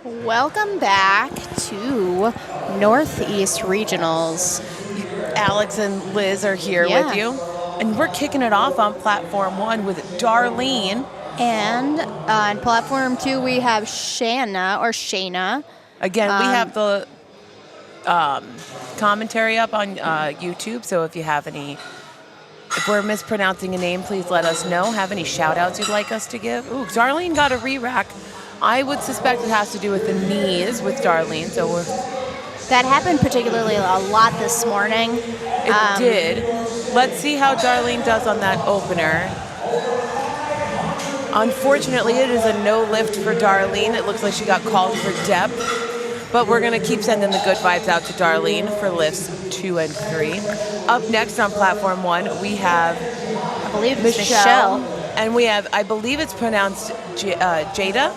Welcome back to Northeast Regionals. Alex and Liz are here with you. And we're kicking it off on Platform 1 with Darlene. And on Platform 2, we have Shayna. Again, we have the commentary up on YouTube, so if you have if we're mispronouncing a name, please let us know. Have any shout-outs you'd like us to give? Ooh, Darlene got a re-rack. I would suspect it has to do with the knees with Darlene, so that happened particularly a lot this morning. It did. Let's see how Darlene does on that opener. Unfortunately, it is a no lift for Darlene. It looks like she got called for depth, but we're going to keep sending the good vibes out to Darlene for lifts 2 and 3. Up next on Platform 1, we have, I believe it's Michelle. And we have, I believe it's pronounced Jada.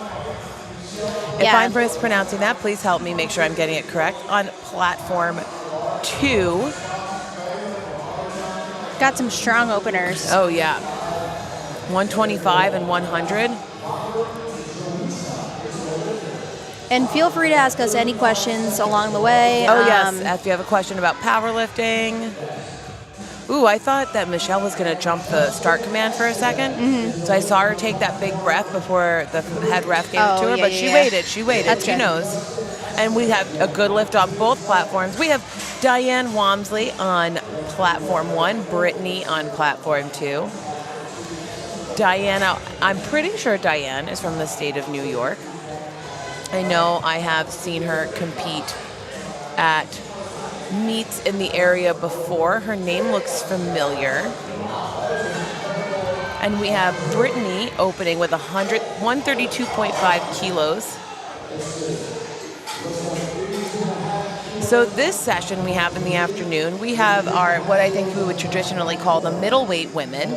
If I'm mispronouncing that, please help me make sure I'm getting it correct. On Platform 2. Got some strong openers. Oh, yeah. 125 and 100. And feel free to ask us any questions along the way. Oh, yes. If you have a question about powerlifting. Ooh, I thought that Michelle was going to jump the start command for a second. Mm-hmm. So I saw her take that big breath before the head ref gave it to her. But she waited. She waited. That's she good. knows. And we have a good lift on both platforms. We have Diane Walmsley on Platform 1, Brittany on Platform 2. Diana, I'm pretty sure Diane is from the state of New York. I know I have seen her compete at meets in the area before. Her name looks familiar. And we have Brittany opening with 132.5 kilos. So this session we have in the afternoon, we have what I think we would traditionally call the middleweight women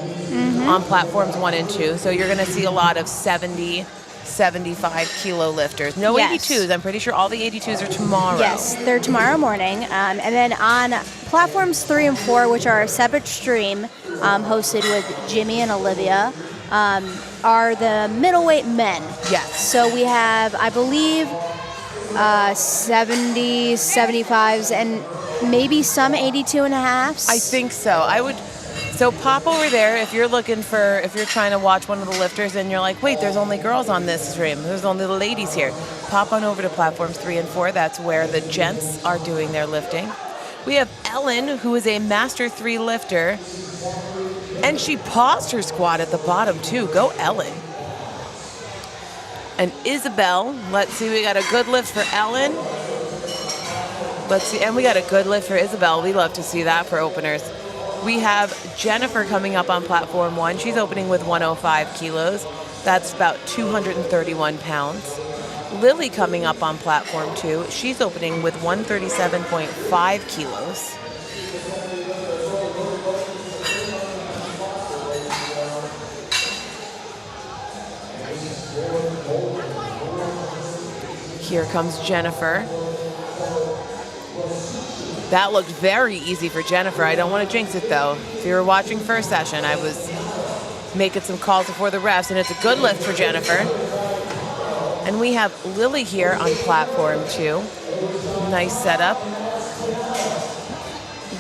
on platforms 1 and 2. So you're going to see a lot of 70, 75 kilo lifters. No 82s. I'm pretty sure all the 82s are tomorrow. Yes, they're tomorrow morning. And then on platforms 3 and 4, which are a separate stream hosted with Jimmy and Olivia, are the middleweight men. Yes. So we have, I believe, 70s, 75s, and maybe some 82 and a halves. I think so. So pop over there if you're trying to watch one of the lifters and you're like, wait, there's only girls on this stream. There's only the ladies here. Pop on over to platforms 3 and 4. That's where the gents are doing their lifting. We have Ellen, who is a Master 3 lifter, and she paused her squat at the bottom too. Go Ellen. And Isabel, let's see, we got a good lift for Ellen. Let's see, and we got a good lift for Isabel. We love to see that for openers. We have Jennifer coming up on Platform 1. She's opening with 105 kilos. That's about 231 pounds. Lily coming up on Platform 2. She's opening with 137.5 kilos. Here comes Jennifer. That looked very easy for Jennifer. I don't want to jinx it, though. If you were watching first session, I was making some calls before the refs, and it's a good lift for Jennifer. And we have Lily here on Platform 2. Nice setup.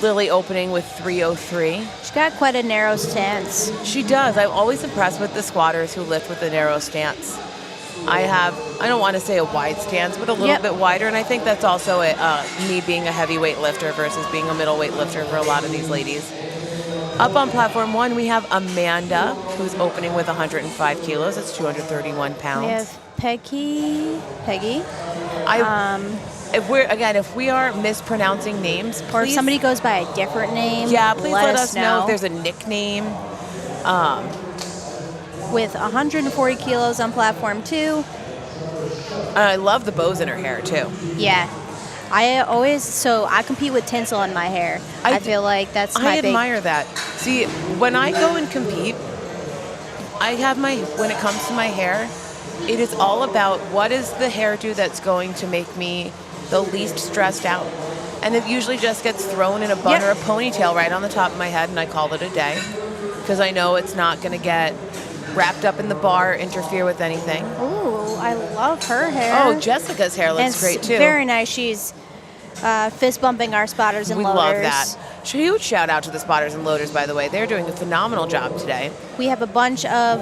Lily opening with 303. She's got quite a narrow stance. She does. I'm always impressed with the squatters who lift with a narrow stance. I don't want to say a wide stance, but a little bit wider, and I think that's also me being a heavyweight lifter versus being a middleweight lifter for a lot of these ladies. Up on Platform 1, we have Amanda, who's opening with 105 kilos. That's 231 pounds. We have Peggy. If we are mispronouncing names, or if somebody goes by a different name, please let us know if there's a nickname. With 140 kilos on Platform 2. I love the bows in her hair, too. Yeah. I compete with tinsel in my hair. I feel like that's my big... I admire that. See, when I go and compete, when it comes to my hair, it is all about what is the hairdo that's going to make me the least stressed out. And it usually just gets thrown in a bun or a ponytail right on the top of my head, and I call it a day. Because I know it's not going to get wrapped up in the bar, interfere with anything. Ooh, I love her hair. Oh, Jessica's hair looks And it's great too. very nice. She's fist bumping our spotters and We loaders. love that. Huge shout out to the spotters and loaders, by the way. They're doing a phenomenal job today. We have a bunch of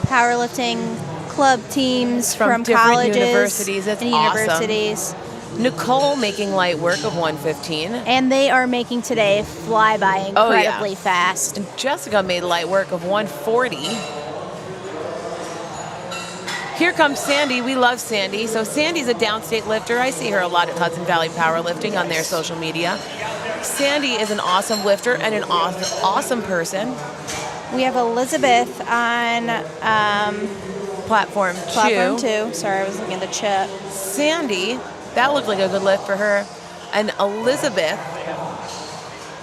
powerlifting club teams from different colleges universities. It's and awesome. universities. Nicole making light work of 115. And they are making today fly by incredibly fast. And Jessica made light work of 140. Here comes Sandy. We love Sandy. So Sandy's a downstate lifter. I see her a lot at Hudson Valley Powerlifting on their social media. Sandy is an awesome lifter and an awesome person. We have Elizabeth on Platform 2. platform 2. Sorry, I was looking at the chat. Sandy, that looked like a good lift for her. And Elizabeth,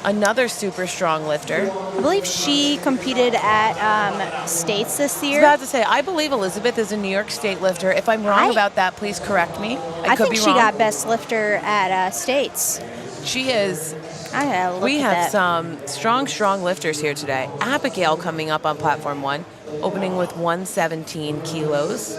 another super strong lifter. I believe she competed at States this I year. was about to say, I believe Elizabeth is a New York State lifter. If I'm wrong about that, please correct me. I could think be she wrong. got best lifter at States. She is. I gotta look We at have that. some strong lifters here today. Abigail coming up on platform 1, opening with 117 kilos.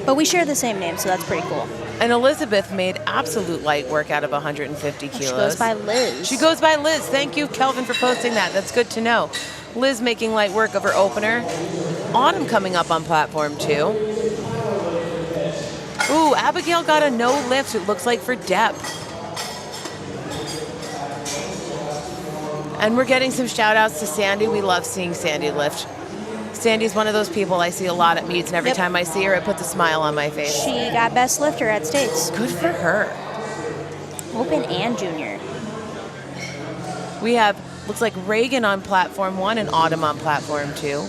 But we share the same name, so that's pretty cool. And Elizabeth made absolute light work out of 150 kilos. She goes by Liz. She goes by Liz. Thank you, Kelvin, for posting that. That's good to know. Liz making light work of her opener. Autumn coming up on platform 2. Ooh, Abigail got a no lift, it looks like, for depth. And we're getting some shout outs to Sandy. We love seeing Sandy lift. Sandy's one of those people I see a lot at meets, and every time I see her, it puts a smile on my face. She got best lifter at States. Good for her. Open and junior. We have, looks like Reagan on platform 1 and Autumn on platform 2.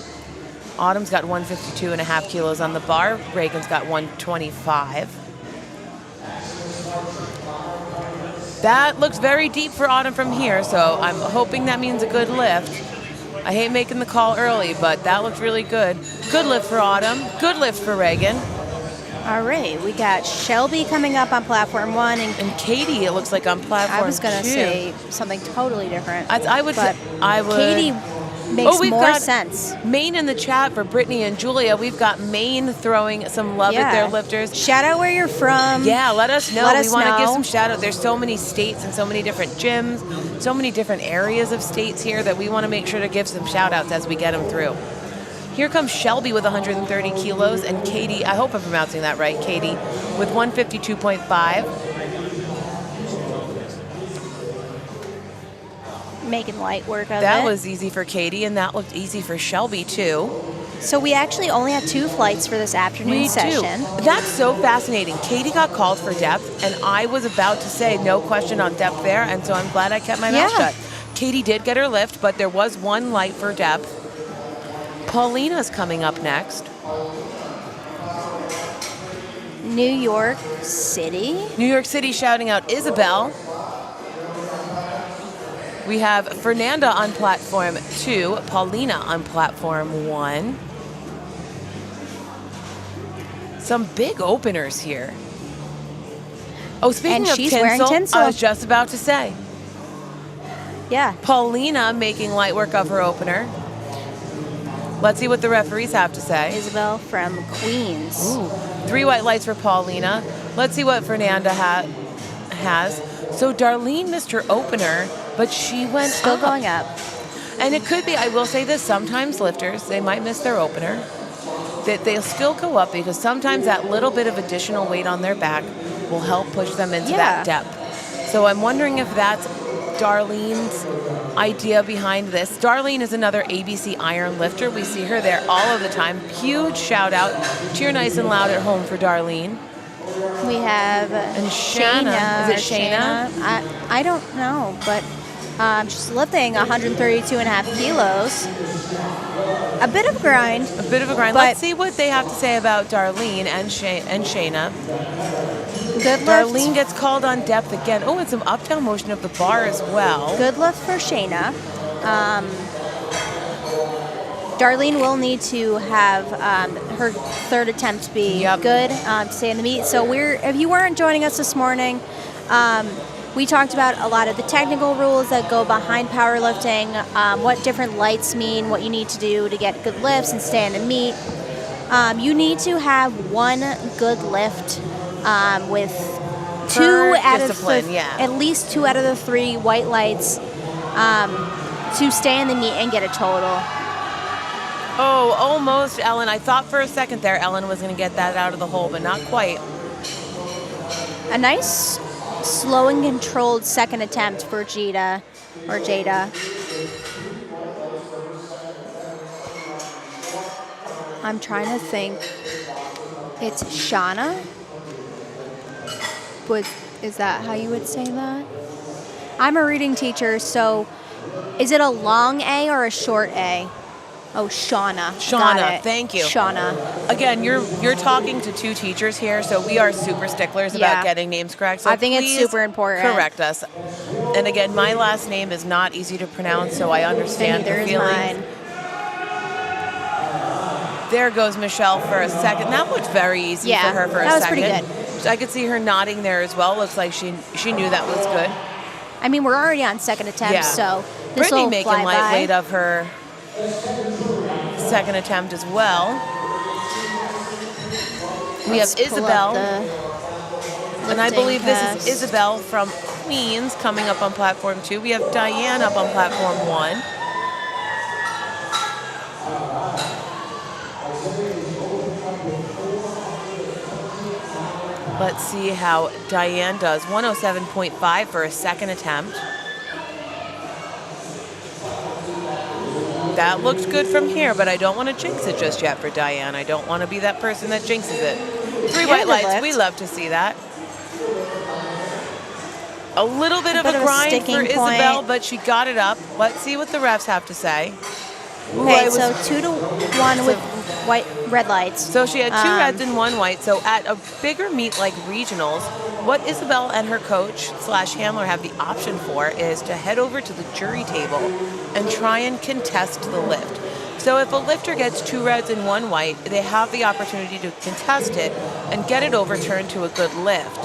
Autumn's got 152.5 kilos on the bar. Reagan's got 125. That looks very deep for Autumn from here, so I'm hoping that means a good lift. I hate making the call early, but that looked really good. Good lift for Autumn. Good lift for Reagan. All right, we got Shelby coming up on platform 1, And Katie, it looks like on platform 2. I was gonna say something totally different. I would say, Katie makes we've more got sense. Maine in the chat for Brittany and Julia. We've got Maine throwing some love at their lifters. Shout out where you're from. Yeah, let us know. Let We us want to give know. some shout out. There's so many states and so many different gyms, so many different areas of states here that we want to make sure to give some shout outs as we get them through. Here comes Shelby with 130 kilos and Katie, I hope I'm pronouncing that right, Katie, with 152.5. Making light work of it. That was easy for Katie, and that looked easy for Shelby too. So we actually only have 2 flights for this afternoon session. That's so fascinating. Katie got called for depth, and I was about to say no question on depth there, and so I'm glad I kept my mouth shut. Katie did get her lift, but there was 1 light for depth. Paulina's coming up next. New York City. New York City shouting out Isabel. We have Fernanda on platform 2, Paulina on platform 1. Some big openers here. Oh, speaking of she's wearing tinsel. I was just about to say. Yeah. Paulina making light work of her opener. Let's see what the referees have to say. Isabel from Queens. Ooh, 3 white lights for Paulina. Let's see what Fernanda has. So Darlene missed her opener, but she went Still up. going up. And it could be, I will say this, sometimes lifters, they might miss their opener. That they'll still go up because sometimes that little bit of additional weight on their back will help push them into that depth. So I'm wondering if that's Darlene's idea behind this. Darlene is another ABC Iron lifter. We see her there all of the time. Huge shout out. Cheer nice and loud at home for Darlene. We have Shayna. Is it Shayna? I don't know, but she's lifting 132.5 kilos. A bit of grind. A bit of a grind. Let's see what they have to say about Darlene and Shayna. Good lift. Darlene gets called on depth again. Oh, and some up-down motion of the bar as well. Good lift for Shayna. Darlene will need to have her 3rd attempt be good to stay in the meet. So if you weren't joining us this morning, We talked about a lot of the technical rules that go behind powerlifting, what different lights mean, what you need to do to get good lifts and stay in the meet. You need to have one good lift with at least 2 out of the 3 white lights to stay in the meet and get a total. Oh, almost, Ellen. I thought for a second there Ellen was going to get that out of the hole, but not quite. A nice slow and controlled second attempt for Jada. I'm trying to think. It's Shauna? Is that how you would say that? I'm a reading teacher, so is it a long A or a short A? Oh, Shauna. Shauna, thank you. Shauna. Again, you're talking to 2 teachers here, so we are super sticklers about getting names correct. So I think it's super important. Correct us. And again, my last name is not easy to pronounce, so I understand the feeling. Mine. There goes Michelle for a second. That looked very easy for her for a second. That was pretty good. I could see her nodding there as well. Looks like she knew that was good. I mean, we're already on second attempt, so this Brittany will making fly lightweight by. of her second attempt as well. We have Isabel, and I believe this is Isabel from Queens coming up on platform 2. We have Diane up on platform 1. Let's see how Diane does. 107.5 for a second attempt. That looks good from here, but I don't want to jinx it just yet for Diane. I don't want to be that person that jinxes it. 3 white lights. We love to see that. A little bit of a grind for Isabel, but she got it up. Let's see what the refs have to say. Okay, so 2-1 with red lights. So she had 2 reds and 1 white. So at a bigger meet like regionals, what Isabel and her coach / handler have the option for is to head over to the jury table and try and contest the lift. So if a lifter gets 2 reds and 1 white, they have the opportunity to contest it and get it overturned to a good lift.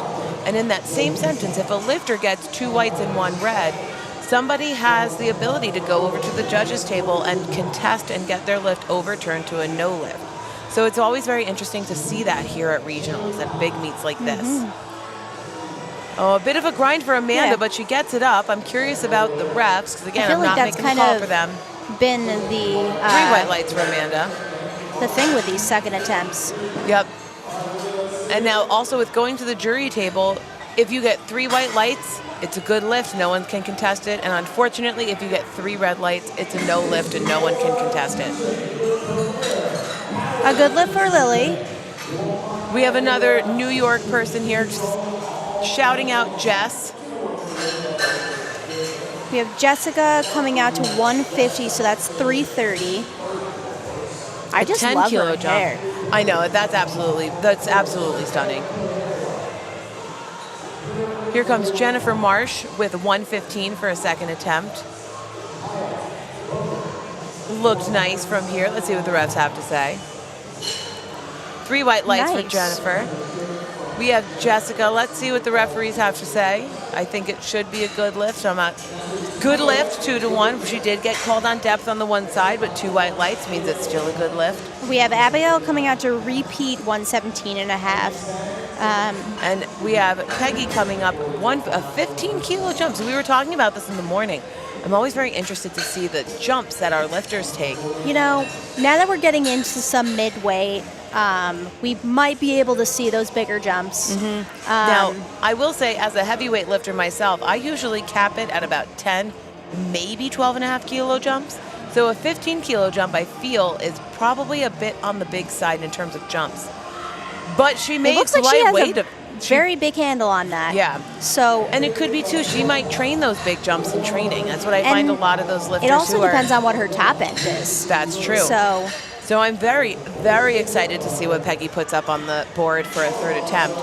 And in that same sentence, if a lifter gets 2 whites and 1 red, somebody has the ability to go over to the judges' table and contest and get their lift overturned to a no lift. So it's always very interesting to see that here at regionals, at big meets like this. Oh, a bit of a grind for Amanda, but she gets it up. I'm curious about the refs, because again, I'm not making a call for them. Been the 3 white lights for Amanda. The thing with these second attempts. Yep. And now also with going to the jury table, if you get 3 white lights, it's a good lift, no one can contest it. And unfortunately, if you get 3 red lights, it's a no lift and no one can contest it. A good lift for Lily. We have another New York person here shouting out Jess. We have Jessica coming out to 150, so that's 330. I just love her hair. I know, that's absolutely stunning. Here comes Jennifer Marsh with 115 for a second attempt. Looked nice from here. Let's see what the refs have to say. 3 white lights for Jennifer. We have Jessica. Let's see what the referees have to say. I think it should be a good lift. Good lift, 2-1. She did get called on depth on the one side, but 2 white lights means it's still a good lift. We have Abigail coming out to repeat 117.5. And we have Peggy coming up, a 15-kilo jump. So we were talking about this in the morning. I'm always very interested to see the jumps that our lifters take. You know, now that we're getting into some mid-weight, we might be able to see those bigger jumps. Now, I will say, as a heavyweight lifter myself, I usually cap it at about 10, maybe 12.5 kilo jumps. So a 15-kilo jump, I feel, is probably a bit on the big side in terms of jumps. But she makes lightweight. Very big handle on that. Yeah. So, and it could be too. She might train those big jumps in training. That's what I find a lot of those lifters. It also depends on what her top end is. That's true. So I'm very, very excited to see what Peggy puts up on the board for a third attempt.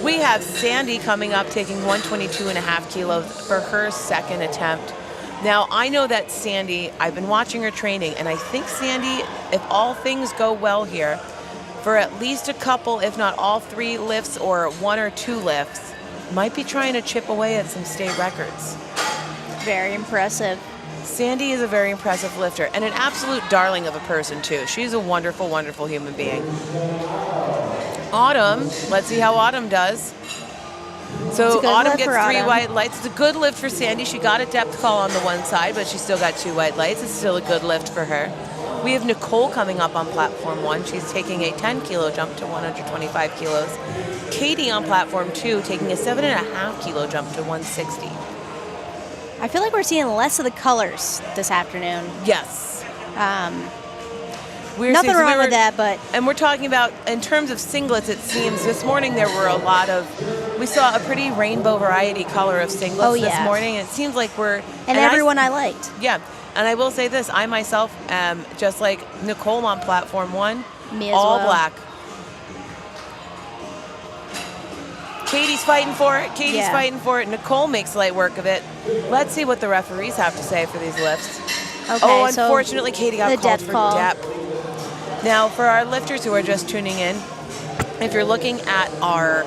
We have Sandy coming up, taking 122.5 kilos for her second attempt. Now, I know that Sandy, I've been watching her training, and I think Sandy, if all things go well here, for at least a couple, if not all 3 lifts or 1 or 2 lifts, might be trying to chip away at some state records. Very impressive. Sandy is a very impressive lifter and an absolute darling of a person, too. She's a wonderful, wonderful human being. Autumn, let's see how Autumn does. So Autumn gets 3 white lights. It's a good lift for Sandy. She got a depth call on the one side, but she still got 2 white lights. It's still a good lift for her. We have Nicole coming up on platform 1. She's taking a 10-kilo jump to 125 kilos. Katie on platform 2 taking a 7.5-kilo jump to 160. I feel like we're seeing less of the colors this afternoon. Yes. Nothing wrong with that, but... And we're talking about, in terms of singlets, it seems this morning there were a lot of... We saw a pretty rainbow variety color of singlets this morning. And it seems like we're... And everyone I liked. Yeah. And I will say this, I myself am just like Nicole on platform 1, Me as all well. black. Katie's fighting for it. Katie's fighting for it. Nicole makes light work of it. Let's see what the referees have to say for these lifts. Okay, unfortunately, Katie got called for depth. Now, for our lifters who are just tuning in, if you're looking at our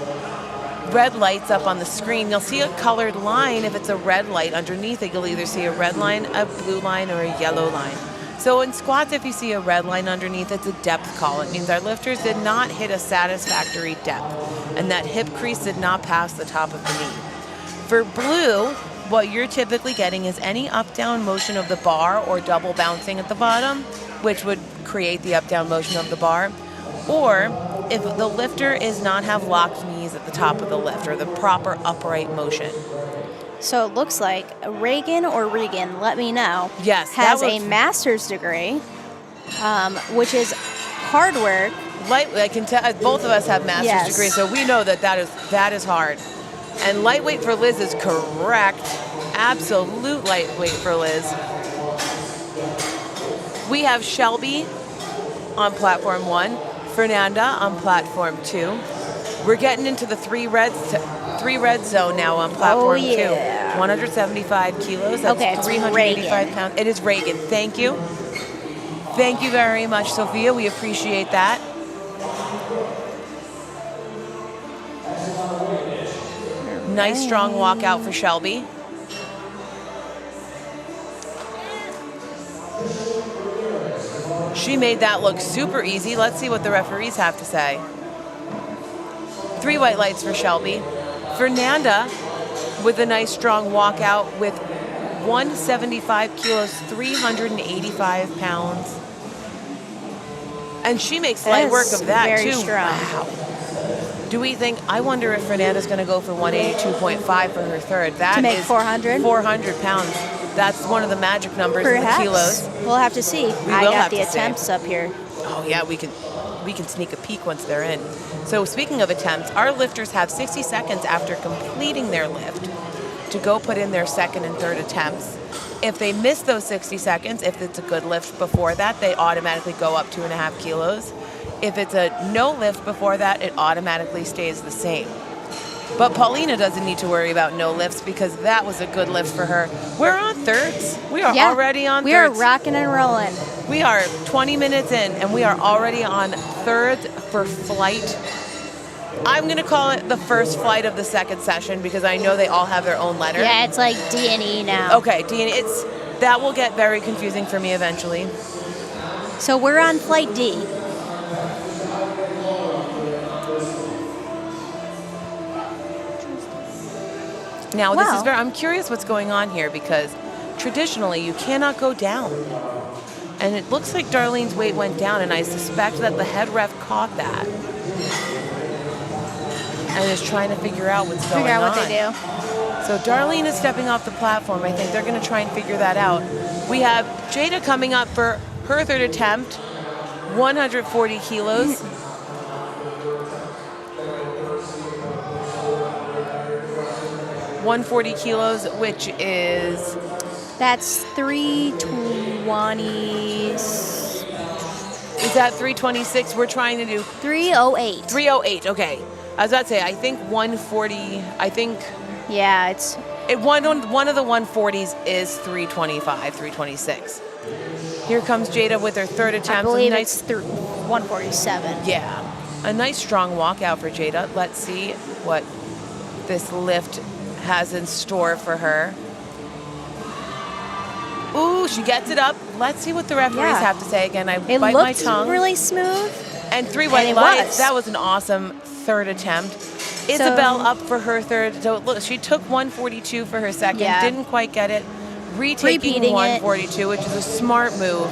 red lights up on the screen, you'll see a colored line. If it's a red light underneath it, you'll either see a red line, a blue line, or a yellow line. So in squats, if you see a red line underneath, it's a depth call. It means our lifters did not hit a satisfactory depth, and that hip crease did not pass the top of the knee. For blue, what you're typically getting is any up-down motion of the bar or double bouncing at the bottom, which would create the up-down motion of the bar, or if the lifter is not have locked knees at the top of the lift or the proper upright motion. So it looks like Reagan, let me know, yes, has a master's degree, which is hard work. I can tell both of us have master's degrees, so we know that is hard. And lightweight for Liz is correct. Absolute lightweight for Liz. We have Shelby on platform 1, Fernanda on platform 2. We're getting into the three red zone now on platform 2. 175 kilos. That's 385 pounds. It is Reagan. Thank you. Thank you very much, Sophia. We appreciate that. Nice strong walkout for Shelby. She made that look super easy. Let's see what the referees have to say. 3 white lights for Shelby. Fernanda with a nice strong walkout with 175 kilos, 385 pounds. And she makes light work of that very too. Strong. Wow. Do we think, I wonder if Fernanda's going to go for 182.5 for her third. That to make is 400? 400 pounds. That's one of the magic numbers in the kilos. We'll have to see. I got the attempts up here. Oh yeah, we can sneak a peek once they're in. So speaking of attempts, our lifters have 60 seconds after completing their lift to go put in their second and third attempts. If they miss those 60 seconds, if it's a good lift before that, they automatically go up 2.5 kilos. If it's a no lift before that, it automatically stays the same. But Paulina doesn't need to worry about no lifts because that was a good lift for her. We're on thirds. We are already on thirds. We are rocking and rolling. We are 20 minutes in, and we are already on thirds for flight. I'm going to call it the first flight of the second session because I know they all have their own letter. Yeah, it's like D and E now. Okay, D and E. That will get very confusing for me eventually. So we're on flight D. Now, this is I'm curious what's going on here because traditionally you cannot go down. And it looks like Darlene's weight went down, and I suspect that the head ref caught that and is trying to figure out what's going on. Figure out what they do. So Darlene is stepping off the platform. I think they're going to try and figure that out. We have Jada coming up for her third attempt, 140 kilos. 140 kilos, which is... That's 320... Is that 326? We're trying to do... 308. 308, okay. I was about to say, I think 140, Yeah, it's... One of the 140s is 325, 326. Here comes Jada with her third attempt. I believe it's 147. Yeah. A nice strong walkout for Jada. Let's see what this lift has in store for her. Ooh, she gets it up. Let's see what the referees have to say. Again, I It bite my tongue. looked really smooth. And 3 white it lights. was. That was an awesome third attempt. Isabel up for her third. So look, she took 142 for her second. Yeah. Didn't quite get it. Repeating Repeating 142, which is a smart move.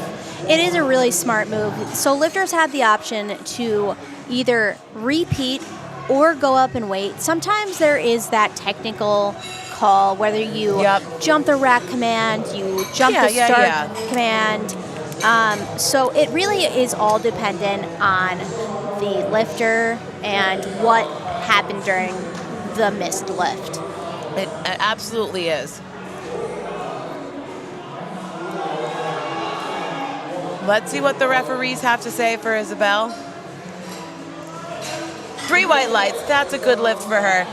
It is a really smart move. So lifters have the option to either repeat or go up and wait. Sometimes there is that technical call, whether you jump the rack command, you jump the start command. So it really is all dependent on the lifter and what happened during the missed lift. It absolutely is. Let's see what the referees have to say for Isabel. 3 white lights. That's a good lift for her.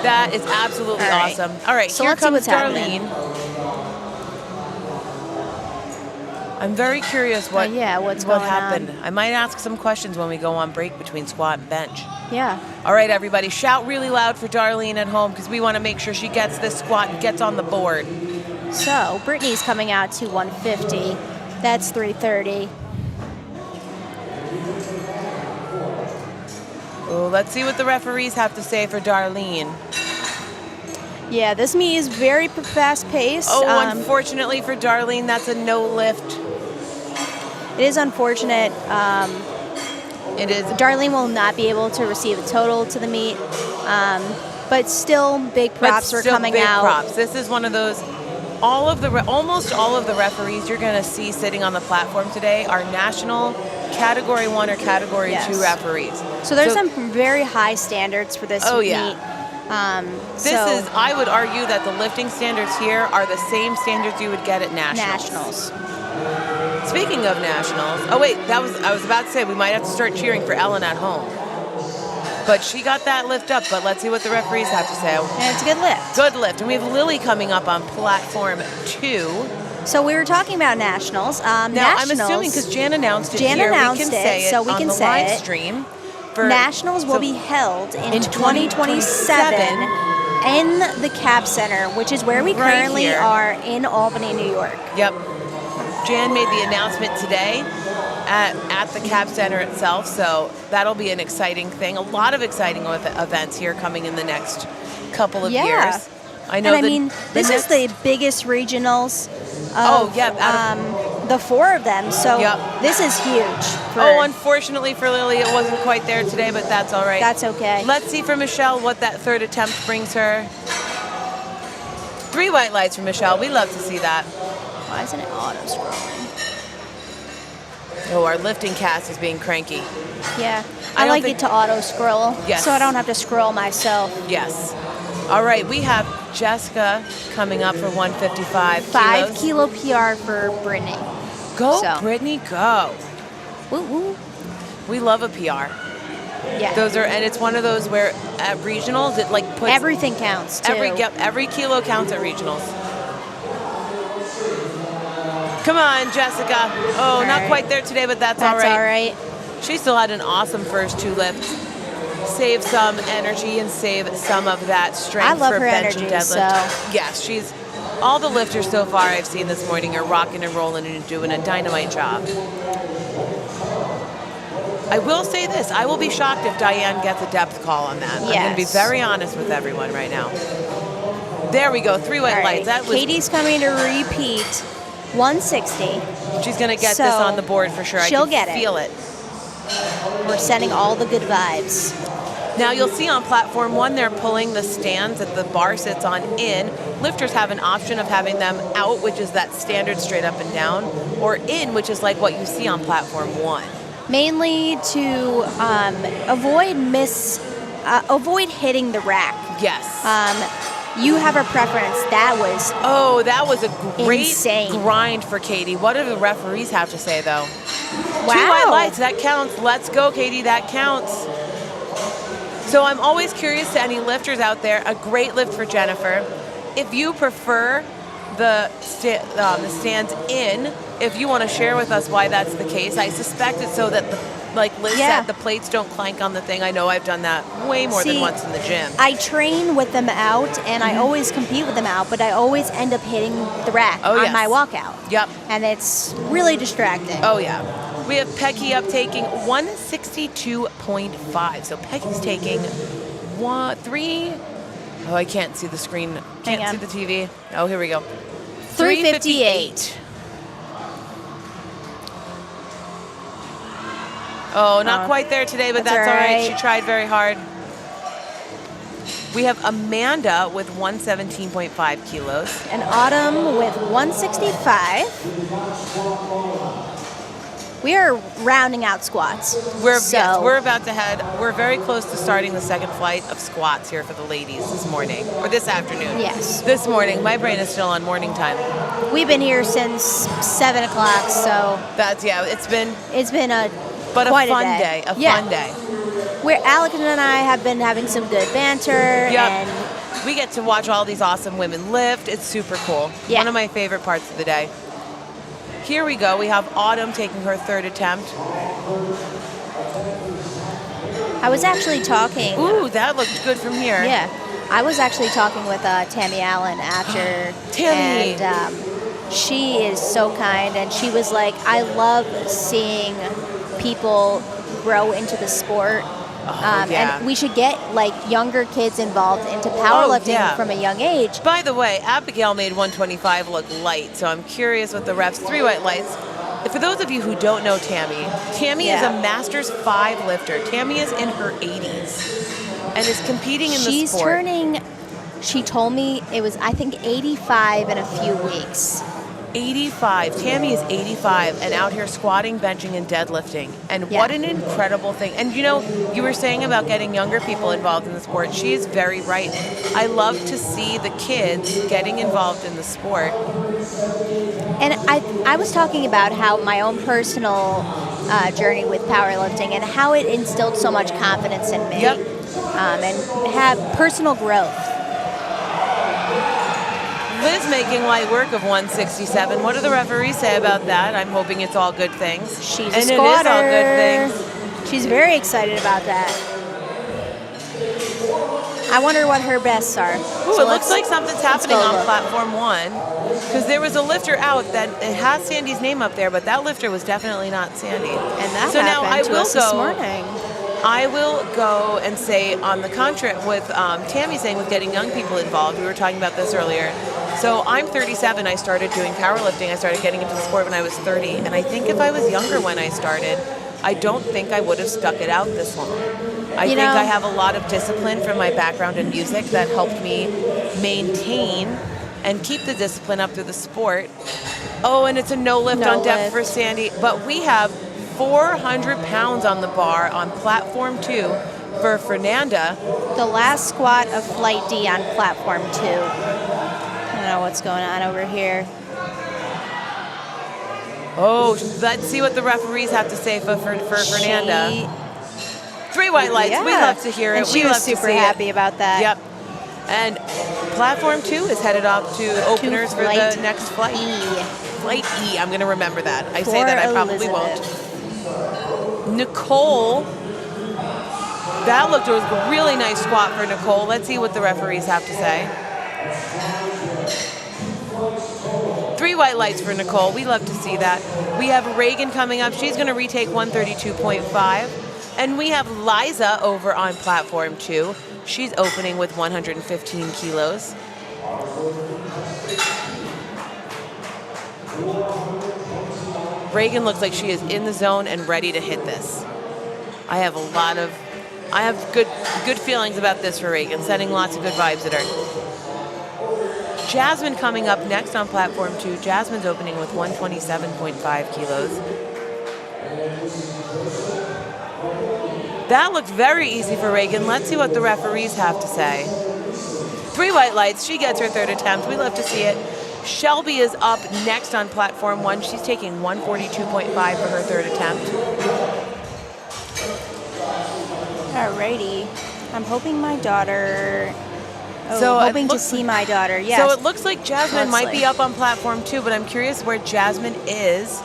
That is absolutely awesome. All right, so here let's see comes what's happening. Darlene. I'm very curious what happened. I might ask some questions when we go on break between squat and bench. Yeah. All right, everybody, shout really loud for Darlene at home because we want to make sure she gets this squat and gets on the board. So Brittany's coming out to 150. That's 330. Oh, let's see what the referees have to say for Darlene. Yeah, this meet is very fast-paced. Oh, unfortunately for Darlene, that's a no lift. It is unfortunate. It is. Darlene will not be able to receive a total to the meet, but still big props for coming out. Props. This is one of those. Almost all of the referees you're going to see sitting on the platform today are national Category 1 or Category 2 referees. So there's some very high standards for this meet. I would argue that the lifting standards here are the same standards you would get at nationals. Speaking of nationals, I was about to say we might have to start cheering for Ellen at home. But she got that lift up, but let's see what the referees have to say. And it's a good lift. Good lift. And we have Lily coming up on platform 2. So we were talking about nationals. Now, nationals, I'm assuming because Jan announced it Jan here, announced we can say it so we on can the say live it. stream. Nationals will be held in 2027 in the Cap Center, which is where we currently are in Albany, New York. Yep. Jan made the announcement today at the Cap Center itself, so that'll be an exciting thing. A lot of exciting events here coming in the next couple of years. I know. And I mean, this is the biggest regionals of the 4 of them, so this is huge. Unfortunately for Lily, it wasn't quite there today, but that's all right. That's okay. Let's see for Michelle what that third attempt brings her. 3 white lights for Michelle. We love to see that. Why isn't it auto-scrolling? Oh, our LiftingCast is being cranky. Yeah, I like it to auto-scroll, so I don't have to scroll myself. Yes. All right, we have Jessica coming up for 155 5 kilo PR for Brittany. Go, Brittany, go. Woo woo. We love a PR. Yeah. And it's one of those where at regionals it like puts everything counts too. Every kilo counts at regionals. Come on, Jessica. Oh, not quite there today, but that's all right. That's all right. She still had an awesome first 2 lifts. Save some energy and save some of that strength for bench and deadlift. Yes, all the lifters so far I've seen this morning are rocking and rolling and doing a dynamite job. I will say this, I will be shocked if Diane gets a depth call on that. Yes. I'm going to be very honest with everyone right now. There we go, 3 white lights. That was Katie's coming to repeat 160. She's going to get this on the board for sure. She'll I can get feel it. We're sending all the good vibes. Now you'll see on platform 1 they're pulling the stands that the bar sits on in. Lifters have an option of having them out, which is that standard straight up and down, or in, which is like what you see on platform 1. Mainly to avoid hitting the rack. Yes. You have a preference. That was a great insane grind for Katie. What do the referees have to say though? Wow. 2 white lights, that counts. Let's go, Katie, that counts. So I'm always curious to any lifters out there. A great lift for Jennifer. If you prefer the stands in, if you want to share with us why that's the case, I suspect it's so that like Liz Yeah. said, the plates don't clank on the thing. I know I've done that way more than See, once in the gym. I train with them out, and I always compete with them out, but I always end up hitting the rack Oh, on yes. my walkout. Yep. And it's really distracting. Oh, yeah. We have Peggy up taking 162.5. So Peggy's taking 3. Oh, I can't see the screen. Hang Can't on. see the TV. Oh, here we go. 358. Oh, not quite there today, but that's all right. She tried very hard. We have Amanda with 117.5 kilos. And Autumn with 165. We are rounding out squats. Yes, we're about to head. We're very close to starting the second flight of squats here for the ladies this morning, or this afternoon. Yes. This morning. My brain is still on morning time. We've been here since 7 o'clock, so It's been quite a fun day. A fun day. Where Alex and I have been having some good banter. Yep. And We get to watch all these awesome women lift. It's super cool. Yeah. One of my favorite parts of the day. Here we go. We have Autumn taking her third attempt. I was actually talking. Ooh, that looked good from here. Yeah. I was actually talking with Tammy Allen after. Tammy. And she is so kind. And she was like, I love seeing people grow into the sport. Yeah. And we should get like younger kids involved into powerlifting from a young age. By the way, Abigail made 125 look light, so I'm curious with the refs. 3 white lights. For those of you who don't know Tammy is a Masters 5 lifter. Tammy is in her 80s and is competing in the sport. She's turning, she told me it was, I think, 85 in a few weeks. 85. Tammy is 85 and out here squatting, benching, and deadlifting. And what an incredible thing. And you know, you were saying about getting younger people involved in the sport. She is very right. I love to see the kids getting involved in the sport. And I was talking about how my own personal journey with powerlifting and how it instilled so much confidence in me. Yep. And have personal growth. Liz making light work of 167. What do the referees say about that? I'm hoping it's all good things. She's and a squatter. it is all good things. She's very excited about that. I wonder what her bests are. Ooh, it looks like something's happening on platform 1. Because there was a lifter out that it has Sandy's name up there, but that lifter was definitely not Sandy. And that so now happened to us this morning. I will go and say on the contrary with Tammy saying with getting young people involved. We were talking about this earlier. So I'm 37. I started doing powerlifting. I started getting into the sport when I was 30. And I think if I was younger when I started, I don't think I would have stuck it out this long. I think I have a lot of discipline from my background in music that helped me maintain and keep the discipline up through the sport. Oh, and it's a no lift on depth for Sandy. But we have 400 pounds on the bar on platform 2 for Fernanda. The last squat of flight D on platform 2. I don't know what's going on over here. Oh, let's see what the referees have to say for Fernanda. 3 white lights. Yeah. We love to hear it. And she was super happy about that. Yep. And platform 2 is headed off to openers for the next flight. Flight E. I'm going to remember that. I say that, I probably won't. Nicole. That looked like a really nice squat for Nicole. Let's see what the referees have to say. 3 white lights for Nicole. We love to see that. We have Reagan coming up. She's going to retake 132.5. And we have Liza over on platform 2. She's opening with 115 kilos. Reagan looks like she is in the zone and ready to hit this. I have good feelings about this for Reagan, sending lots of good vibes at her. Jasmine coming up next on platform 2. Jasmine's opening with 127.5 kilos. That looked very easy for Reagan. Let's see what the referees have to say. 3 white lights. She gets her third attempt. We love to see it. Shelby is up next on platform 1. She's taking 142.5 for her third attempt. Alrighty. I'm hoping my daughter... hoping to see my daughter, yes. So it looks like Jasmine might be up on platform 2, but I'm curious where Jasmine is.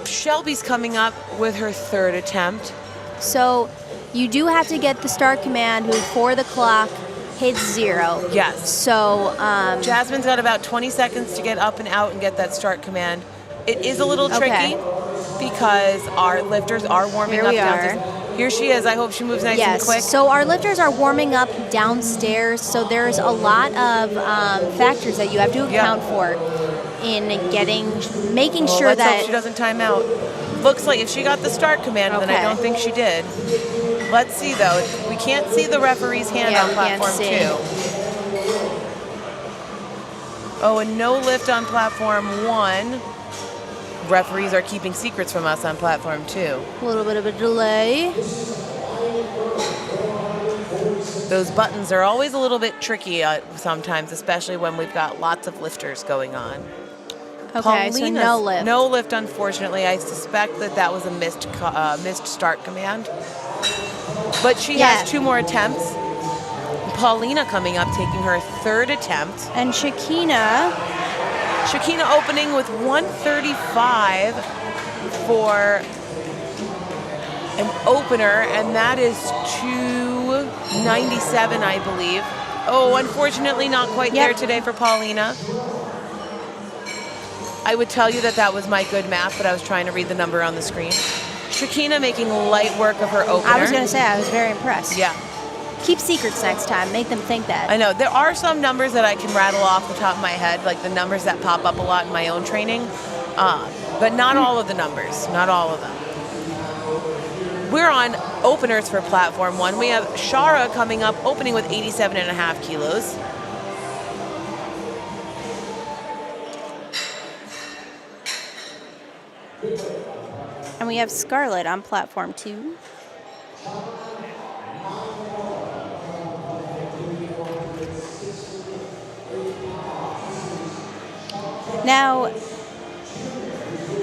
Shelby's coming up with her third attempt. So you do have to get the start command before the clock hits 0. Yes. So Jasmine's got about 20 seconds to get up and out and get that start command. It is a little tricky because our lifters are warming up downstairs. Here she is. I hope she moves nice and quick. So our lifters are warming up downstairs. So there's a lot of factors that you have to account for in making sure let's that hope she doesn't time out. Looks like if she got the start command, then I don't think she did. Let's see though. We can't see the referee's hand on platform 2. Oh, and no lift on platform 1. Referees are keeping secrets from us on platform 2. A little bit of a delay. Those buttons are always a little bit tricky sometimes, especially when we've got lots of lifters going on. Okay, so no lift. No lift, unfortunately. I suspect that was a missed start command. But she has 2 more attempts. Paulina coming up, taking her third attempt. And Shakina opening with 135 for an opener, and that is 297, I believe. Oh, unfortunately not quite there today for Paulina. I would tell you that was my good math, but I was trying to read the number on the screen. Shakina making light work of her opener. I was going to say, I was very impressed. Yeah. Keep secrets next time. Make them think that. I know. There are some numbers that I can rattle off the top of my head, like the numbers that pop up a lot in my own training, but not all of the numbers. Not all of them. We're on openers for platform 1. We have Shara coming up, opening with 87.5 kilos. And we have Scarlett on platform 2. Now,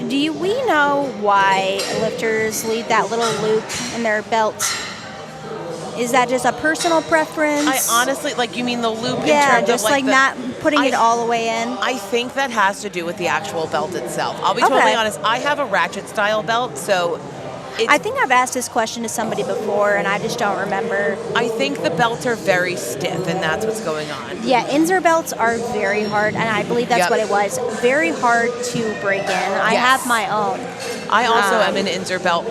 we know why lifters leave that little loop in their belt? Is that just a personal preference? I honestly, you mean the loop in terms just of not putting it all the way in? I think that has to do with the actual belt itself. I'll be totally honest. I have a ratchet style belt, so I think I've asked this question to somebody before, and I just don't remember. I think the belts are very stiff, and that's what's going on. Yeah, Inzer belts are very hard, and I believe that's what it was. Very hard to break in. I have my own. I also am an Inzer belt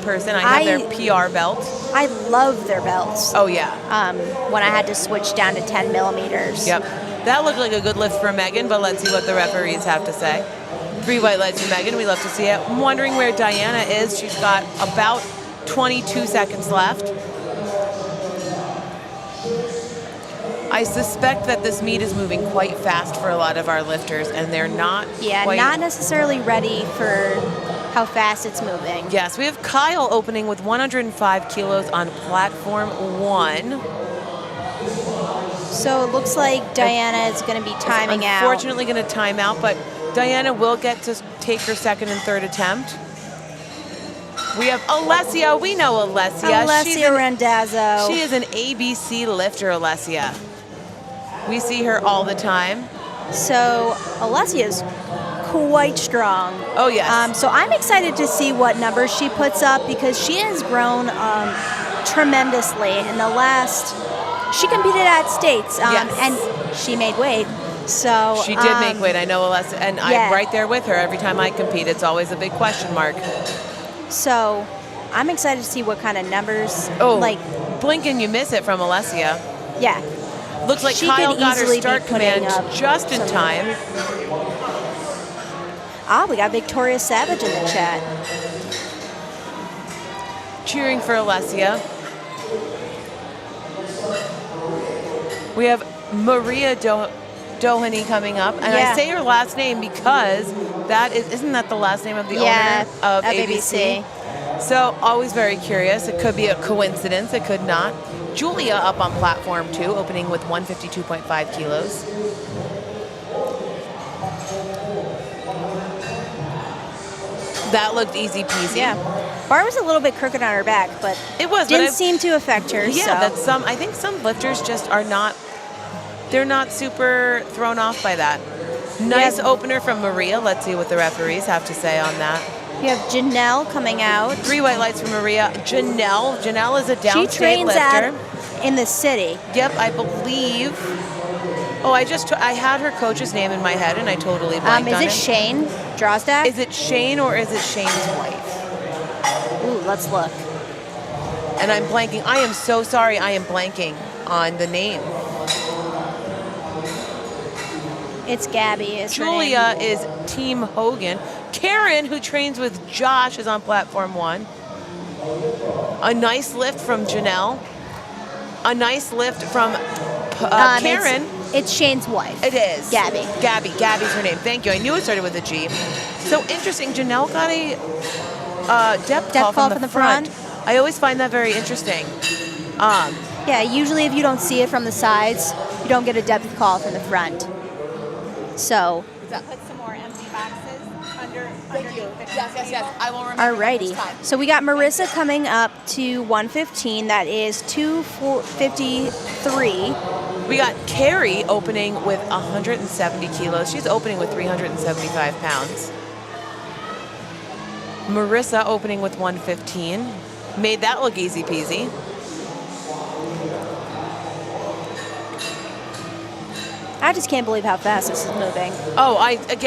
person. I have their PR belt. I love their belts. Oh, yeah. When I had to switch down to 10 millimeters. Yep. That looked like a good lift for Megan, but let's see what the referees have to say. 3 white lights for Megan. We love to see it. I'm wondering where Diana is. She's got about 22 seconds left. I suspect that this meet is moving quite fast for a lot of our lifters, and they're not not necessarily ready for how fast it's moving. Yes, we have Kyle opening with 105 kilos on platform 1. So it looks like Diana is going to be timing out. Unfortunately going to time out, but Diana will get to take her second and third attempt. We have Alessia. We know Alessia. Alessia Randazzo. She is an ABC lifter, Alessia. We see her all the time. So Alessia is quite strong. Oh, yes. So I'm excited to see what numbers she puts up because she has grown tremendously in the last... She competed at States, and she made weight. So she did make weight. I know Alessia, and I'm right there with her. Every time I compete, it's always a big question mark. So I'm excited to see what kind of numbers. Blink and you miss it from Alessia. Yeah. Looks like Kyle got her start command just in time. We got Victoria Savage in the chat. Cheering for Alessia. We have Maria Doheny coming up, and I say her last name because isn't that the last name of the owner of ABC? So always very curious. It could be a coincidence. It could not. Julia up on platform 2, opening with 152.5 kilos. That looked easy peasy. Yeah. Bar was a little bit crooked on her back, but didn't seem to affect her. Yeah, so. I think some lifters just are not. They're not super thrown off by that. Nice have- opener from Maria. Let's see what the referees have to say on that. You have Janelle coming out. 3 white lights from Maria. Janelle is a She downstate trains lifter. in the city. Yep, I believe. Oh, I had her coach's name in my head, and I totally blanked Is on it Shane Drozdak? Is it Shane or is it Shane's wife? Ooh, let's look. And I'm blanking. I am so sorry. I am blanking on the name. It's Gabby. Is her Julia name. is Team Hogan. Karen, who trains with Josh, is on platform 1. A nice lift from Janelle. A nice lift from Karen. It's Shane's wife. It is. Gabby. Gabby's her name. Thank you. I knew it started with a G. So interesting. Janelle got a depth call from the front. I always find that very interesting. Yeah, usually if you don't see it from the sides, you don't get a depth call from the front. So, Put some more empty boxes underneath the Yes. I will remember. alrighty. So we got Marissa coming up to 115. That is 253. We got Carrie opening with 170 kilos. She's opening with 375 pounds. Marissa opening with 115. Made that look easy peasy. I just can't believe how fast this is moving. Oh,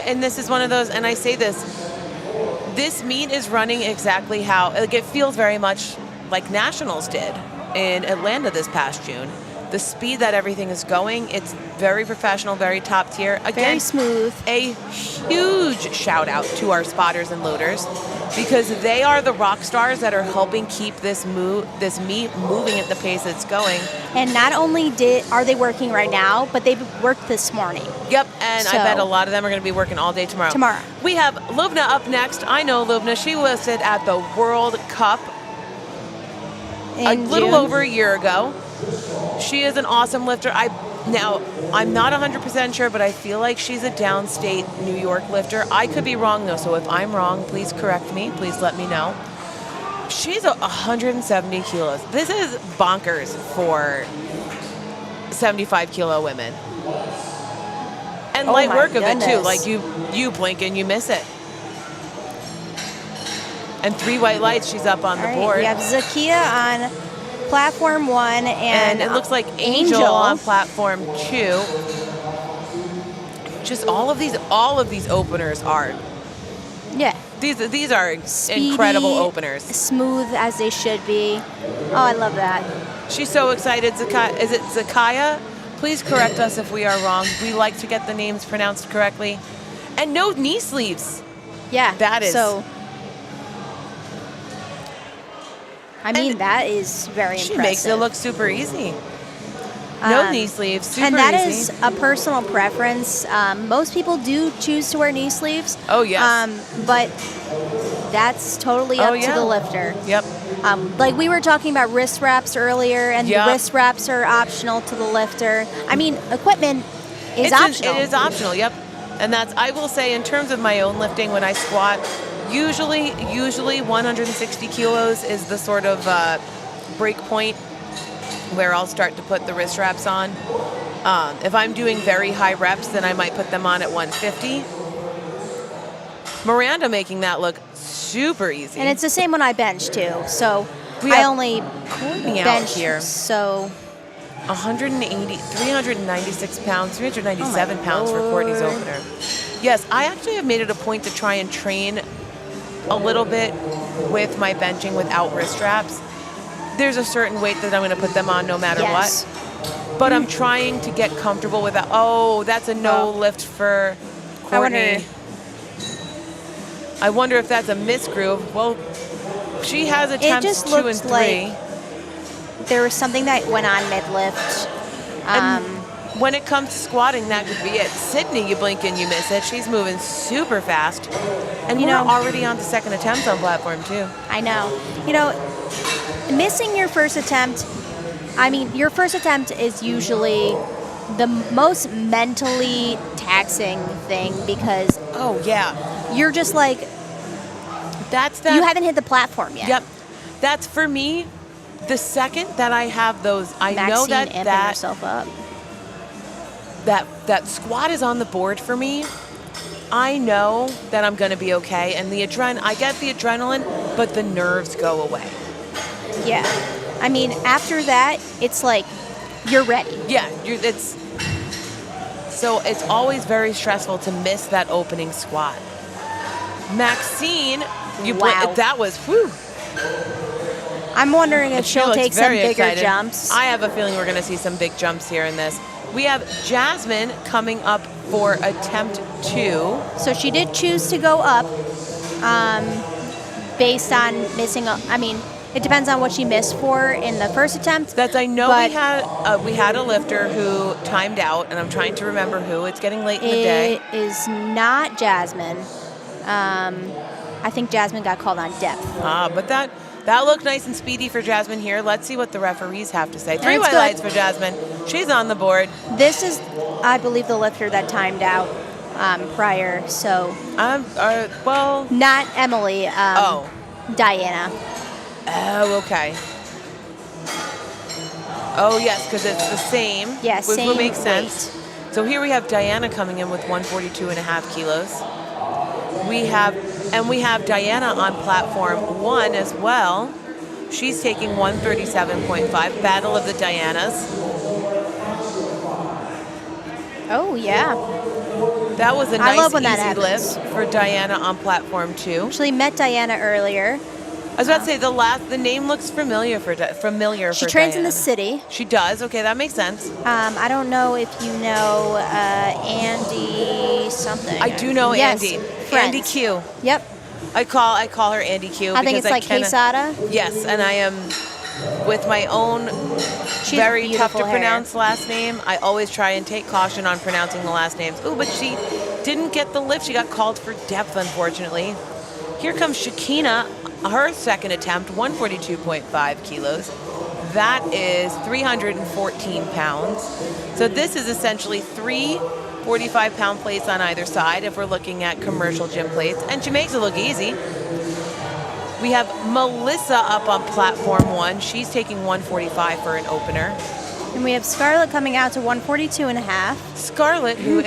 and this is one of those, and I say this meet is running exactly how, it feels very much like Nationals did in Atlanta this past June. The speed that everything is going, it's very professional, very top tier. Again, Very smooth. A huge shout out to our spotters and loaders, because they are the rock stars that are helping keep this meet moving at the pace it's going. And not only are they working right now, but they've worked this morning. Yep, and I So- bet a lot of them are going to be working all day tomorrow. We have Lubna up next. I know Lubna. She listed at the World Cup a little June. over a year ago. She is an awesome lifter. I'm not 100% sure, but I feel like she's a downstate New York lifter. I could be wrong, though, so if I'm wrong, please correct me. Please let me know. She's 170 kilos. This is bonkers for 75-kilo women. And Oh light my work of it, too. goodness. Like, you blink and you miss it. And 3 white lights, she's up on the board. We have Zakia on platform 1 And it looks like Angel on platform 2. Just all of these openers are. Yeah. These are Speedy, incredible openers. Smooth as they should be. Oh, I love that. She's so excited. Is it Zakaya? Please correct us if we are wrong. We like to get the names pronounced correctly. And no knee sleeves. Yeah. That is. So, that is very impressive. She makes it look super easy. No knee sleeves, super and that easy. is a personal preference. Most people do choose to wear knee sleeves. Oh, yes. But that's totally up to the lifter. Yep. Like we were talking about wrist wraps earlier, and the wrist wraps are optional to the lifter. Equipment is optional. It is optional, yep. And I will say, in terms of my own lifting, when I squat, usually 160 kilos is the sort of break point where I'll start to put the wrist wraps on. If I'm doing very high reps, then I might put them on at 150. Miranda making that look super easy. And it's the same when I bench too. So We I have only Courtney out bench here. So 396 pounds, 397 pounds for Courtney's Lord. opener. Yes, I actually have made it a point to try and train a little bit with my benching without wrist wraps. There's a certain weight that I'm going to put them on no matter what. But I'm trying to get comfortable with that. Oh, that's a no lift for Courtney. I wonder if that's a misgroove. Well, she has attempts just 2 and looks 3. like there was something that went on mid-lift. When it comes to squatting, that could be it. Sydney, you blink and you miss it. She's moving super fast. And we're already on to second attempts on platform 2. I know. Missing your first attempt, your first attempt is usually the most mentally taxing thing because you're just like, you haven't hit the platform yet. Yep. That's for me, the second that I have those, I know Maxine amping that herself up. that squat is on the board for me, I know that I'm going to be okay. And I get the adrenaline, but the nerves go away. Yeah. I mean, after that, it's like you're ready. Yeah, so it's always very stressful to miss that opening squat. Maxine, Wow. that was whew. I'm wondering if She she'll looks take some very bigger excited. jumps. I have a feeling we're going to see some big jumps here in this. We have Jasmine coming up for attempt 2. So she did choose to go up based on missing it depends on what she missed for in the first attempt. I know but we had a lifter who timed out, and I'm trying to remember who. It's getting late in the day. It is not Jasmine. I think Jasmine got called on depth. But that looked nice and speedy for Jasmine here. Let's see what the referees have to say. 3 That's white good. lights for Jasmine. She's on the board. This is, I believe, the lifter that timed out prior. So not Emily. Diana. Oh, okay. Oh, yes, because it's the same. Yeah, which same would make weight. sense. So here we have Diana coming in with 142.5 kilos. We have Diana on platform 1 as well. She's taking 137.5. Battle of the Dianas. Oh, yeah. That was a I nice, love when that easy happens. lift for Diana on platform 2. Actually met Diana earlier. I was about to say the name looks familiar for She trains in Diana. the city. She does. Okay, that makes sense. I don't know if you know Andy something. I do know Yes, Andy. friends. Andy Q. Yep. I call her Andy Q. I think because it's like Quesada. Yes, and I am with my own She has very tough beautiful to hair. pronounce last name. I always try and take caution on pronouncing the last names. Ooh, but she didn't get the lift. She got called for depth, unfortunately. Here comes Shakina, her second attempt, 142.5 kilos. That is 314 pounds. So this is essentially 3 45-pound plates on either side if we're looking at commercial gym plates, and she makes it look easy. We have Melissa up on platform 1. She's taking 145 for an opener. And we have Scarlett coming out to 142.5. Scarlett, who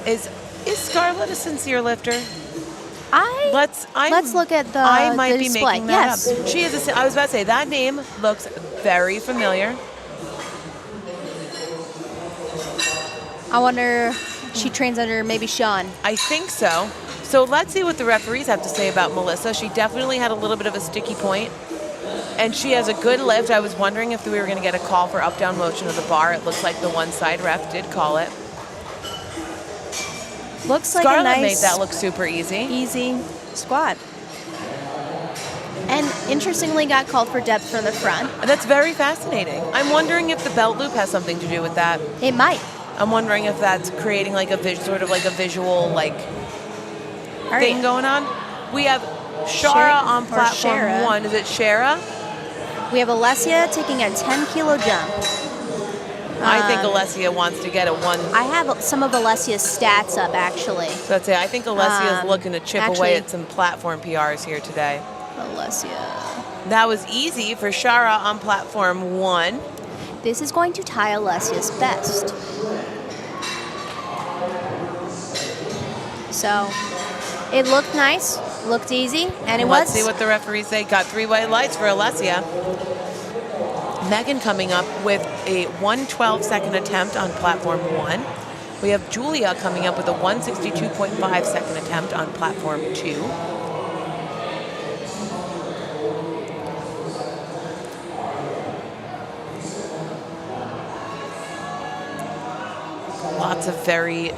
is Scarlett a sincere lifter? Let's look at the I might the be display. making that Yes. up. She is. I was about to say that name looks very familiar. I wonder she trains under maybe Sean. I think so. So let's see what the referees have to say about Melissa. She definitely had a little bit of a sticky point, and she has a good lift. I was wondering if we were going to get a call for up-down motion of the bar. It looks like the one side ref did call it. Looks like Scarlett a nice, made that look super easy. easy squat. And interestingly, got called for depth from the front. That's very fascinating. I'm wondering if the belt loop has something to do with that. It might. I'm wondering if that's creating like a sort of like a visual like All right. thing going on. We have Shara on or platform Shara. 1. Is it Shara? We have Alessia taking a 10-kilo jump. I think Alessia wants to get a 1. I have some of Alessia's stats up, actually. So I'd say I think Alessia is looking to chip actually- away at some platform PRs here today. Alessia. That was easy for Shara on platform 1. This is going to tie Alessia's best. So, it looked nice, looked easy, and it Let's was. see what the referees say. Got 3 white lights for Alessia. Megan coming up with a 112 second attempt on platform 1. We have Julia coming up with a 162.5 second attempt on platform 2. Lots of very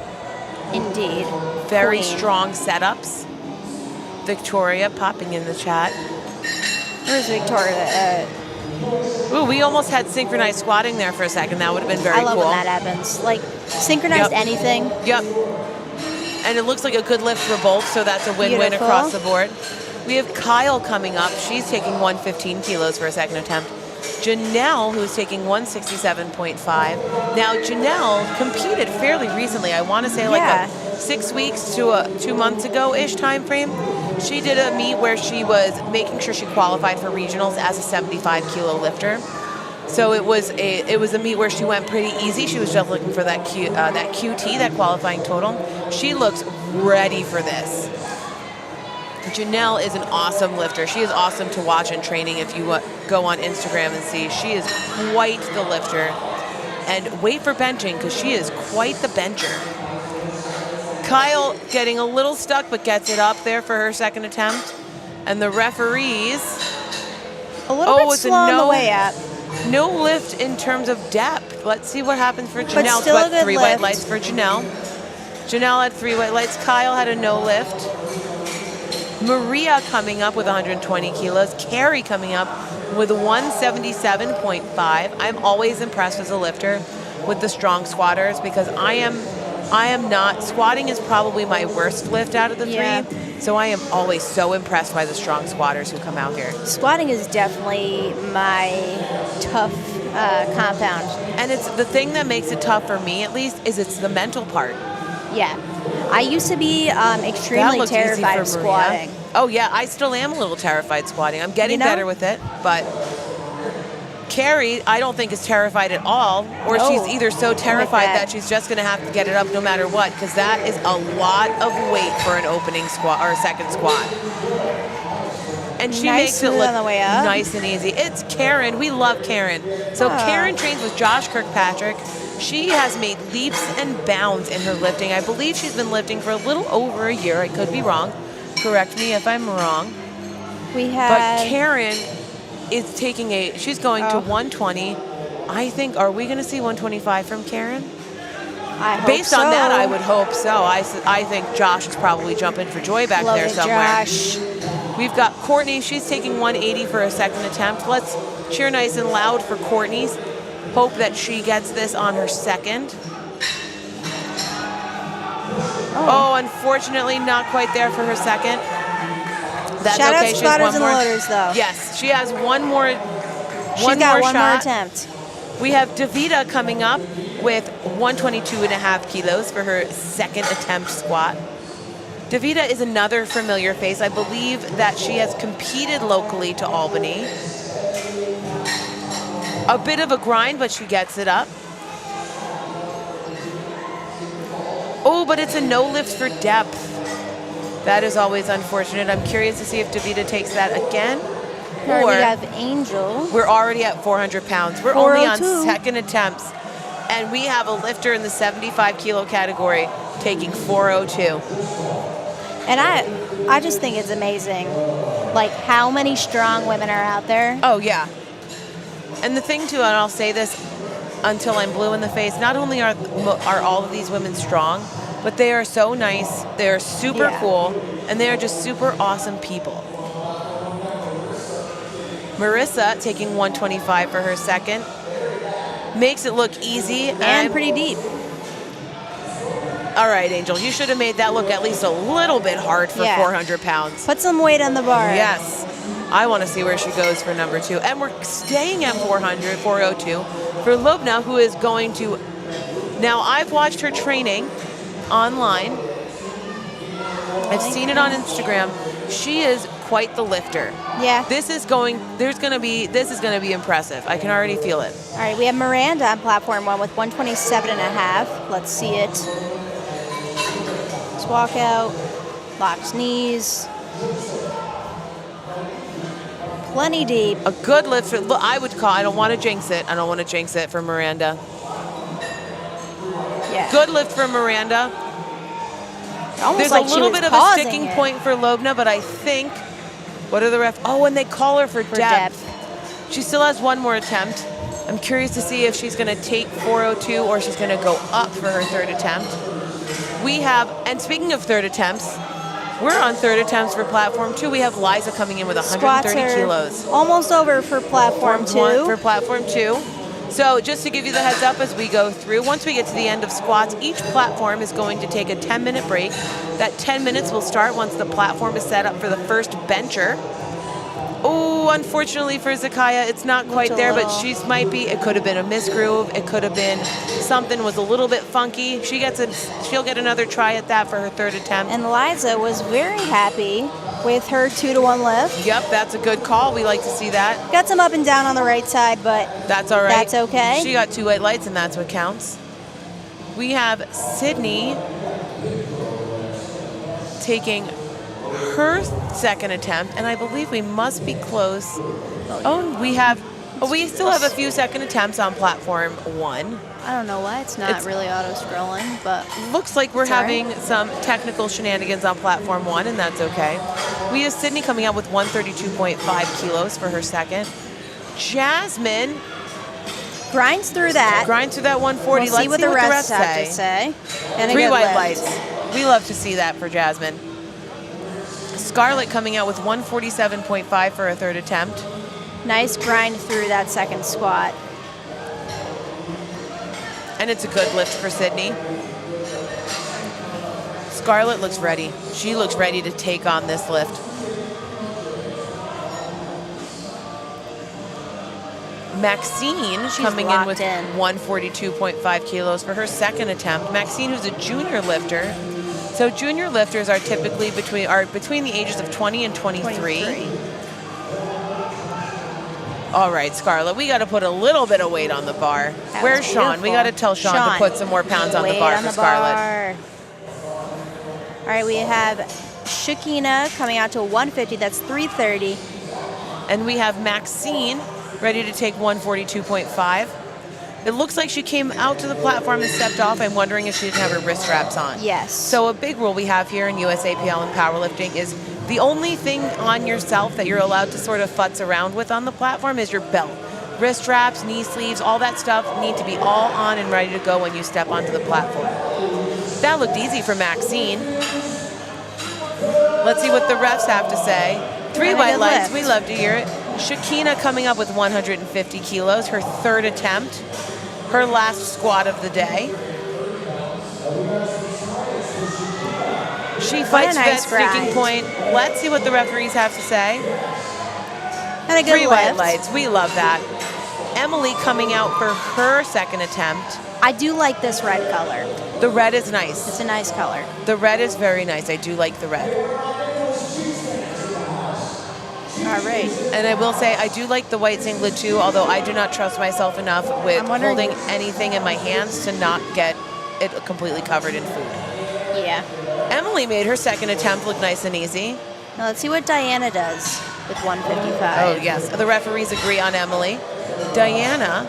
Indeed. very Queen. strong setups. Victoria popping in the chat. Where's Victoria? Ooh, we almost had synchronized squatting there for a second. That would have been very I love cool. when that happens. Like, synchronized Yep. anything. Yep. And it looks like a good lift for both, so that's a win-win Beautiful. across the board. We have Kyle coming up. She's taking 115 kilos for a second attempt. Janelle, who's taking 167.5. Now, Janelle competed fairly recently. I want to say like Yeah. a 6 weeks to a 2 months ago-ish time frame. She did a meet where she was making sure she qualified for regionals as a 75-kilo lifter. So it was a meet where she went pretty easy. She was just looking for that QT, that qualifying total. She looks ready for this. Janelle is an awesome lifter. She is awesome to watch in training. If you go on Instagram and see, she is quite the lifter. And wait for benching, because she is quite the bencher. Kyle getting a little stuck, but gets it up there for her second attempt. And the referees, A little bit it's slow on the way up. no lift in terms of depth. Let's see what happens for Janelle. still a good 3 white lift. lights for Janelle. Janelle had 3 white lights. Kyle had a no lift. Maria coming up with 120 kilos. Carrie coming up with 177.5. I'm always impressed as a lifter with the strong squatters, because I am not, squatting is probably my worst lift out of the Yeah. 3. So I am always so impressed by the strong squatters who come out here. Squatting is definitely my tough compound. And it's the thing that makes it tough for me, at least, is it's the mental part. Yeah. I used to be That extremely looked easy terrified for of Maria. squatting. Oh yeah, I still am a little terrified squatting. I'm getting You know? better with it, but Carrie, I don't think is terrified at all, or No. she's either so terrified that. that she's just going to have to get it up no matter what, because that is a lot of weight for an opening squat or a second squat. And she Nice makes it smooth look on the way up. nice and easy. It's Karen. We love Karen. So Oh. Karen trains with Josh Kirkpatrick. She has made leaps and bounds in her lifting. I believe she's been lifting for a little over a year. I could be wrong. Correct me if I'm wrong. We But had Karen is she's going to Oh. 120. I think, are we going to see 125 from Karen? I hope Based on that, so. I would hope so. I think Josh is probably jumping for joy back Love there it, somewhere. Josh. We've got Courtney. She's taking 180 for a second attempt. Let's cheer nice and loud for Courtney. Hope that she gets this on her second. Oh, unfortunately, not quite there for her second. That's Shout out okay. She has squatters one and more. loaders, though. Yes, she has one more. She's got one more shot. attempt. We have Davida coming up with 122.5 kilos for her second attempt squat. Davida is another familiar face. I believe that she has competed locally to Albany. A bit of a grind, but she gets it up. Oh, but it's a no lift for depth. That is always unfortunate. I'm curious to see if Davida takes that again. Or Or we have Angel. we're already at 400 pounds. We're only on 402. second attempts. And we have a lifter in the 75 kilo category taking 402. And I just think it's amazing, like how many strong women are out there. Oh, yeah. And the thing, too, and I'll say this until I'm blue in the face, not only are all of these women strong, but they are so nice, they are super Yeah. cool, and they are just super awesome people. Marissa taking 125 for her second. Makes it look easy. And pretty deep. All right, Angel, you should have made that look at least a little bit hard for Yeah. 400 pounds. Put some weight on the bar. Yes. I want to see where she goes for number 2. And we're staying at 402 for Lubna, who is going to... Now, I've watched her training online. I've seen it on Instagram. She is quite the lifter. Yeah. This is going to be impressive. I can already feel it. All right, we have Miranda on platform 1 with 127.5. Let's see it. Let's walk out. Locks knees. Plenty deep. A good lift for, look, I don't want to jinx it. I don't want to jinx it for Miranda. Yeah. Good lift for Miranda. Almost There's like a she little was bit of a pausing sticking it. point for Lobna, but I think, what are the refs? Oh, and they call her for depth. She still has one more attempt. I'm curious to see if she's going to take 402 or she's going to go up for her third attempt. We have, and speaking of third attempts, we're on third attempts for platform 2. We have Liza coming in with 130 Squats are kilos. almost over for platform 2. For platform 2. So just to give you the heads up as we go through, once we get to the end of squats, each platform is going to take a 10-minute break. That 10 minutes will start once the platform is set up for the first bencher. Oh, unfortunately for Zakaya, it's not quite there, but it could have been a misgroove. It could have been something was a little bit funky. She'll get another try at that for her third attempt. And Liza was very happy with her 2-to-1 lift. Yep, that's a good call. We like to see that. Got some up and down on the right side, but That's all right. that's okay. She got 2 white lights, and that's what counts. We have Sydney taking her second attempt, and I believe we must be close. Oh, we still have a few second attempts on platform 1. I don't know why it's not really auto-scrolling, but Looks like we're it's all having right. some technical shenanigans on platform 1, and that's okay. We have Sydney coming out with 132.5 kilos for her second. Jasmine grinds through that. grinds through that 140. We'll Let's see what the refs have say. to say. And a 3 good white lift. lights. We love to see that for Jasmine. Scarlett coming out with 147.5 for her third attempt. Nice grind through that second squat. And it's a good lift for Sydney. Scarlett looks ready. She looks ready to take on this lift. Maxine coming in with 142.5 kilos for her second attempt. Maxine, who's a junior lifter. So junior lifters are typically between the ages of 20 and 23. All right, Scarlett, we got to put a little bit of weight on the bar. That Where's was Sean? We beautiful. got to tell Sean to put some more pounds on the weight bar on for the Scarlett. bar. All right, we have Shakina coming out to 150. That's 330. And we have Maxine ready to take 142.5. It looks like she came out to the platform and stepped off. I'm wondering if she didn't have her wrist straps on. Yes. So a big rule we have here in USAPL and powerlifting is the only thing on yourself that you're allowed to sort of futz around with on the platform is your belt. Wrist straps, knee sleeves, all that stuff need to be all on and ready to go when you step onto the platform. That looked easy for Maxine. Let's see what the refs have to say. 3 white lights, we love to hear it. Shakina coming up with 150 kilos, her third attempt, her last squat of the day. She fights for that sticking point. Let's see what the referees have to say. And a good 3 white lift. lights, we love that. Emily coming out for her second attempt. I do like this red color. The red is nice. It's a nice color. The red is very nice. I do like the red. All right. And I will say, I do like the white singlet too, although I do not trust myself enough with holding anything in my hands to not get it completely covered in food. Yeah. Emily made her second attempt look nice and easy. Now let's see what Diana does with 155. Oh, yes. The referees agree on Emily. Diana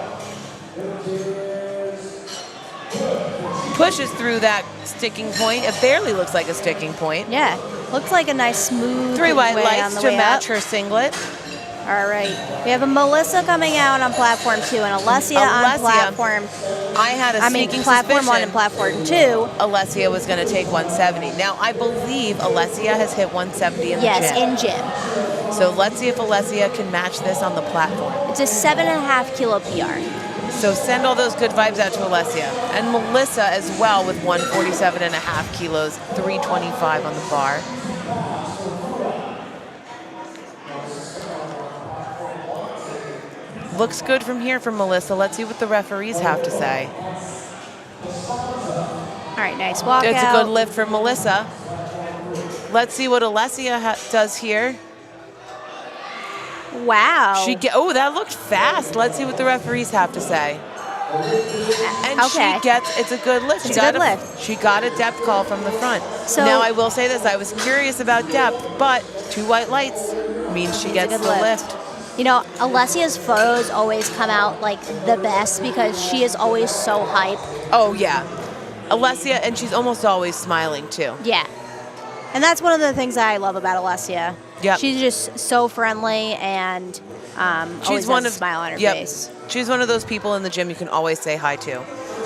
pushes through that sticking point. It barely looks like a sticking point. Yeah. Looks like a nice smooth 3 white way on lights the to way match up. her singlet. All right. We have a Melissa coming out on platform 2 and Alessia on platform. Platform 1 and platform 2. Alessia was going to take 170. Now, I believe Alessia has hit 170 in the gym. Yes, in gym. So let's see if Alessia can match this on the platform. It's a 7.5 kilo PR. So send all those good vibes out to Alessia. And Melissa as well with 147.5 kilos, 325 on the bar. Looks good from here from Melissa. Let's see what the referees have to say. All right, nice walkout. It's a good lift for Melissa. Let's see what Alessia does here. Wow. Oh, that looked fast. Let's see what the referees have to say. And okay. it's a good lift. It's a good lift. She got a depth call from the front. So, now, I will say this. I was curious about depth, but 2 white lights means she gets the lift. You know, Alessia's photos always come out like the best because she is always so hype. Oh, yeah. Alessia, and she's almost always smiling, too. Yeah. And that's one of the things that I love about Alessia. Yep. She's just so friendly and always has a smile on her face. She's one of those people in the gym you can always say hi to.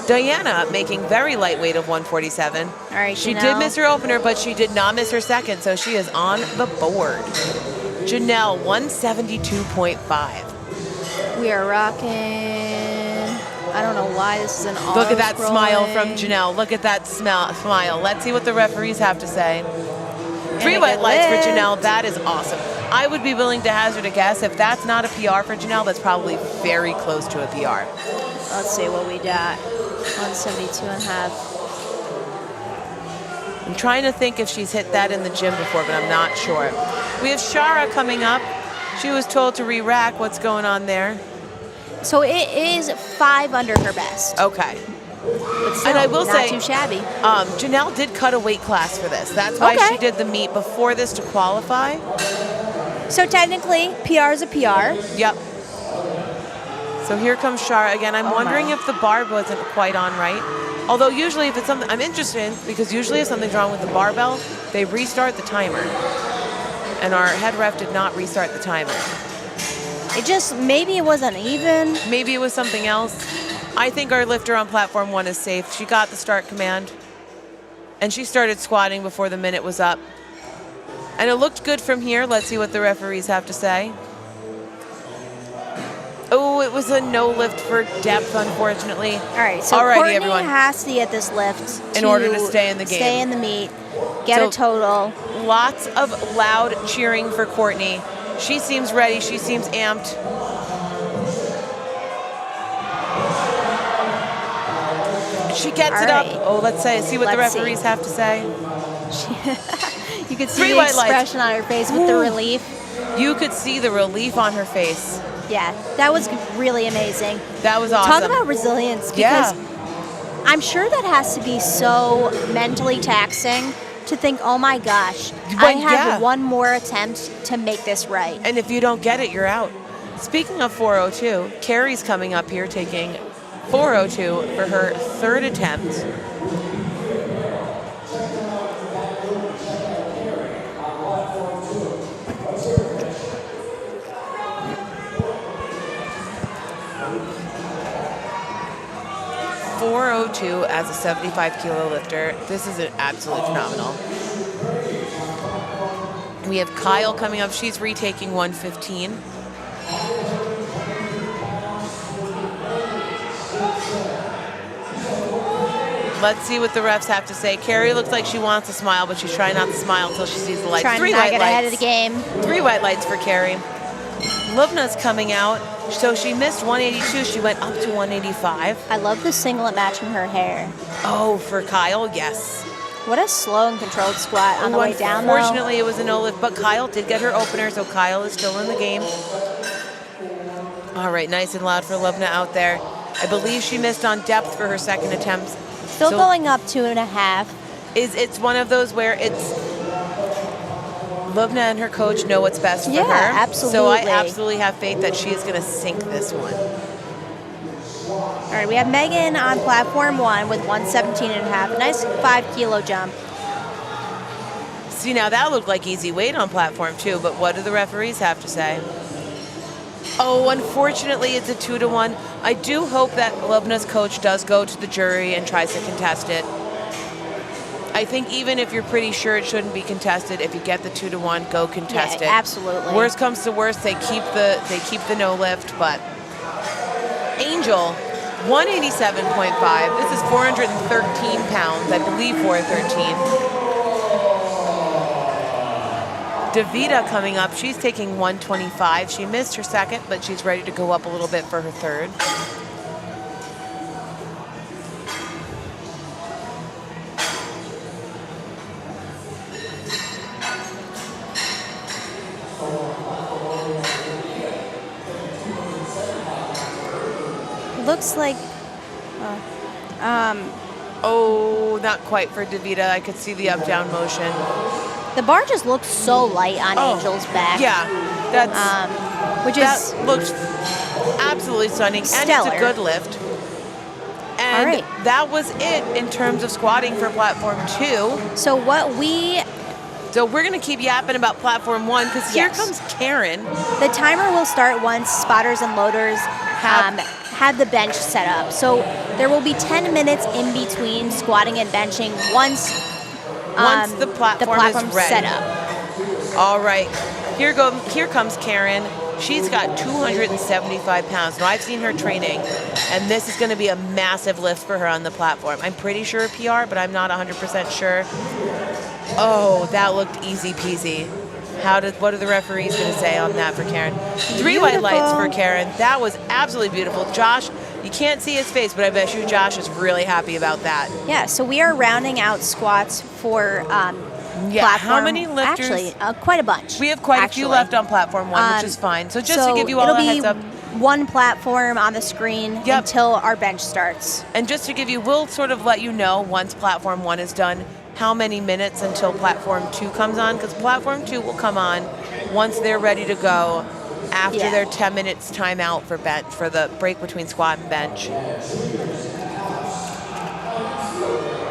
Diana making very lightweight of 147. All right, she Janelle. did miss her opener, but she did not miss her second, so she is on the board. Janelle, 172.5. We are rocking. I don't know why this is an auto Look at that smile from scrolling. Janelle. Look at that smile. Let's see what the referees have to say. 3 a white good lights for lift. Janelle. That is awesome. I would be willing to hazard a guess. If that's not a PR for Janelle, that's probably very close to a PR. Let's see what we got. 172.5. I'm trying to think if she's hit that in the gym before, but I'm not sure. We have Shara coming up. She was told to re-rack. What's going on there? So it is 5 under her best. Okay. But still, And I will not say, too shabby. Janelle did cut a weight class for this. That's why Okay. she did the meet before this to qualify. So technically, PR is a PR. Yep. So here comes Shara again. I'm wondering my. if the bar wasn't quite on right. Although usually if it's something, I'm interested in, because usually if something's wrong with the barbell, they restart the timer. And our head ref did not restart the timer. It just, maybe it was uneven. Maybe it was something else. I think our lifter on platform 1 is safe. She got the start command. And she started squatting before the minute was up. And it looked good from here. Let's see what the referees have to say. Oh, it was a no lift for depth, unfortunately. All right, so Alrighty, Courtney everyone. has to get this lift In order to stay in the game. Stay in the meet, get So- a total. Lots of loud cheering for Courtney. She seems ready. She seems amped. She gets it up. Alright. Oh, let's see what the Let's referees see. have to say. You could see 3 the white lights. expression on her face with the Ooh. relief. You could see the relief on her face. Yeah, that was really amazing. That was awesome. Talk about resilience, because Yeah. I'm sure that has to be so mentally taxing to think, oh my gosh, I Well, have yeah. one more attempt to make this right. And if you don't get it, you're out. Speaking of 402, Carrie's coming up here taking 402 for her 3rd attempt. .402 as a 75 kilo lifter. This is absolutely phenomenal. We have Kyle coming up. She's retaking 115. Let's see what the refs have to say. Carrie looks like she wants to smile, but she's trying not to smile until she sees the lights. Trying 3 to not white get lights. ahead of the game. 3 white lights for Carrie. Lubna's coming out. So she missed 182. She went up to 185. I love the singlet matching her hair. Oh, for Kyle, yes. What a slow and controlled squat on the way down, though. Unfortunately, it was a no lift, but Kyle did get her opener, so Kyle is still in the game. All right, nice and loud for Lubna out there. I believe she missed on depth for her 2nd attempt. Still So going up 2.5. it's one of those where it's Lubna and her coach know what's best for Yeah, her. absolutely. So I absolutely have faith that she is going to sink this one. All right, we have Megan on platform 1 with 117.5. A nice 5 kilo jump. See, now that looked like easy weight on platform 2, but what do the referees have to say? Oh, unfortunately, it's a 2-1. I do hope that Lubna's coach does go to the jury and tries to contest it. I think even if you're pretty sure it shouldn't be contested, if you get the 2-1, go contest it. Absolutely. Worst comes to worst, they keep the no lift, but Angel, 187.5. This is 413 pounds, I believe 413. Davida coming up. She's taking 125. She missed her 2nd, but she's ready to go up a little bit for her 3rd. Looks like, Oh, not quite for Davida. I could see the up-down motion. the bar just looks so light on Angel's back. Yeah, that's Which that is looks absolutely stunning, and stellar. it's a good lift. And All right. that was it in terms of squatting for platform 2. so what we, So we're gonna keep yapping about platform 1 because here Yes. comes Karen. the timer will start once spotters and loaders have the bench set up. So there will be 10 minutes in between squatting and benching once The platform's ready. set up. All right, here comes Karen. She's got 275 pounds. Now I've seen her training, and this is going to be a massive lift for her on the platform. I'm pretty sure a PR, but I'm not 100% sure. Oh, that looked easy peasy. What are the referees going to say on that for Karen? 3 white lights for Karen. That was absolutely beautiful. Josh, You can't see his face, but I bet you Josh is really happy about that. Yeah, so we are rounding out squats for Yeah, platform. how many lifters? Actually, quite a bunch. We have quite a few left on platform 1, which is fine. So just to give you all a heads up. One platform on the screen until our bench starts. And just to give you, we'll sort of let you know once platform 1 is done how many minutes until platform 2 comes on, because platform 2 will come on once they're ready to go after their 10 minutes timeout for bench, for the break between squat and bench.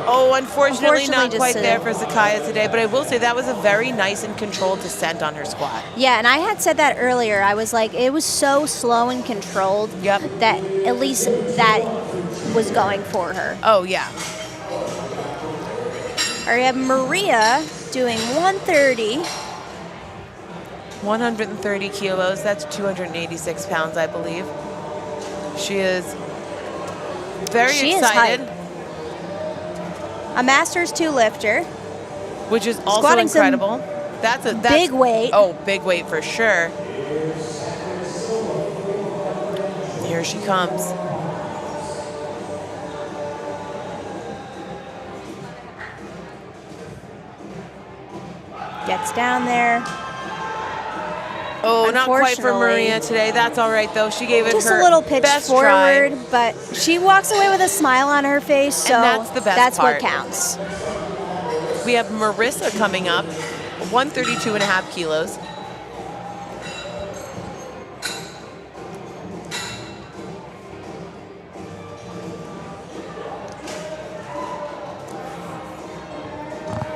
Oh, unfortunately not quite there for Zakaya today, but I will say that was a very nice and controlled descent on her squat. Yeah, and I had said that earlier. I was like, it was so slow and controlled that at least that was going for her. Oh, yeah. All right, we have Maria doing 130. 130 kilos, that's 286 pounds, I believe. She is very excited. Is a Masters 2 lifter. Which is also Squatting incredible. That's big weight. Oh, big weight for sure. Here she comes. Gets down there. Oh, not quite for Maria today. That's all right, though. She gave it just her a little pitch best forward, try. but she walks away with a smile on her face, so and that's the best that's part. what counts. We have Marissa coming up, 132.5 kilos.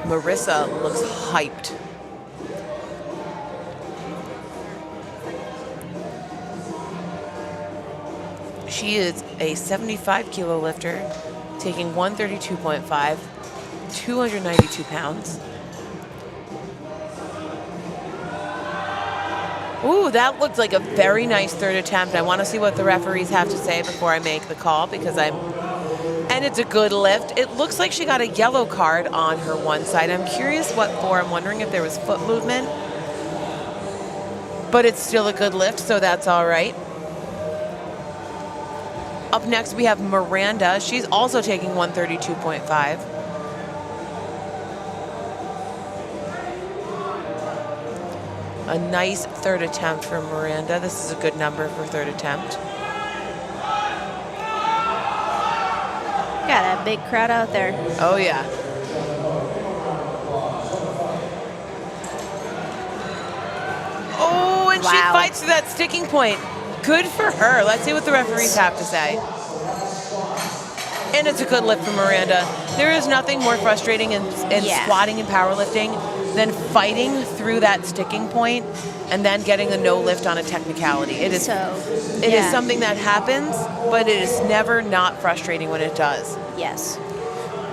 Marissa looks hyped. She is a 75 kilo lifter, taking 132.5, 292 pounds. Ooh, that looked like a very nice third attempt. I want to see what the referees have to say before I make the call, because and it's a good lift. It looks like she got a yellow card on her one side. I'm curious what for. I'm wondering if there was foot movement. But it's still a good lift, so that's all right. Up next, we have Miranda. She's also taking 132.5. A nice third attempt for Miranda. This is a good number for third attempt. Got a big crowd out there. Oh, yeah. Oh, and she fights through that sticking point. Good for her. Let's see what the referees have to say. And it's a good lift for Miranda. There is nothing more frustrating in squatting and powerlifting than fighting through that sticking point and then getting a no lift on a technicality. It is something that happens, but it is never not frustrating when it does. Yes.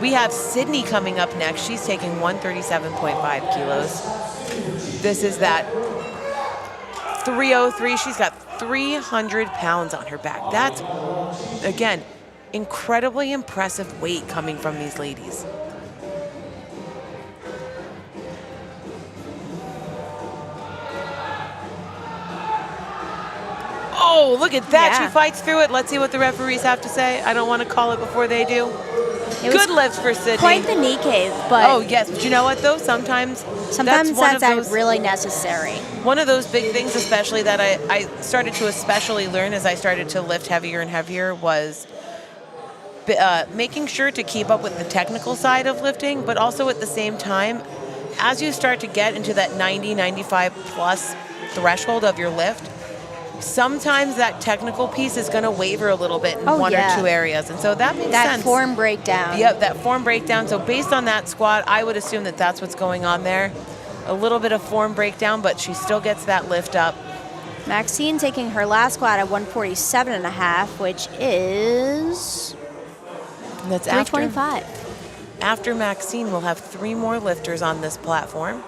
We have Sydney coming up next. She's taking 137.5 kilos. This is that 303. She's got 300 pounds on her back. That's, again, incredibly impressive weight coming from these ladies. Oh, look at that. She fights through it. Let's see what the referees have to say. I don't want to call it before they do. Good lifts for Sydney. Quite the knee cave, but... Oh, yes. But you know what, though? Sometimes that's really necessary. One of those big things, especially that I started to especially learn as I started to lift heavier and heavier, was making sure to keep up with the technical side of lifting, but also at the same time, as you start to get into that 90, 95 plus threshold of your lift, sometimes that technical piece is going to waver a little bit in one or two areas. And so that makes sense. That form breakdown. Yep, that form breakdown. So based on that squat, I would assume that that's what's going on there. A little bit of form breakdown, but she still gets that lift up. Maxine taking her last squat at 147.5, which is... That's 325. After Maxine, we'll have 3 more lifters on this platform.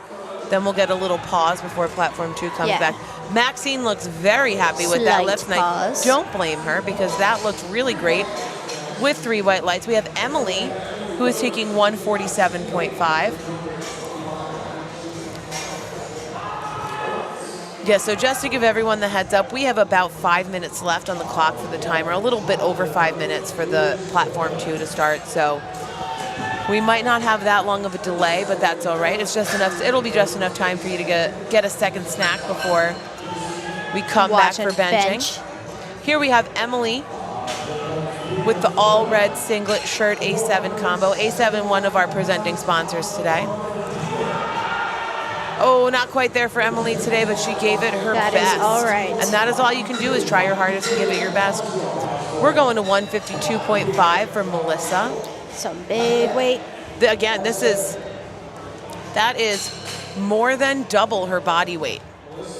Then we'll get a little pause before platform 2 comes back. Maxine looks very happy with that lift, and I don't blame her because that looked really great with 3 white lights. We have Emily, who is taking 147.5. Yeah, so just to give everyone the heads up, we have about 5 minutes left on the clock for the timer, a little bit over 5 minutes for the platform 2 to start. So we might not have that long of a delay, but that's all right. It's just enough. It'll be just enough time for you to get a second snack before we come back for benching. Here we have Emily with the all red singlet shirt A7 combo. A7, one of our presenting sponsors today. Oh, not quite there for Emily today, but she gave it her best. That is all right. And that is all you can do, is try your hardest and give it your best. We're going to 152.5 for Melissa. Some big weight. Again, that is more than double her body weight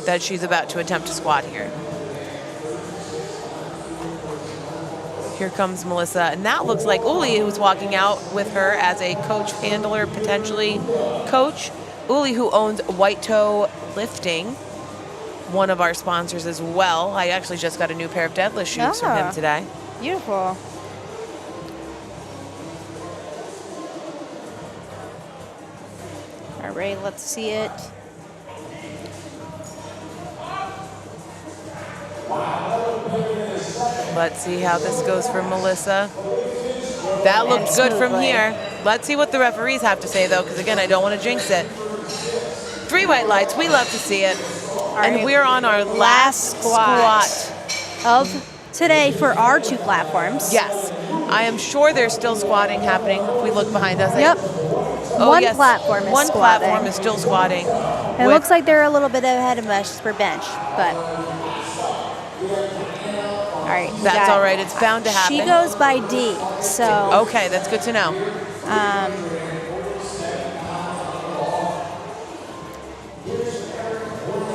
that she's about to attempt to squat here. Here comes Melissa, and that looks like Uli, who's walking out with her as a coach, handler, potentially coach. Uli, who owns White Toe Lifting, one of our sponsors as well. I actually just got a new pair of deadlift shoes from him today. Beautiful. All right, let's see it. Let's see how this goes for Melissa. That looked good from here. Let's see what the referees have to say, though, because, again, I don't want to jinx it. 3 white lights. We love to see it. And we're on our last squat of today for our 2 platforms. Yes. I am sure there's still squatting happening if we look behind us. Yep. Oh, One yes. platform is One squatting. platform is still squatting. It looks like they're a little bit ahead of us for bench, but all right. That's all right. It's bound to happen. She goes by D, so. Okay, that's good to know.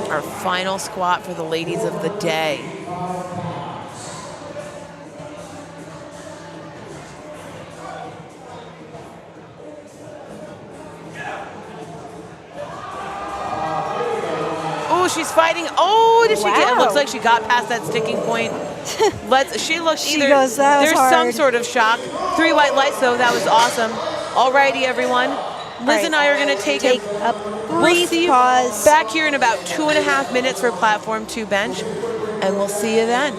Our final squat for the ladies of the day. Oh, she's fighting. Oh, did she get? It looks like she got past that sticking point. She looked either. Goes, that was there's hard. some sort of shock. 3 white lights, though. That was awesome. Alrighty, everyone. Liz and I are going to take a brief pause. Back here in about 2.5 minutes for platform 2 bench, and we'll see you then.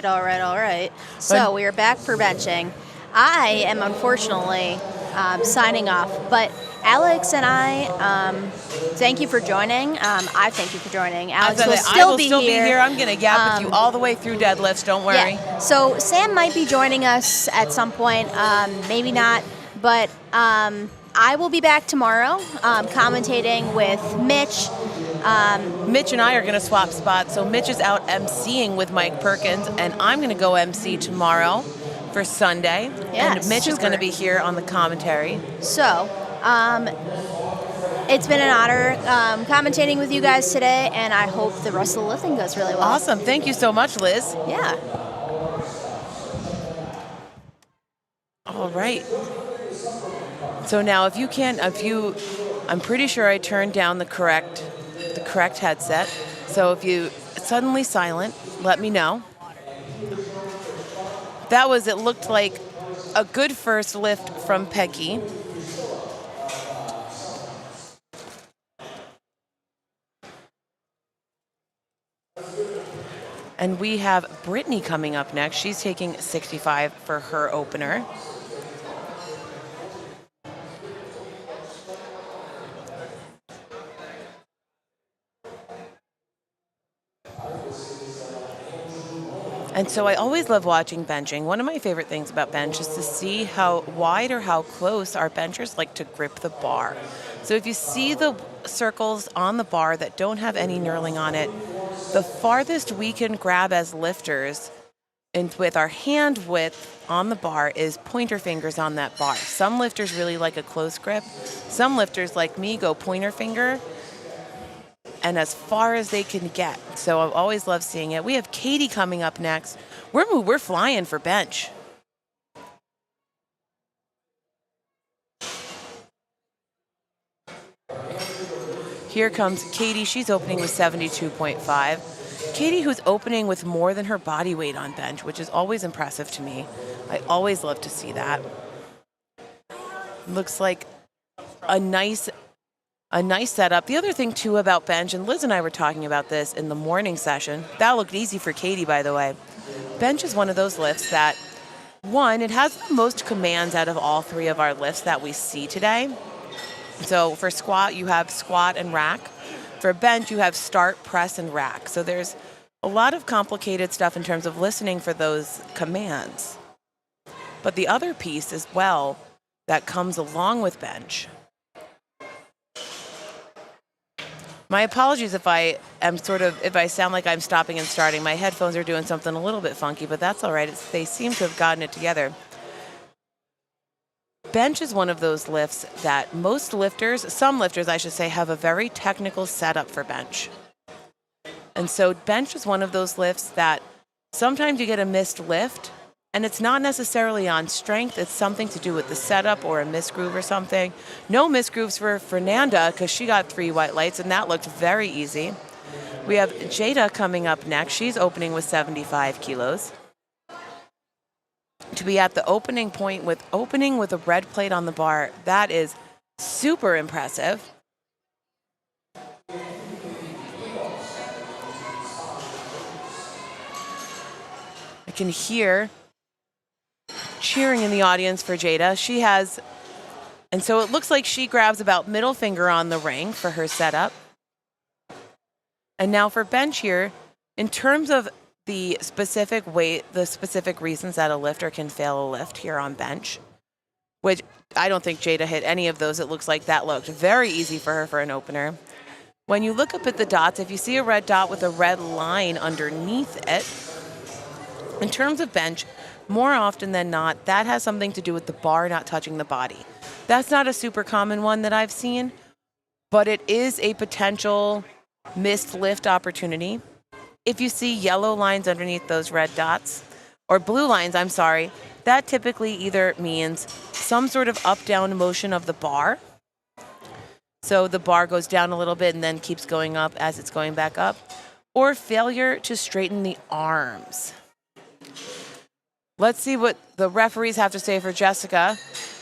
right. So we are back for benching. I am unfortunately signing off, but Alex and I, thank you for joining. I thank you for joining. Alex will I will be still here. be here. I'm going to gap with you all the way through deadlifts. Don't worry. Yeah. So Sam might be joining us at some point, maybe not, but I will be back tomorrow commentating with Mitch. Mitch and I are going to swap spots. So Mitch is out emceeing with Mike Perkins, and I'm going to go MC tomorrow for Sunday. Yeah, and Mitch is going to be here on the commentary. So it's been an honor commentating with you guys today, and I hope the rest of the lifting goes really well. Awesome. Thank you so much, Liz. Yeah. All right. So now I'm pretty sure I turned down the correct headset. So if you suddenly silent, let me know. It looked like a good first lift from Peggy. And we have Brittany coming up next. She's taking 65 for her opener. And so I always love watching benching. One of my favorite things about bench is to see how wide or how close our benchers like to grip the bar. So if you see the circles on the bar that don't have any knurling on it, the farthest we can grab as lifters and with our hand width on the bar is pointer fingers on that bar. Some lifters really like a close grip. Some lifters like me go pointer finger and as far as they can get. So I've always loved seeing it. We have Katie coming up next. We're flying for bench. Here comes Katie. She's opening with 72.5. Katie, who's opening with more than her body weight on bench, which is always impressive to me. I always love to see that. Looks like a nice setup. The other thing, too, about bench, and Liz and I were talking about this in the morning session. That looked easy for Katie, by the way. Bench is one of those lifts that, one, it has the most commands out of all three of our lifts that we see today. So for squat, you have squat and rack. For bench, you have start, press, and rack. So there's a lot of complicated stuff in terms of listening for those commands. But the other piece as well that comes along with bench. My apologies if I sound like I'm stopping and starting. My headphones are doing something a little bit funky, but that's all right. They seem to have gotten it together. Bench is one of those lifts that some lifters I should say, have a very technical setup for bench. And so bench is one of those lifts that sometimes you get a missed lift, and it's not necessarily on strength. It's something to do with the setup or a misgroove or something. No misgrooves for Fernanda because she got 3 white lights, and that looked very easy. We have Jada coming up next. She's opening with 75 kilos. To be at the opening point with a red plate on the bar, that is super impressive. I can hear cheering in the audience for Jada. And so it looks like she grabs about middle finger on the ring for her setup. And now for bench here, in terms of the specific weight, the specific reasons that a lifter can fail a lift here on bench, which I don't think Jada hit any of those. It looks like that looked very easy for her for an opener. When you look up at the dots, if you see a red dot with a red line underneath it, in terms of bench, more often than not, that has something to do with the bar not touching the body. That's not a super common one that I've seen, but it is a potential missed lift opportunity. If you see yellow lines underneath those red dots, or blue lines, I'm sorry, that typically either means some sort of up-down motion of the bar. So the bar goes down a little bit and then keeps going up as it's going back up, or failure to straighten the arms. Let's see what the referees have to say for Jessica.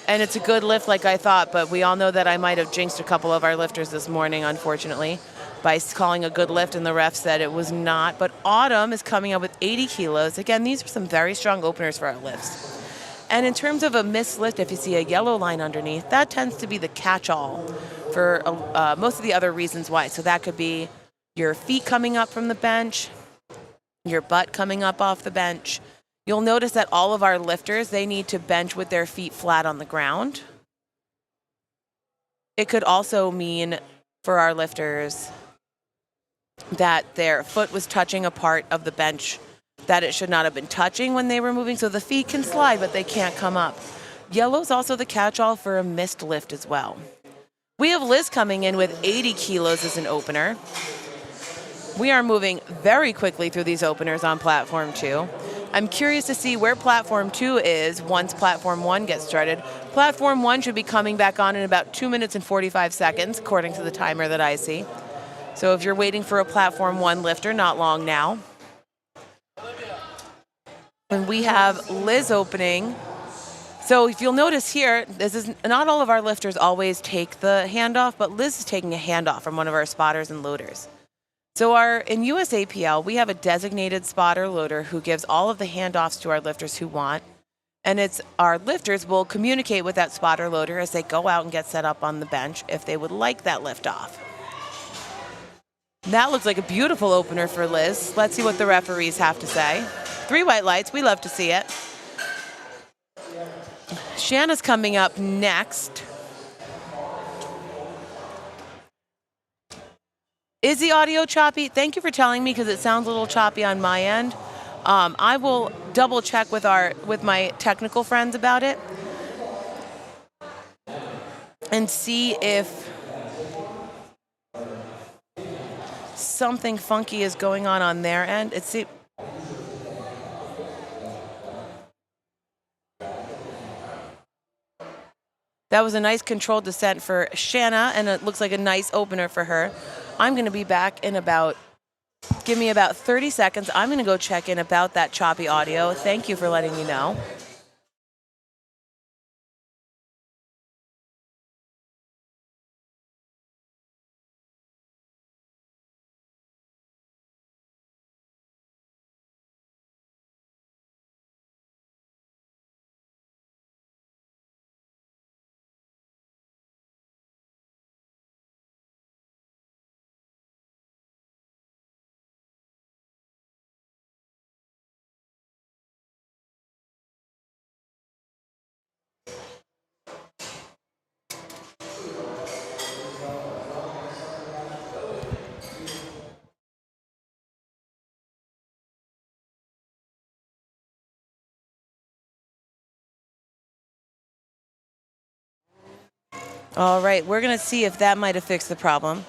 And it's a good lift like I thought, but we all know that I might have jinxed a couple of our lifters this morning, unfortunately. by calling a good lift, and the ref said it was not. But Autumn is coming up with 80 kilos. Again, these are some very strong openers for our lifts. And in terms of a missed lift, if you see a yellow line underneath, that tends to be the catch-all for most of the other reasons why. So that could be your feet coming up from the bench, your butt coming up off the bench. You'll notice that all of our lifters, they need to bench with their feet flat on the ground. It could also mean for our lifters that their foot was touching a part of the bench that it should not have been touching when they were moving. So the feet can slide, but they can't come up. Yellow's also the catch-all for a missed lift as well. We have Liz coming in with 80 kilos as an opener. We are moving very quickly through these openers on platform 2. I'm curious to see where platform 2 is once platform 1 gets started. Platform 1 should be coming back on in about 2 minutes and 45 seconds, according to the timer that I see. So if you're waiting for a platform 1 lifter, not long now. And we have Liz opening. So if you'll notice here, this is not all of our lifters always take the handoff, but Liz is taking a handoff from one of our spotters and loaders. So in USAPL, we have a designated spotter loader who gives all of the handoffs to our lifters who want. And it's our lifters will communicate with that spotter loader as they go out and get set up on the bench if they would like that lift off. That looks like a beautiful opener for Liz. Let's see what the referees have to say. 3 white lights. We love to see it. Shanna's coming up next. Is the audio choppy? Thank you for telling me because it sounds a little choppy on my end. I will double check with my technical friends about it and see if something funky is going on their end. That was a nice controlled descent for Shanna, and it looks like a nice opener for her. I'm going to be back in give me about 30 seconds. I'm going to go check in about that choppy audio. Thank you for letting me know. All right, we're going to see if that might have fixed the problem.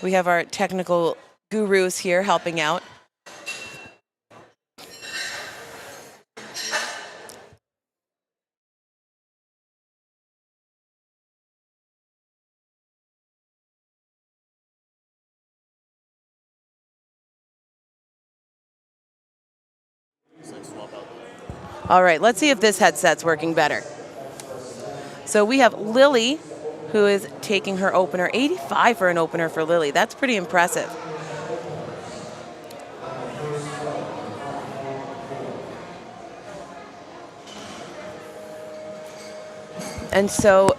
We have our technical gurus here helping out. All right, let's see if this headset's working better. So we have Lily, who is taking her opener. 85 for an opener for Lily. That's pretty impressive. And so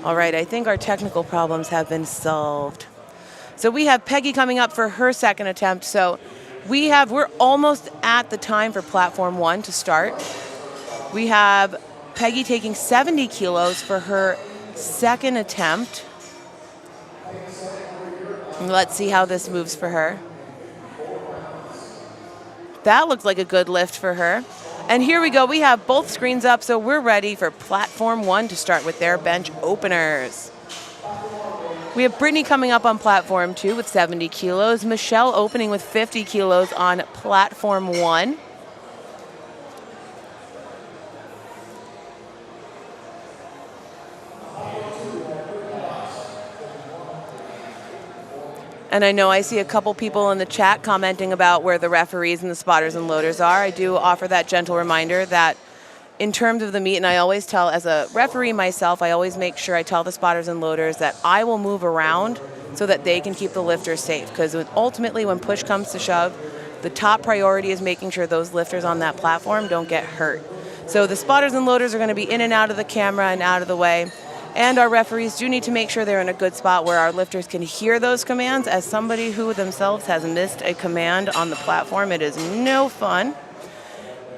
all right, I think our technical problems have been solved. So we have Peggy coming up for her second attempt. So we're almost at the time for platform 1 to start. We have Peggy taking 70 kilos for her second attempt. Let's see how this moves for her. That looks like a good lift for her. And here we go. We have both screens up, so we're ready for platform 1 to start with their bench openers. We have Brittany coming up on platform 2 with 70 kilos. Michelle opening with 50 kilos on platform 1. And I know I see a couple people in the chat commenting about where the referees and the spotters and loaders are. I do offer that gentle reminder that in terms of the meet, and I always tell, as a referee myself, I always make sure I tell the spotters and loaders that I will move around so that they can keep the lifters safe. Because ultimately, when push comes to shove, the top priority is making sure those lifters on that platform don't get hurt. So the spotters and loaders are going to be in and out of the camera and out of the way. And our referees do need to make sure they're in a good spot where our lifters can hear those commands. As somebody who themselves has missed a command on the platform, it is no fun.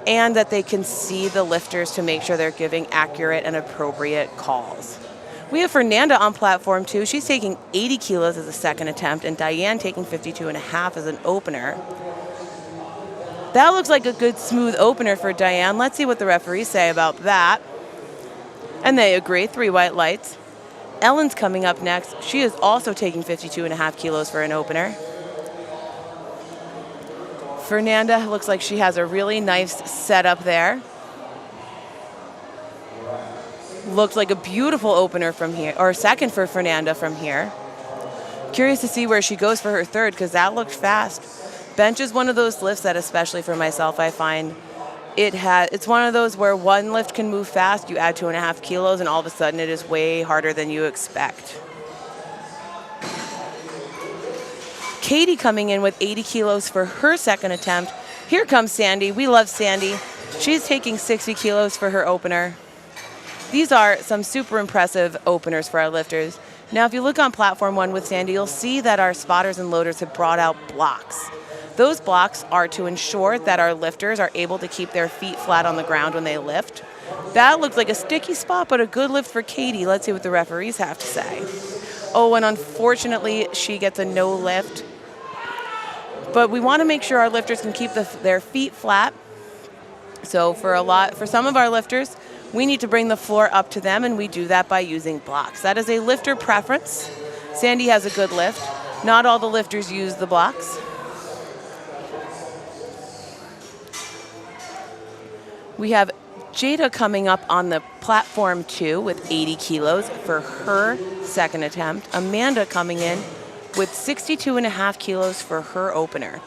And that they can see the lifters to make sure they're giving accurate and appropriate calls. We have Fernanda on platform 2. She's taking 80 kilos as a second attempt, and Diane taking 52.5 as an opener. That looks like a good smooth opener for Diane. Let's see what the referees say about that. And they agree, 3 white lights. Ellen's coming up next. She is also taking 52.5 kilos for an opener. Fernanda looks like she has a really nice setup there. Looks like a beautiful opener from here, or second for Fernanda from here. Curious to see where she goes for her third, because that looked fast. Bench is one of those lifts that, especially for myself, I find it's one of those where one lift can move fast, you add 2.5 kilos, and all of a sudden it is way harder than you expect. Katie coming in with 80 kilos for her second attempt. Here comes Sandy. We love Sandy. She's taking 60 kilos for her opener. These are some super impressive openers for our lifters. Now, if you look on platform 1 with Sandy, you'll see that our spotters and loaders have brought out blocks. Those blocks are to ensure that our lifters are able to keep their feet flat on the ground when they lift. That looks like a sticky spot, but a good lift for Katie. Let's see what the referees have to say. Oh, and unfortunately, she gets a no lift. But we want to make sure our lifters can keep their feet flat. So for some of our lifters, we need to bring the floor up to them, and we do that by using blocks. That is a lifter preference. Sandy has a good lift. Not all the lifters use the blocks. We have Jada coming up on the platform 2 with 80 kilos for her second attempt. Amanda coming in with 62.5 kilos for her opener.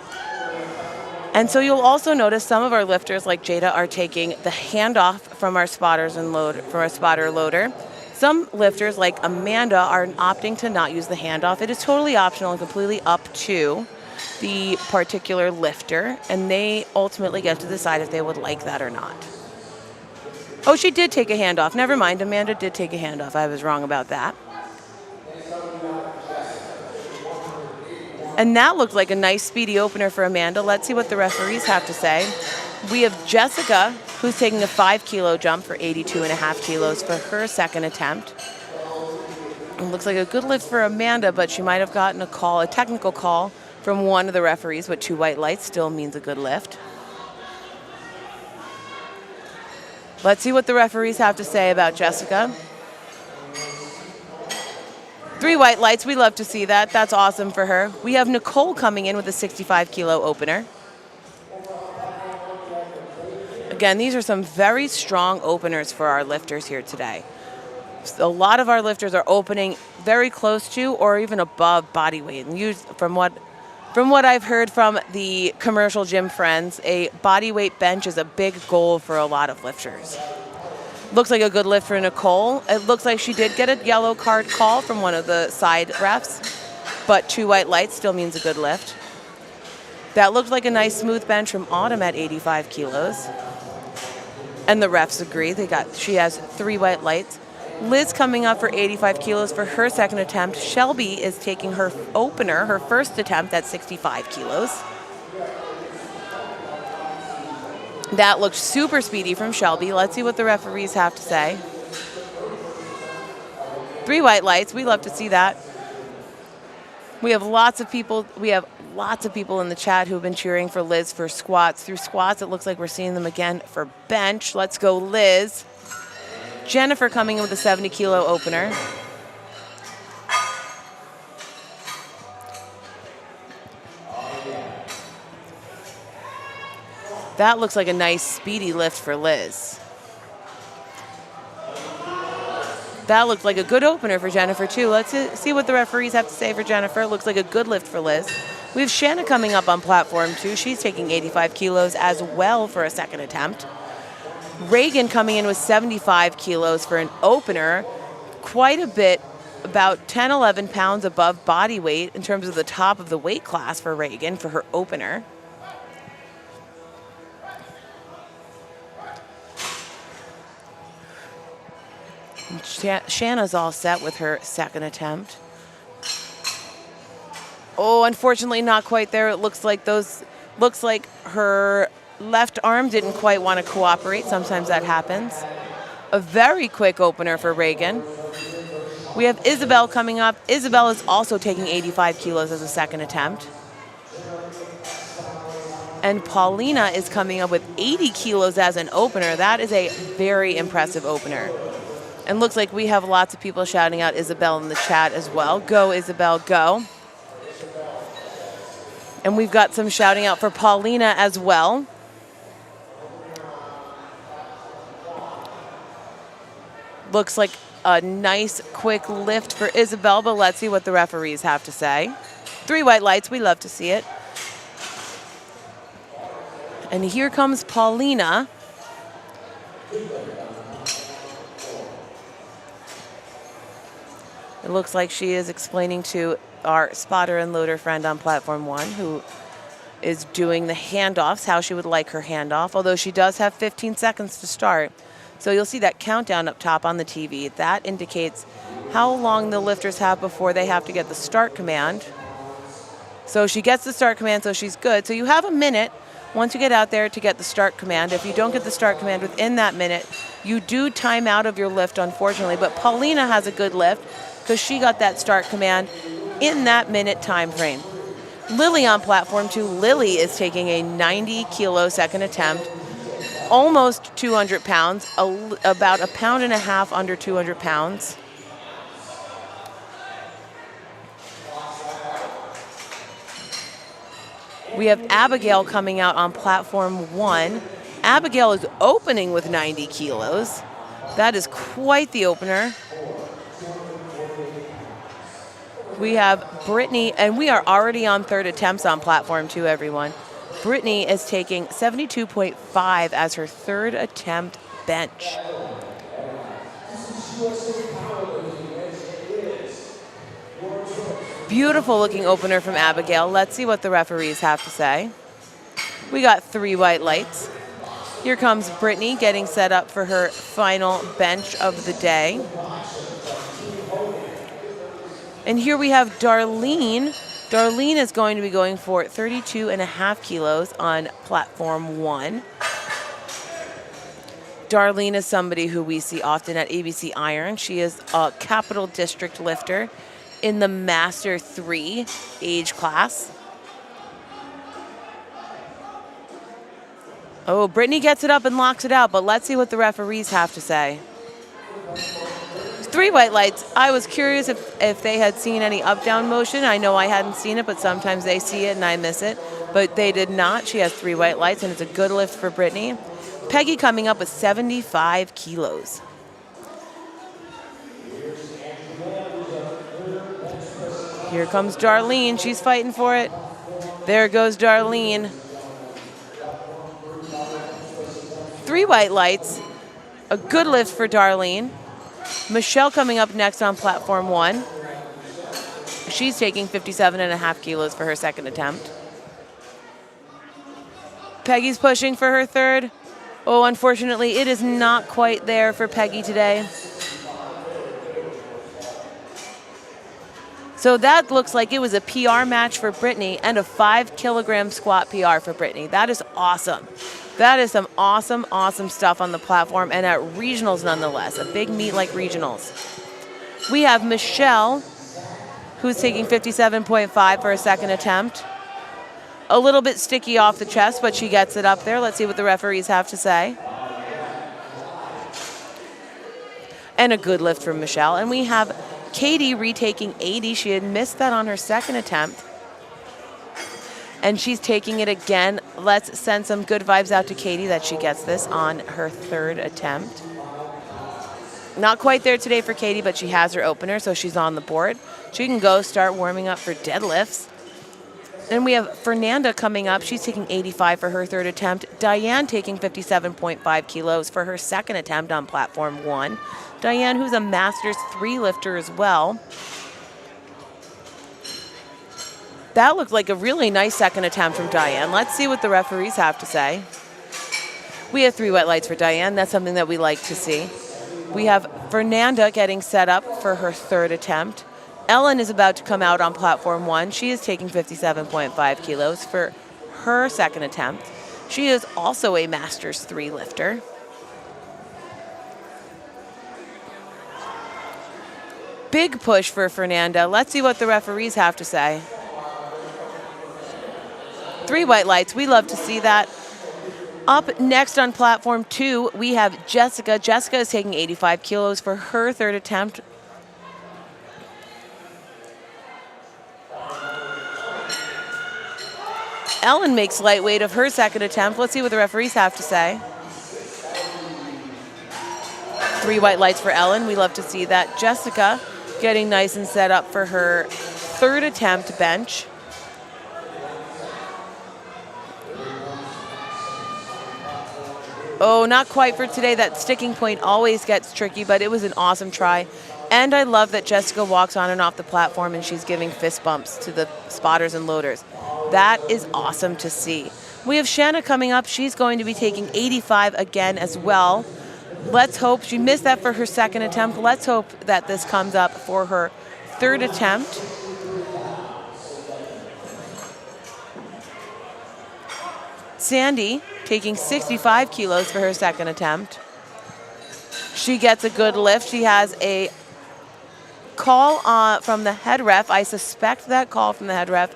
And so you'll also notice some of our lifters, like Jada, are taking the handoff from our spotters and from our spotter loader. Some lifters, like Amanda, are opting to not use the handoff. It is totally optional and completely up to the particular lifter, and they ultimately get to decide if they would like that or not. Oh, she did take a handoff. Never mind, Amanda did take a handoff. I was wrong about that. And that looked like a nice speedy opener for Amanda. Let's see what the referees have to say. We have Jessica, who's taking a 5 kilo jump for 82.5 kilos for her second attempt. It looks like a good lift for Amanda, but she might have gotten a technical call from one of the referees, but 2 white lights still means a good lift. Let's see what the referees have to say about Jessica. 3 white lights, we love to see that. That's awesome for her. We have Nicole coming in with a 65 kilo opener. Again, these are some very strong openers for our lifters here today. A lot of our lifters are opening very close to or even above body weight. And from what I've heard from the commercial gym friends, a body weight bench is a big goal for a lot of lifters. Looks like a good lift for Nicole. It looks like she did get a yellow card call from one of the side refs, but 2 white lights still means a good lift. That looked like a nice smooth bench from Autumn at 85 kilos. And the refs agree. She has 3 white lights. Liz coming up for 85 kilos for her second attempt. Shelby is taking her opener, her first attempt, at 65 kilos. That looked super speedy from Shelby. Let's see what the referees have to say. 3 white lights. We love to see that. We have lots of people in the chat who have been cheering for Liz for squats. Through squats, it looks like we're seeing them again for bench. Let's go, Liz. Jennifer coming in with a 70 kilo opener. That looks like a nice speedy lift for Liz. That looked like a good opener for Jennifer, too. Let's see what the referees have to say for Jennifer. It looks like a good lift for Liz. We have Shanna coming up on platform 2. She's taking 85 kilos as well for a second attempt. Reagan coming in with 75 kilos for an opener. Quite a bit, about 10, 11 pounds above body weight in terms of the top of the weight class for Reagan for her opener. Shanna's all set with her second attempt. Oh, unfortunately not quite there. It looks like her left arm didn't quite want to cooperate. Sometimes that happens. A very quick opener for Reagan. We have Isabel coming up. Isabel is also taking 85 kilos as a second attempt. And Paulina is coming up with 80 kilos as an opener. That is a very impressive opener. And looks like we have lots of people shouting out Isabel in the chat as well. Go, Isabel, go. And we've got some shouting out for Paulina as well. Looks like a nice quick lift for Isabel, but let's see what the referees have to say. 3 white lights, we love to see it. And here comes Paulina. It looks like she is explaining to our spotter and loader friend on platform 1 who is doing the handoffs, how she would like her handoff, although she does have 15 seconds to start. So you'll see that countdown up top on the TV. That indicates how long the lifters have before they have to get the start command. So she gets the start command, so she's good. So you have a minute once you get out there to get the start command. If you don't get the start command within that minute, you do time out of your lift, unfortunately. But Paulina has a good lift because she got that start command in that minute time frame. Lily on platform 2. Lily is taking a 90 kilo second attempt, almost 200 pounds, about a pound and a half under 200 pounds. We have Abigail coming out on platform 1. Abigail is opening with 90 kilos. That is quite the opener. We have Brittany, and we are already on third attempts on platform 2, everyone. Brittany is taking 72.5 as her third attempt bench. Beautiful looking opener from Abigail. Let's see what the referees have to say. We got 3 white lights. Here comes Brittany getting set up for her final bench of the day. And here we have Darlene. Darlene is going to be going for 32.5 kilos on platform 1. Darlene is somebody who we see often at ABC Iron. She is a Capital District lifter in the Master 3 age class. Oh, Brittany gets it up and locks it out, but let's see what the referees have to say. 3 white lights. I was curious if they had seen any up-down motion. I know I hadn't seen it, but sometimes they see it and I miss it. But they did not. She has 3 white lights, and it's a good lift for Brittany. Peggy coming up with 75 kilos. Here comes Darlene. She's fighting for it. There goes Darlene. 3 white lights. A good lift for Darlene. Michelle coming up next on platform 1. She's taking 57.5 kilos for her second attempt. Peggy's pushing for her third. Oh, unfortunately, it is not quite there for Peggy today. So that looks like it was a PR match for Brittany and a 5-kilogram squat PR for Brittany. That is awesome. That is some awesome, awesome stuff on the platform and at regionals nonetheless, a big meet like regionals. We have Michelle, who's taking 57.5 for a second attempt. A little bit sticky off the chest, but she gets it up there. Let's see what the referees have to say. And a good lift from Michelle. And we have Katie retaking 80. She had missed that on her second attempt. And she's taking it again. Let's send some good vibes out to Katie that she gets this on her third attempt. Not quite there today for Katie, but she has her opener, so she's on the board. She can go start warming up for deadlifts. Then we have Fernanda coming up. She's taking 85 for her third attempt. Diane taking 57.5 kilos for her second attempt on platform 1. Diane, who's a Masters 3 lifter as well. That looked like a really nice second attempt from Diane. Let's see what the referees have to say. We have 3 white lights for Diane. That's something that we like to see. We have Fernanda getting set up for her third attempt. Ellen is about to come out on platform 1. She is taking 57.5 kilos for her second attempt. She is also a Masters 3 lifter. Big push for Fernanda. Let's see what the referees have to say. 3 white lights. We love to see that. Up next on platform 2, we have Jessica. Jessica is taking 85 kilos for her third attempt. Ellen makes lightweight of her second attempt. Let's see what the referees have to say. 3 white lights for Ellen. We love to see that. Jessica getting nice and set up for her third attempt bench. Oh, not quite for today. That sticking point always gets tricky, but it was an awesome try. And I love that Jessica walks on and off the platform and she's giving fist bumps to the spotters and loaders. That is awesome to see. We have Shanna coming up. She's going to be taking 85 again as well. Let's hope she missed that for her second attempt. Let's hope that this comes up for her third attempt. Sandy taking 65 kilos for her second attempt. She gets a good lift. She has a call from the head ref. I suspect that call from the head ref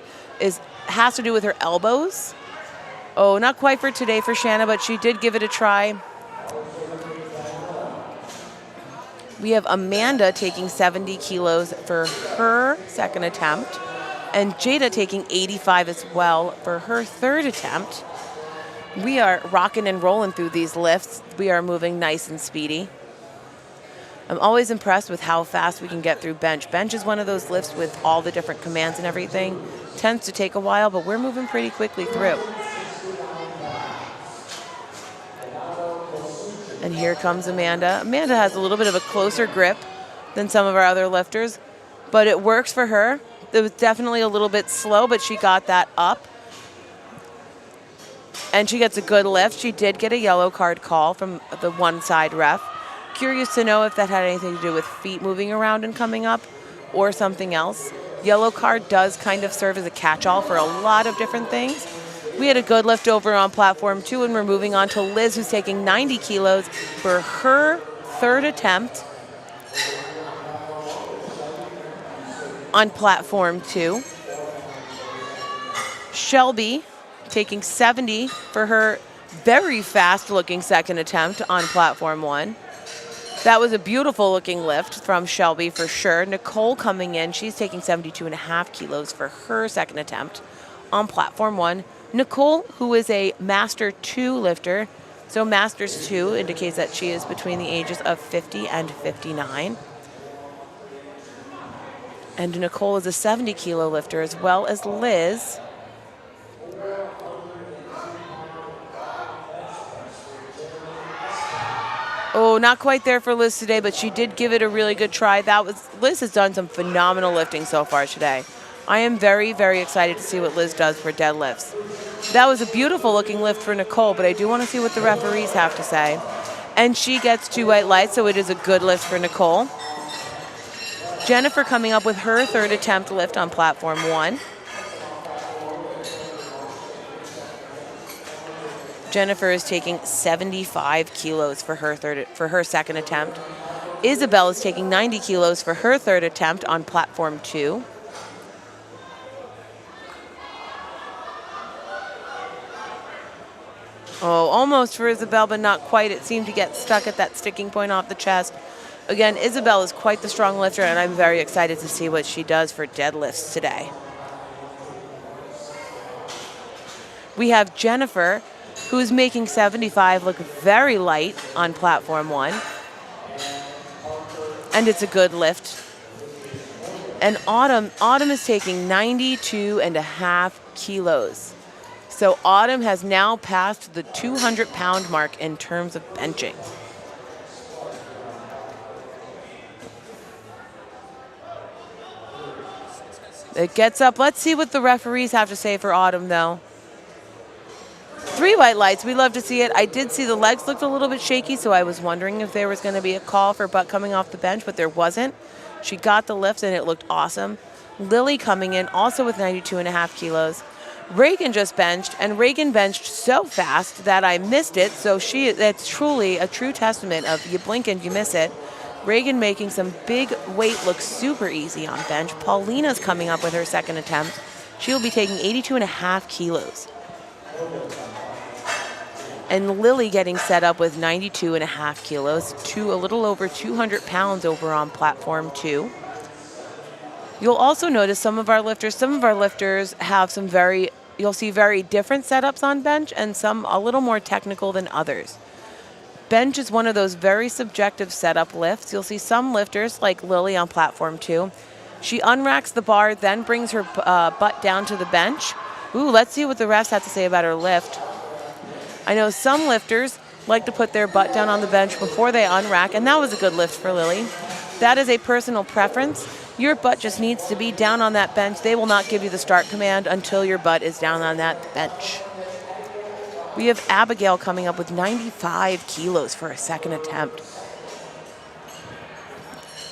has to do with her elbows. Oh, not quite for today for Shanna, but she did give it a try. We have Amanda taking 70 kilos for her second attempt, and Jada taking 85 as well for her third attempt. We are rocking and rolling through these lifts. We are moving nice and speedy. I'm always impressed with how fast we can get through bench. Bench is one of those lifts with all the different commands and everything. Tends to take a while, but we're moving pretty quickly through. And here comes Amanda. Amanda has a little bit of a closer grip than some of our other lifters, but it works for her. It was definitely a little bit slow, but she got that up. And she gets a good lift. She did get a yellow card call from the one side ref. Curious to know if that had anything to do with feet moving around and coming up or something else. Yellow card does kind of serve as a catch-all for a lot of different things. We had a good lift over on platform 2, and we're moving on to Liz, who's taking 90 kilos for her third attempt on platform 2. Shelby taking 70 for her very fast-looking second attempt on platform 1. That was a beautiful looking lift from Shelby for sure. Nicole coming in, she's taking 72.5 kilos for her second attempt on platform 1. Nicole, who is a Master 2 lifter, so Masters 2 indicates that she is between the ages of 50 and 59. And Nicole is a 70 kilo lifter as well as Liz. Oh, not quite there for Liz today, but she did give it a really good try. Liz has done some phenomenal lifting so far today. I am very, very excited to see what Liz does for deadlifts. That was a beautiful looking lift for Nicole, but I do want to see what the referees have to say. And she gets 2 white lights, so it is a good lift for Nicole. Jennifer coming up with her third attempt lift on platform 1. Jennifer is taking 75 kilos for her second attempt. Isabel is taking 90 kilos for her third attempt on platform 2. Oh, almost for Isabel, but not quite. It seemed to get stuck at that sticking point off the chest. Again, Isabel is quite the strong lifter, and I'm very excited to see what she does for deadlifts today. We have Jennifer, who's making 75 look very light on platform 1. and it's a good lift. And Autumn is taking 92.5 kilos. So Autumn has now passed the 200-pound mark in terms of benching. It gets up. Let's see what the referees have to say for Autumn, though. 3 white lights. We love to see it. I did see the legs looked a little bit shaky, so I was wondering if there was going to be a call for butt coming off the bench, but there wasn't. She got the lift, and it looked awesome. Lily coming in also with 92.5 kilos. Reagan just benched, and Reagan benched so fast that I missed it, so that's truly a true testament of you blink and you miss it. Reagan making some big weight look super easy on bench. Paulina's coming up with her second attempt. She'll be taking 82.5 kilos. And Lily getting set up with 92.5 kilos, a little over 200 pounds over on platform 2. You'll also notice some of our lifters have you'll see very different setups on bench and some a little more technical than others. Bench is one of those very subjective setup lifts. You'll see some lifters, like Lily on platform 2. She unracks the bar, then brings her butt down to the bench. Ooh, let's see what the refs have to say about her lift. I know some lifters like to put their butt down on the bench before they unrack, and that was a good lift for Lily. That is a personal preference. Your butt just needs to be down on that bench. They will not give you the start command until your butt is down on that bench. We have Abigail coming up with 95 kilos for a second attempt.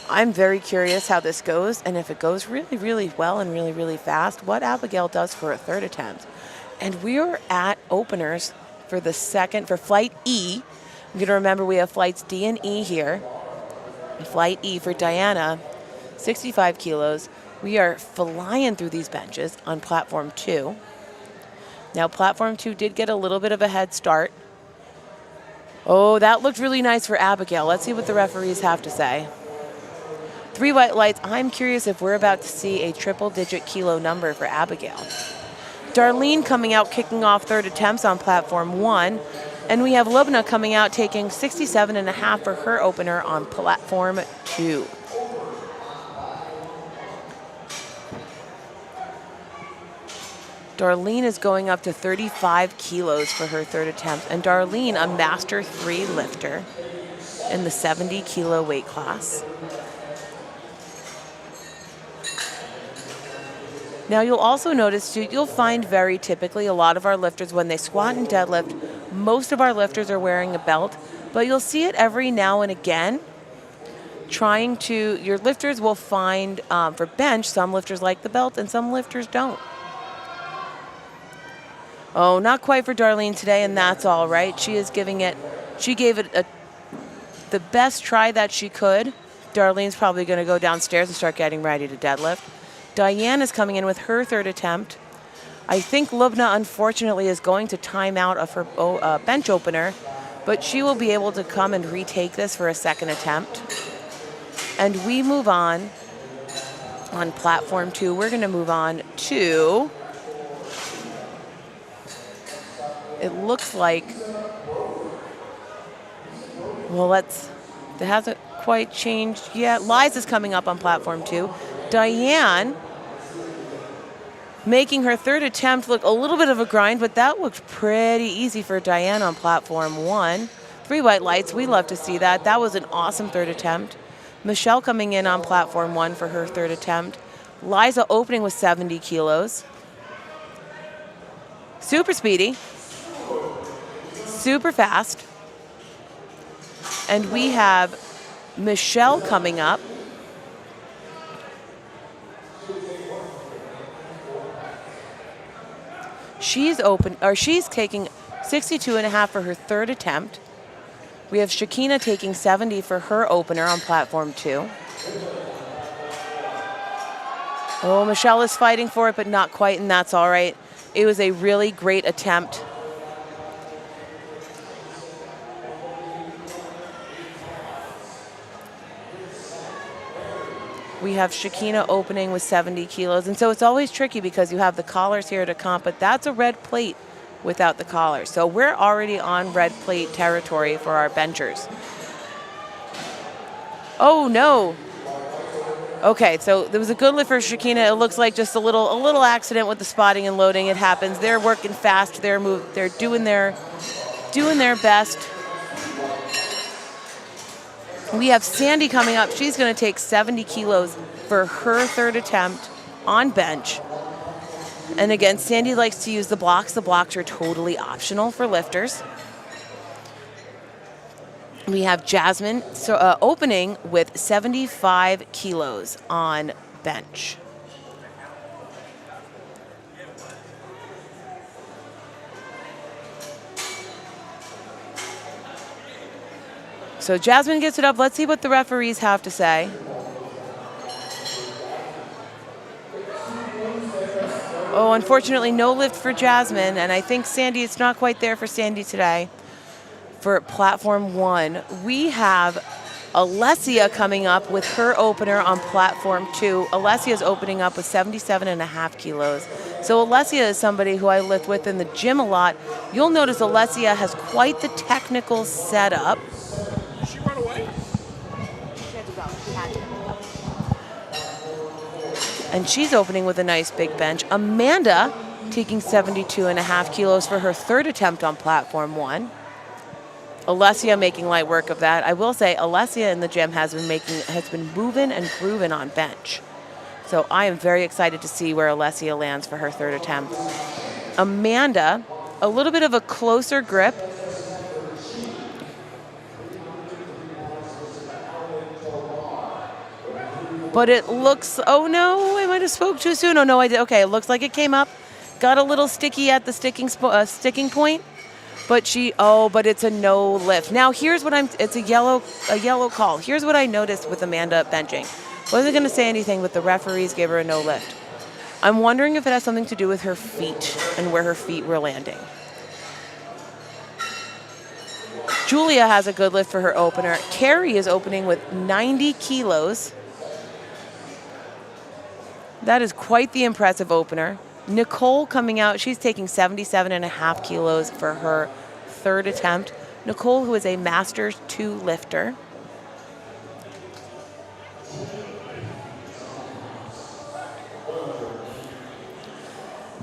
I'm very curious how this goes, and if it goes really, really well and really, really fast, what Abigail does for a third attempt. And we're at openers for flight E. I'm going to remember we have flights D and E here. Flight E for Diana, 65 kilos. We are flying through these benches on platform 2. Now, platform 2 did get a little bit of a head start. Oh, that looked really nice for Abigail. Let's see what the referees have to say. 3 white lights. I'm curious if we're about to see a triple-digit kilo number for Abigail. Darlene coming out, kicking off third attempts on platform 1. And we have Lubna coming out, taking 67.5 for her opener on platform 2. Darlene is going up to 35 kilos for her third attempt. And Darlene, a Master 3 lifter in the 70 kilo weight class. Now you'll also notice too, you'll find very typically a lot of our lifters, when they squat and deadlift, most of our lifters are wearing a belt, but you'll see it every now and again. Your lifters will find, for bench, some lifters like the belt and some lifters don't. Oh, not quite for Darlene today, and that's all right. She gave it the best try that she could. Darlene's probably going to go downstairs and start getting ready to deadlift. Diane is coming in with her third attempt. I think Lubna, unfortunately, is going to time out of her bench opener, but she will be able to come and retake this for a second attempt. And we move on platform 2. We're going to move on to, it looks like, it hasn't quite changed yet. Liza's coming up on platform 2. Diane making her third attempt look a little bit of a grind, but that looked pretty easy for Diane on platform 1. 3 white lights, we love to see that. That was an awesome third attempt. Michelle coming in on platform 1 for her third attempt. Liza opening with 70 kilos. Super speedy. Super fast. And we have Michelle coming up. She's taking 62.5 for her third attempt. We have Shakina taking 70 for her opener on platform 2. Oh, Michelle is fighting for it, but not quite, and that's all right. It was a really great attempt. We have Shakina opening with 70 kilos. And so it's always tricky because you have the collars here to comp, but that's a red plate without the collar. So we're already on red plate territory for our benchers. Oh, no. Okay, so there was a good lift for Shakina. It looks like just a little accident with the spotting and loading. It happens. They're working fast. They're doing their best. We have Sandy coming up. She's going to take 70 kilos for her third attempt on bench. And again, Sandy likes to use the blocks. The blocks are totally optional for lifters. We have Jasmine opening with 75 kilos on bench. So Jasmine gets it up. Let's see what the referees have to say. Oh, unfortunately, no lift for Jasmine. And I think Sandy, it's not quite there for Sandy today. For platform 1, we have Alessia coming up with her opener on platform 2. Alessia is opening up with 77.5 kilos. So Alessia is somebody who I lift with in the gym a lot. You'll notice Alessia has quite the technical setup. Did she run away? And she's opening with a nice big bench. Amanda taking 72.5 kilos for her third attempt on platform 1. Alessia making light work of that. I will say Alessia in the gym has been moving and grooving on bench. So I am very excited to see where Alessia lands for her third attempt. Amanda, a little bit of a closer grip. But it looks, oh no, I might have spoke too soon. Oh no, I did. Okay, it looks like it came up. Got a little sticky at the sticking point. But but it's a no lift. Now here's what it's a yellow call. Here's what I noticed with Amanda benching. Wasn't going to say anything, but the referees gave her a no lift. I'm wondering if it has something to do with her feet and where her feet were landing. Julia has a good lift for her opener. Carrie is opening with 90 kilos. That is quite the impressive opener. Nicole coming out, she's taking 77.5 kilos for her third attempt. Nicole, who is a Masters 2 lifter.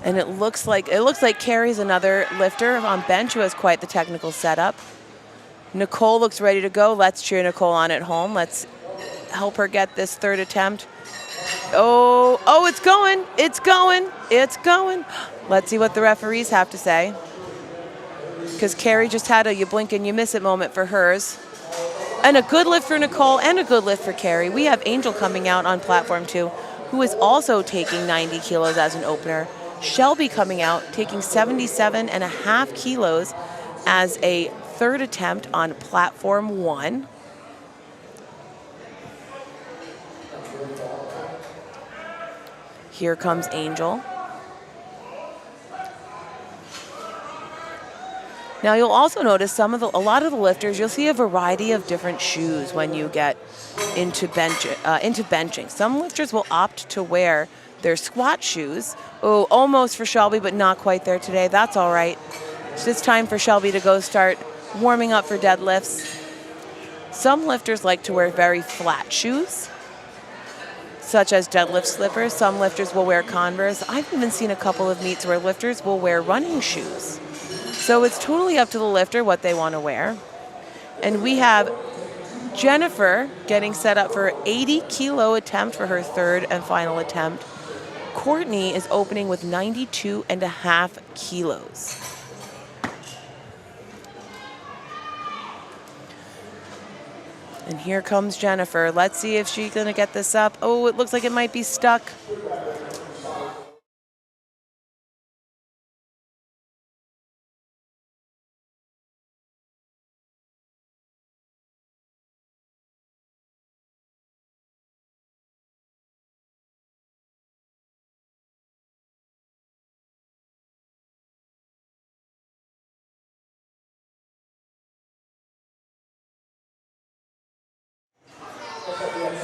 And it looks like Carrie's another lifter on bench who has quite the technical setup. Nicole looks ready to go. Let's cheer Nicole on at home. Let's help her get this third attempt. Oh, it's going. It's going. It's going. Let's see what the referees have to say. Because Carrie just had a you blink and you miss it moment for hers. And a good lift for Nicole and a good lift for Carrie. We have Angel coming out on platform 2, who is also taking 90 kilos as an opener. Shelby coming out, taking 77.5 kilos as a third attempt on platform 1. Here comes Angel. Now you'll also notice a lot of the lifters, you'll see a variety of different shoes when you get into benching. Some lifters will opt to wear their squat shoes. Oh, almost for Shelby, but not quite there today. That's all right. It's time for Shelby to go start warming up for deadlifts. Some lifters like to wear very flat shoes, such as deadlift slippers. Some lifters will wear Converse. I've even seen a couple of meets where lifters will wear running shoes. So it's totally up to the lifter what they want to wear. And we have Jennifer getting set up for an 80 kilo attempt for her third and final attempt. Courtney is opening with 92.5 kilos. And here comes Jennifer. Let's see if she's going to get this up. Oh, it looks like it might be stuck.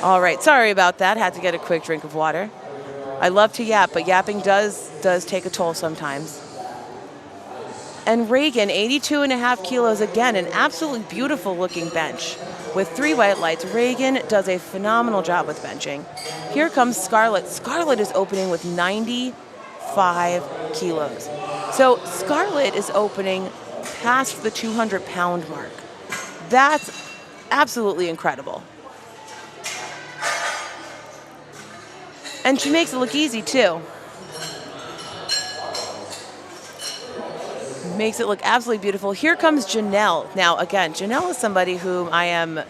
All right, sorry about that. Had to get a quick drink of water. I love to yap, but yapping does take a toll sometimes. And Reagan, 82.5 kilos again, an absolutely beautiful looking bench. with 3 white lights. Reagan does a phenomenal job with benching. Here comes Scarlett. Scarlett is opening with 95 kilos. So Scarlett is opening past the 200-pound mark. That's absolutely incredible. And she makes it look easy too. Makes it look absolutely beautiful. Here comes Janelle. Now, again, Janelle is somebody whom I am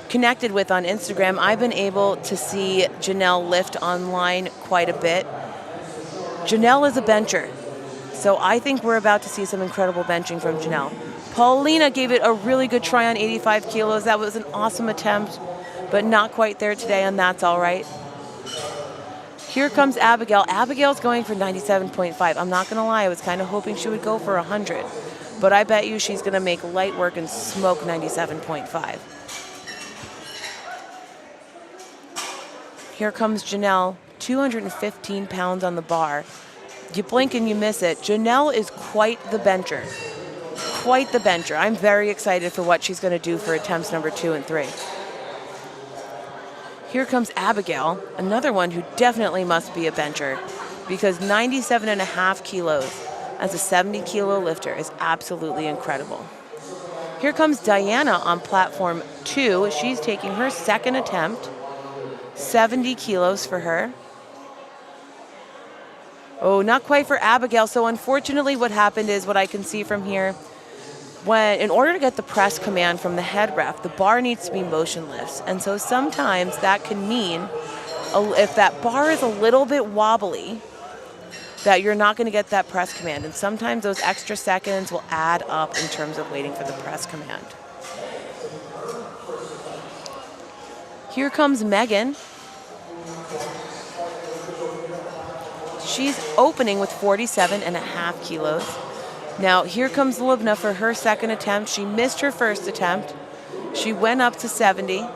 connected with on Instagram. I've been able to see Janelle lift online quite a bit. Janelle is a bencher, so I think we're about to see some incredible benching from Janelle. Paulina gave it a really good try on 85 kilos. That was an awesome attempt, but not quite there today, and that's all right. Here comes Abigail. Abigail's going for 97.5. I'm not going to lie, I was kind of hoping she would go for 100. But I bet you she's going to make light work and smoke 97.5. Here comes Janelle, 215 pounds on the bar. You blink and you miss it. Janelle is quite the bencher. Quite the bencher. I'm very excited for what she's going to do for attempts number 2 and 3. Here comes Abigail, another one who definitely must be a bencher, because 97.5 kilos as a 70-kilo lifter is absolutely incredible. Here comes Diana on platform 2. She's taking her second attempt, 70 kilos for her. Oh, not quite for Abigail. So unfortunately what happened is, what I can see from here, in order to get the press command from the head ref, the bar needs to be motionless. And so sometimes that can mean, if that bar is a little bit wobbly, that you're not going to get that press command. And sometimes those extra seconds will add up in terms of waiting for the press command. Here comes Megan. She's opening with 47.5 kilos. Now, here comes Lubna for her second attempt. She missed her first attempt. She went up to 70.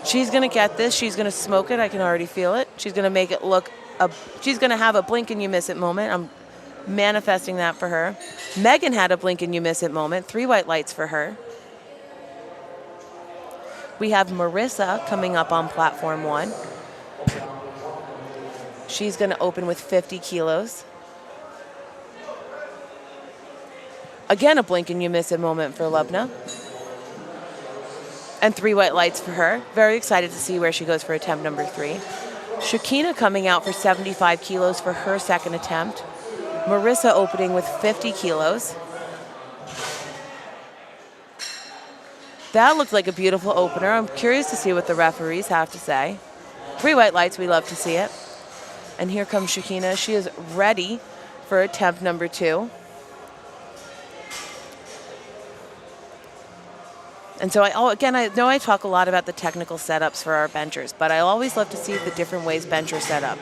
She's going to get this. She's going to smoke it. I can already feel it. She's going to make it look, she's going to have a blink and you miss it moment. I'm manifesting that for her. Megan had a blink and you miss it moment. 3 white lights for her. We have Marissa coming up on platform 1. She's going to open with 50 kilos. Again, a blink and you miss it moment for Lubna. And 3 white lights for her. Very excited to see where she goes for attempt number 3. Shakina coming out for 75 kilos for her second attempt. Marissa opening with 50 kilos. That looked like a beautiful opener. I'm curious to see what the referees have to say. 3 white lights, we love to see it. And here comes Shakina. She is ready for attempt number 2. And so I know I talk a lot about the technical setups for our benchers, but I always love to see the different ways benchers set up.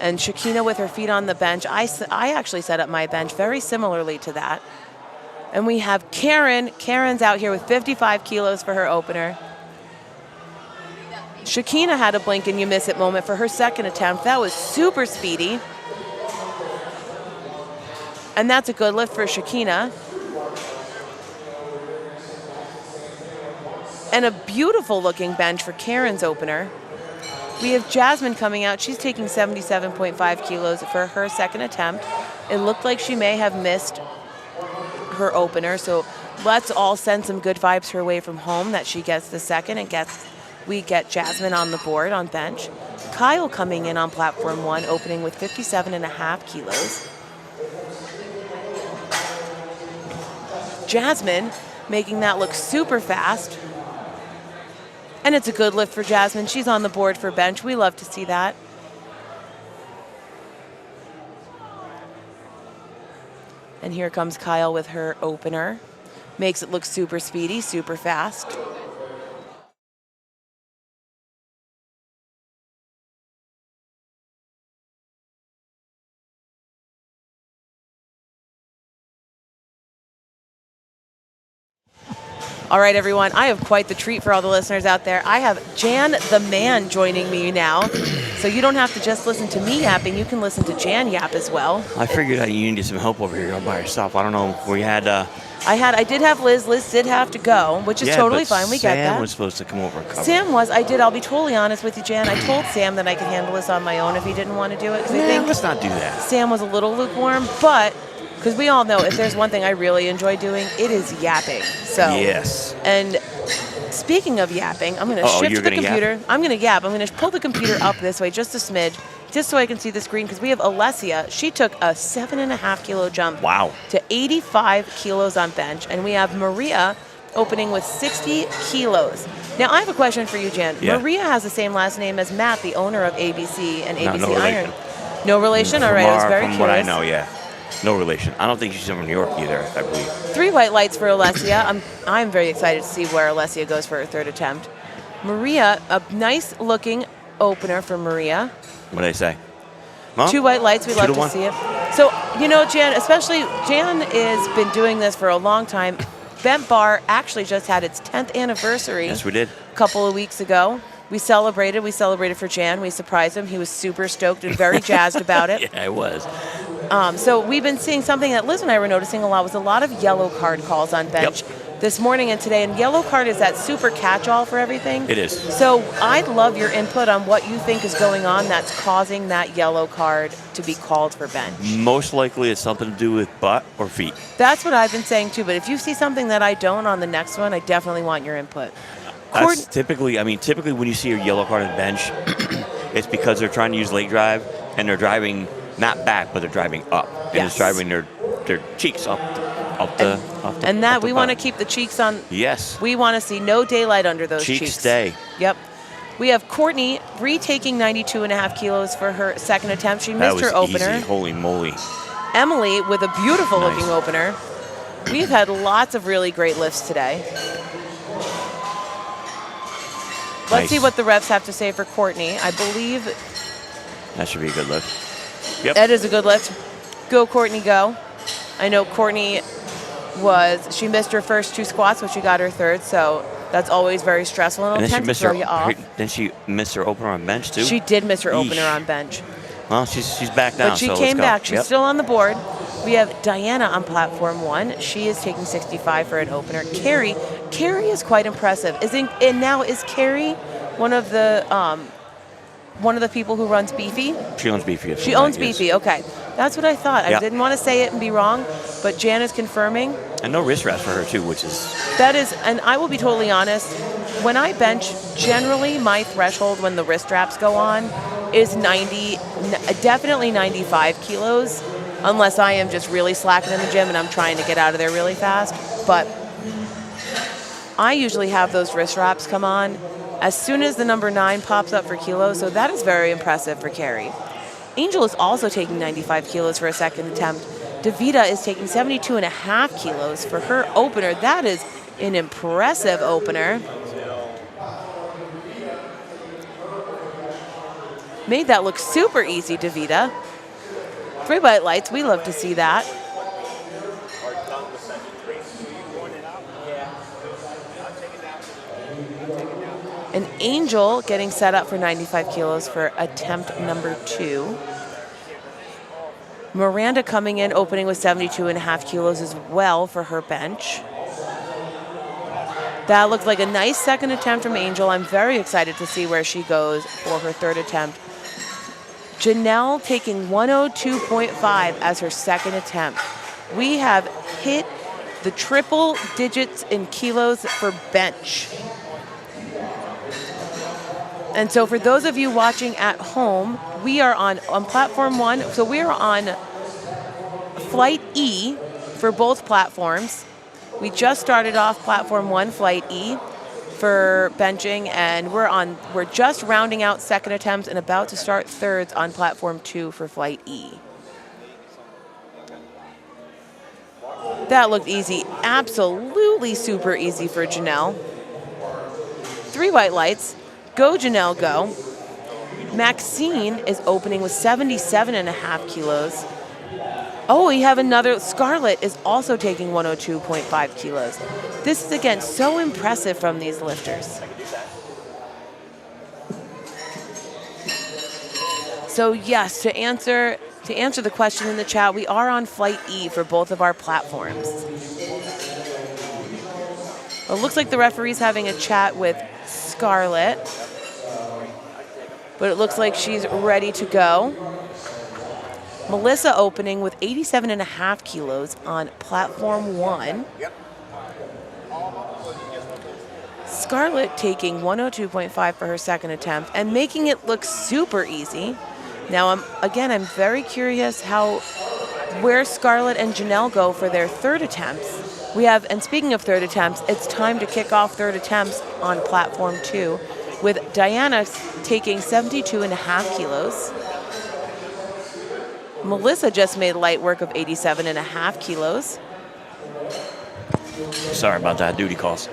And Shakina with her feet on the bench, I actually set up my bench very similarly to that. And we have Karen. Karen's out here with 55 kilos for her opener. Shakina had a blink and you miss it moment for her second attempt. That was super speedy. And that's a good lift for Shakina. And a beautiful looking bench for Karen's opener. We have Jasmine coming out. She's taking 77.5 kilos for her second attempt. It looked like she may have missed her opener, so let's all send some good vibes her way from home that she gets the second and we get Jasmine on the board on bench. Kyle coming in on platform 1, opening with 57.5 kilos. Jasmine making that look super fast. And it's a good lift for Jasmine. She's on the board for bench. We love to see that. And here comes Kyle with her opener. Makes it look super speedy, super fast. All right, everyone. I have quite the treat for all the listeners out there. I have Jan the Man joining me now. So you don't have to just listen to me yapping. You can listen to Jan yap as well. I figured that you needed some help over here all by yourself. I don't know. We had... I did have Liz. Liz did have to go, which is totally fine. We get that. Sam was supposed to come over and cover. Sam was. I did. I'll be totally honest with you, Jan. I told Sam that I could handle this on my own if he didn't want to do it. Because I think let's not do that. Sam was a little lukewarm, but because we all know if there's one thing I really enjoy doing, it is yapping. So yes. And speaking of yapping, I'm going to shift to the computer. Yap? I'm going to yap. I'm going to pull the computer up this way just a smidge, just so I can see the screen, because we have Alessia. She took a 7.5 kilo jump to 85 kilos on bench. And we have Maria opening with 60 kilos. Now, I have a question for you, Jan. Yeah. Maria has the same last name as Matt, the owner of ABC and ABC no Iron. No relation? All right, I was very curious. From what I know, yeah. No relation. I don't think she's from New York either, I believe. 3 white lights for Alessia. I'm very excited to see where Alessia goes for her third attempt. Maria, a nice looking opener for Maria. What did I say? Mom? 2 white lights. We love to see it. So, you know, Jan has been doing this for a long time. Bent Bar actually just had its 10th anniversary. Yes, we did. A couple of weeks ago. We celebrated for Jan. We surprised him. He was super stoked and very jazzed about it. Yeah, I was. So we've been seeing something that Liz and I were noticing a lot was a lot of yellow card calls on bench this morning and today. And yellow card is that super catch-all for everything. It is. So I'd love your input on what you think is going on that's causing that yellow card to be called for bench. Most likely it's something to do with butt or feet. That's what I've been saying too. But if you see something that I don't on the next one, I definitely want your input. That's typically when you see a yellow card on bench, it's because they're trying to use leg drive and they're driving not back, but they're driving up. And it's driving their cheeks up the and that we want to butt. keep the cheeks on. Yes. We want to see no daylight under those cheeks. Cheeks stay. Yep. We have Courtney retaking 92.5 kilos for her second attempt. She That missed her was opener. easy. Holy moly. Emily with a beautiful looking opener. We've had lots of really great lifts today. Let's see what the refs have to say for Courtney. I believe that should be a good lift. Yep. That is a good lift. Go, Courtney, go. I know Courtney she missed her first 2 squats, but she got her third, so that's always very stressful and it'll tend to throw you off. Then she missed her opener on bench, too? She did miss her opener on bench. Well, she's back now, But she so came let's go. back. She's still on the board. We have Diana on platform 1. She is taking 65 for an opener. Carrie is quite impressive. Is Carrie one of the people who runs Beefy? She owns Beefy. She owns Beefy. Okay, that's what I thought. I didn't want to say it and be wrong, but Jan is confirming. And no wrist wraps for her too, which is. That is, and I will be totally honest. When I bench, generally my threshold when the wrist wraps go on is definitely 95 kilos, unless I am just really slacking in the gym and I'm trying to get out of there really fast. But I usually have those wrist wraps come on as soon as the number 9 pops up for kilos, so that is very impressive for Carrie. Angel is also taking 95 kilos for a second attempt. Davida is taking 72.5 kilos for her opener. That is an impressive opener. Made that look super easy, Davida. 3 white lights, we love to see that. And Angel getting set up for 95 kilos for attempt number 2. Miranda coming in, opening with 72.5 kilos as well for her bench. That looked like a nice second attempt from Angel. I'm very excited to see where she goes for her third attempt. Janelle taking 102.5 as her second attempt. We have hit the triple digits in kilos for bench. And so for those of you watching at home, we are on platform 1. So we are on flight E for both platforms. We just started off platform 1, flight E, for benching, and we're just rounding out second attempts and about to start thirds on platform 2 for flight E. That looked easy. Absolutely super easy for Janelle. 3 white lights. Go, Janelle, go. Maxine is opening with 77.5 kilos. Oh, we have another. Scarlett is also taking 102.5 kilos. This is, again, so impressive from these lifters. So, yes, to answer the question in the chat, we are on flight E for both of our platforms. It looks like the referee's having a chat with Scarlett, but it looks like she's ready to go. Melissa opening with 87.5 kilos on platform 1. Scarlett taking 102.5 for her second attempt and making it look super easy. Now, I'm very curious where Scarlett and Janelle go for their third attempts. And speaking of third attempts, it's time to kick off third attempts on platform 2 with Diana taking 72.5 kilos. Melissa just made light work of 87.5 kilos. Sorry about that, duty calls.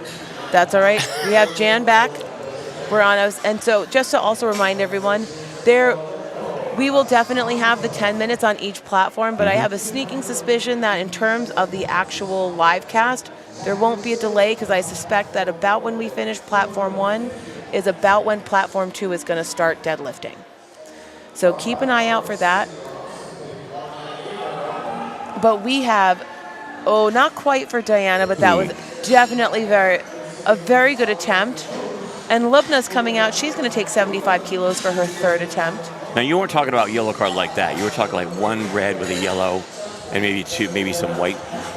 That's all right. We have Jan back. We're on us. And so just to also remind everyone, we will definitely have the 10 minutes on each platform, but I have a sneaking suspicion that in terms of the actual live cast, there won't be a delay because I suspect that about when we finish platform 1 is about when platform 2 is going to start deadlifting. So keep an eye out for that. But we have, not quite for Diana, but that was definitely a very good attempt. And Lubna's coming out. She's going to take 75 kilos for her third attempt. Now, you weren't talking about yellow card like that. You were talking like one red with a yellow and maybe some white.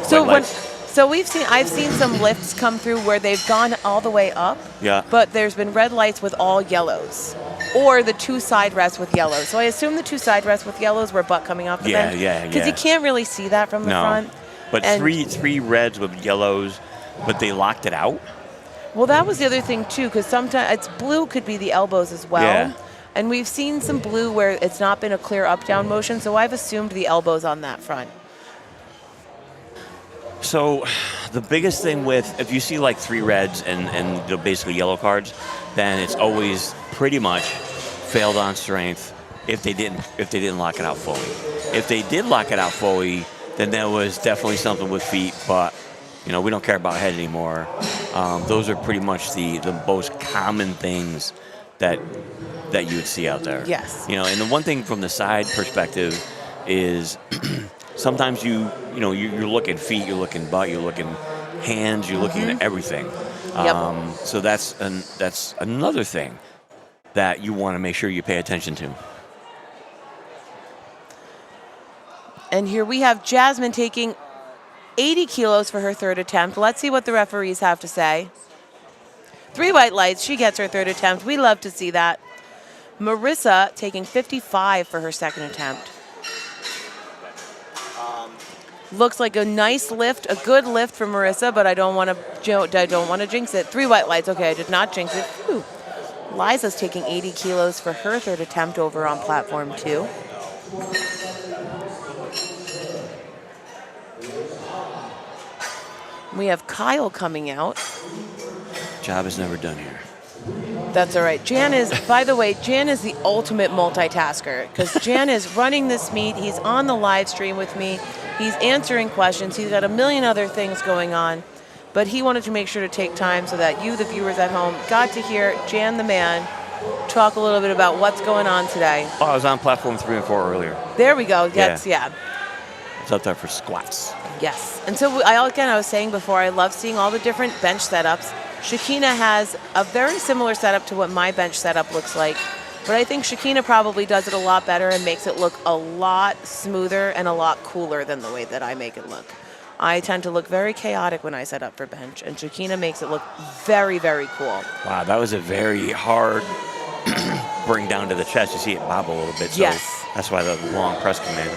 I've seen some lifts come through where they've gone all the way up. Yeah. But there's been red lights with all yellows. Or the 2 side rests with yellows. So I assume the 2 side rests with yellows were butt coming off the bench. Yeah. Because you can't really see that from the front. But three reds with yellows, but they locked it out. Well, that was the other thing, too, because sometimes blue could be the elbows as well. Yeah. And we've seen some blue where it's not been a clear up-down motion, so I've assumed the elbows on that front. So the biggest thing if you see like 3 reds and basically yellow cards, then it's always pretty much failed on strength if they didn't lock it out fully. If they did lock it out fully, then there was definitely something with feet, but we don't care about head anymore. Those are pretty much the most common things that you would see out there. Yes. And the one thing from the side perspective is sometimes you're looking feet, you're looking butt, you're looking hands, you're looking at everything. Yep. So that's another thing that you want to make sure you pay attention to. And here we have Jasmine taking 80 kilos for her third attempt. Let's see what the referees have to say. 3 white lights. She gets her third attempt. We love to see that. Marissa taking 55 for her second attempt. Looks like a nice lift, a good lift for Marissa, but I don't want to jinx it. 3 white lights. Okay, I did not jinx it. Whew. Liza's taking 80 kilos for her third attempt over on platform 2. We have Kyle coming out. Job is never done here. That's all right. Jan is the ultimate multitasker because Jan is running this meet. He's on the live stream with me. He's answering questions. He's got a million other things going on. But he wanted to make sure to take time so that you, the viewers at home, got to hear Jan the man talk a little bit about what's going on today. Oh, I was on platform 3 and 4 earlier. There we go. Yes, yeah. I was up there for squats. Yes. And so I was saying before, I love seeing all the different bench setups. Shakina has a very similar setup to what my bench setup looks like. But I think Shakina probably does it a lot better and makes it look a lot smoother and a lot cooler than the way that I make it look. I tend to look very chaotic when I set up for bench, and Shakina makes it look very, very cool. Wow, that was a very hard bring down to the chest. You see it bob a little bit, so yes. That's why the long press came in.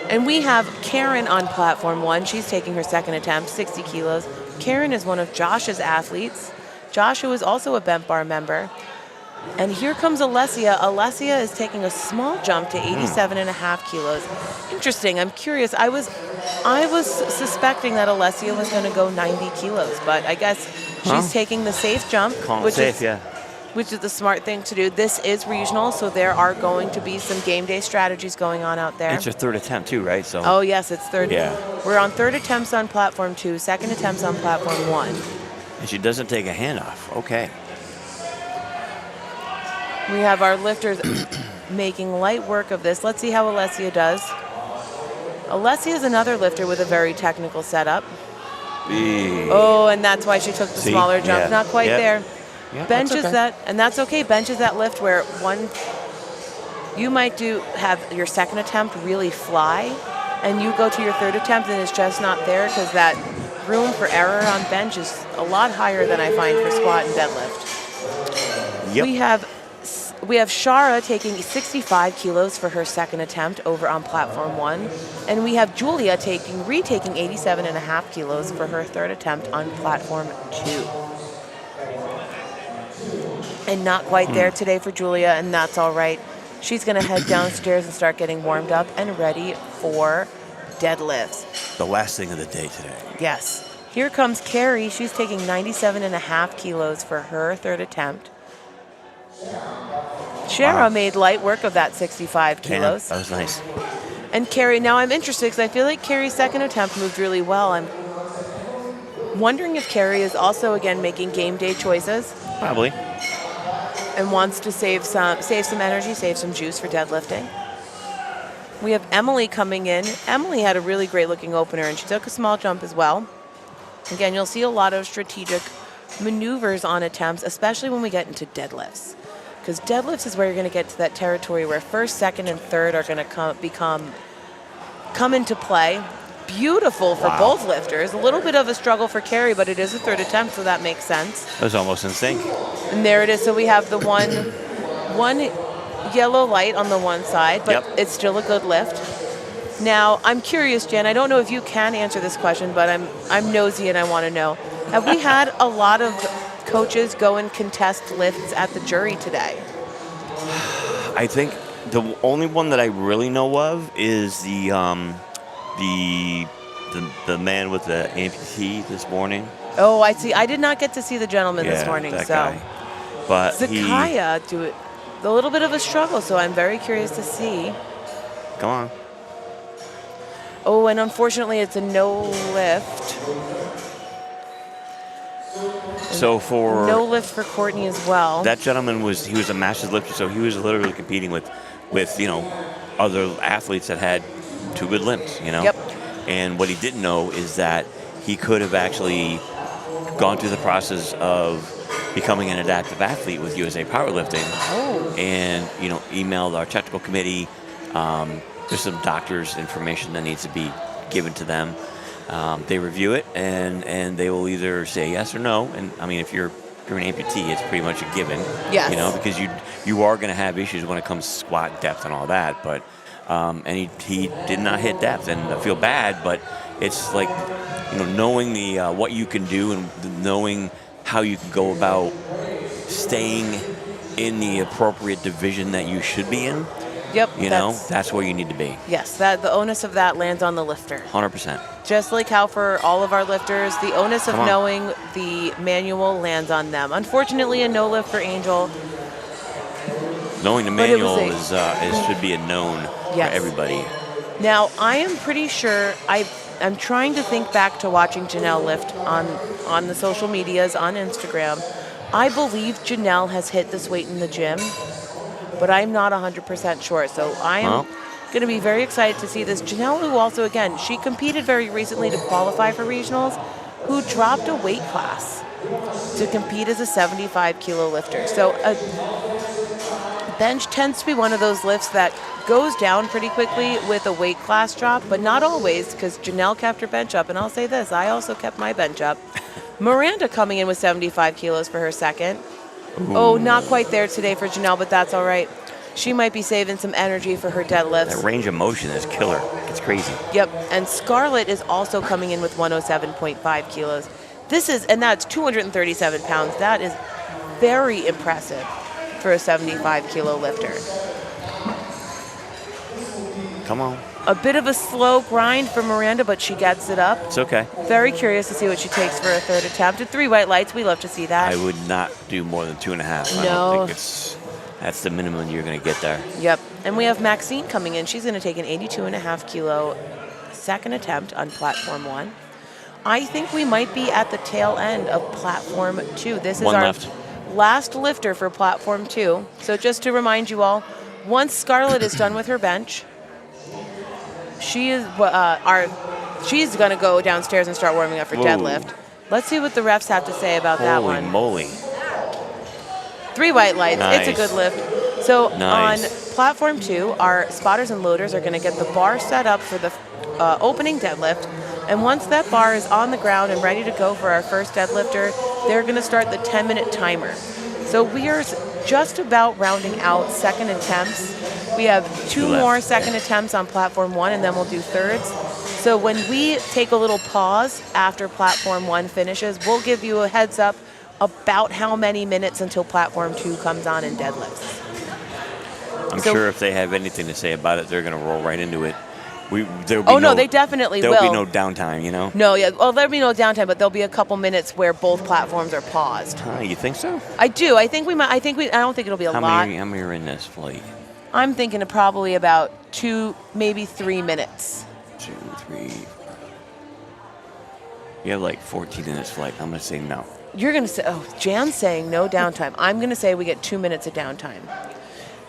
And we have Karen on platform 1. She's taking her second attempt, 60 kilos. Karen is one of Josh's athletes. Josh, who is also a bent bar member. And here comes Alessia. Alessia is taking a small jump to 87.5 kilos. Interesting. I'm curious. I was suspecting that Alessia was going to go 90 kilos, but I guess she's taking the safe jump. Calling it safe, yeah. which is the smart thing to do. This is regional, so there are going to be some game day strategies going on out there. It's your third attempt too, right? So. Oh, yes, it's third. Yeah. We're on third attempts on platform 2, second attempts on platform 1. And she doesn't take a hand off. Okay. We have our lifters making light work of this. Let's see how Alessia does. Alessia is another lifter with a very technical setup. Oh, and that's why she took the smaller jump. Yeah. Not quite there. Yeah, Bench that's is okay. that, and that's okay. Bench is that lift where you might have your second attempt really fly, and you go to your third attempt and it's just not there because that room for error on bench is a lot higher than I find for squat and deadlift. Yep. We have Shara taking 65 kilos for her second attempt over on platform 1, and we have Julia retaking 87.5 kilos for her third attempt on platform 2. And not quite there today for Julia, and that's all right. She's going to head downstairs and start getting warmed up and ready for deadlifts. The last thing of the day today. Yes. Here comes Carrie. She's taking 97.5 kilos for her third attempt. Shara made light work of that 65 kilos. That was nice. And Carrie, now I'm interested because I feel like Carrie's second attempt moved really well. I'm wondering if Carrie is also, again, making game day choices. Probably. And wants to save some energy, save some juice for deadlifting. We have Emily coming in. Emily had a really great looking opener and she took a small jump as well. Again, you'll see a lot of strategic maneuvers on attempts, especially when we get into deadlifts. Because deadlifts is where you're going to get to that territory where first, second, and third are going to come into play. Beautiful for both lifters. A little bit of a struggle for Carrie, but it is a third attempt, so that makes sense. It was almost in sync. And there it is. So we have the one yellow light on the one side, but it's still a good lift. Now, I'm curious, Jen. I don't know if you can answer this question, but I'm nosy and I want to know. Have we had a lot of coaches go and contest lifts at the jury today? I think the only one that I really know of is the man with the amputee this morning. Oh, I see. I did not get to see the gentleman this morning. That so guy. But Zakaya do it a little bit of a struggle, so I'm very curious to see. Come on. Oh, and unfortunately, it's a no lift. So for no lift for Courtney as well. That gentleman was a master's lifter, so he was literally competing with other athletes that had two good limbs, Yep. And what he didn't know is that he could have actually gone through the process of becoming an adaptive athlete with USA Powerlifting. Oh. And emailed our technical committee. There's some doctor's information that needs to be given to them. They review it and they will either say yes or no. And I mean, if you're an amputee, it's pretty much a given. Yes. Because you are going to have issues when it comes to squat depth and all that. But and he did not hit depth, and I feel bad. But it's like knowing the what you can do and knowing how you can go about staying in the appropriate division that you should be in. Yep. That's where you need to be. Yes, the onus of that lands on the lifter. 100%. Just like how for all of our lifters, the onus of knowing the manual lands on them. Unfortunately, a no lift for Angel. Knowing the manual should be a known for everybody. Now, I am pretty sure, I'm trying to think back to watching Janelle lift on the social medias, on Instagram. I believe Janelle has hit this weight in the gym, but I'm not 100% sure. So I am going to be very excited to see this. Janelle, who also, again, she competed very recently to qualify for regionals, who dropped a weight class to compete as a 75 kilo lifter. So bench tends to be one of those lifts that goes down pretty quickly with a weight class drop, but not always, because Janelle kept her bench up. And I'll say this, I also kept my bench up. Miranda coming in with 75 kilos for her second. Ooh. Oh, not quite there today for Janelle, but that's all right. She might be saving some energy for her deadlifts. That range of motion is killer. It's crazy. Yep, and Scarlett is also coming in with 107.5 kilos. And that's 237 pounds. That is very impressive for a 75 kilo lifter. Come on. A bit of a slow grind for Miranda, but she gets it up. It's okay. Very curious to see what she takes for a third attempt. At 3 white lights, we love to see that. I would not do more than 2.5. I No. don't think that's the minimum you're going to get there. Yep. And we have Maxine coming in. She's going to take an 82.5 kilo second attempt on platform 1. I think we might be at the tail end of platform 2. This is One our left. last lifter for platform 2. So just to remind you all, once Scarlett is done with her bench, she's going to go downstairs and start warming up for Whoa. deadlift. Let's see what the refs have to say about that Holy one. moly. 3 white lights. Nice. It's a good lift. So Nice. on platform 2, our spotters and loaders are going to get the bar set up for the opening deadlift. And once that bar is on the ground and ready to go for our first deadlifter, they're going to start the 10-minute timer. So we are just about rounding out second attempts. We have 2 left. more second attempts on platform 1, and then we'll do thirds. So when we take a little pause after platform 1 finishes, we'll give you a heads up about how many minutes until platform 2 comes on in deadlifts. I'm So- sure if they have anything to say about it, they're going to roll right into it. No, they definitely will. There'll be no downtime, you know? No, yeah. Well, there'll be no downtime, but there'll be a couple minutes where both platforms are paused. You think so? I do. I think we might. I don't think it'll be a lot. How many are in this flight? I'm thinking of probably about 2, maybe 3 minutes. 2, 3. You have like 14 in this flight. I'm going to say no. You're gonna say, oh, Jan's saying no downtime. I'm gonna say we get 2 minutes of downtime.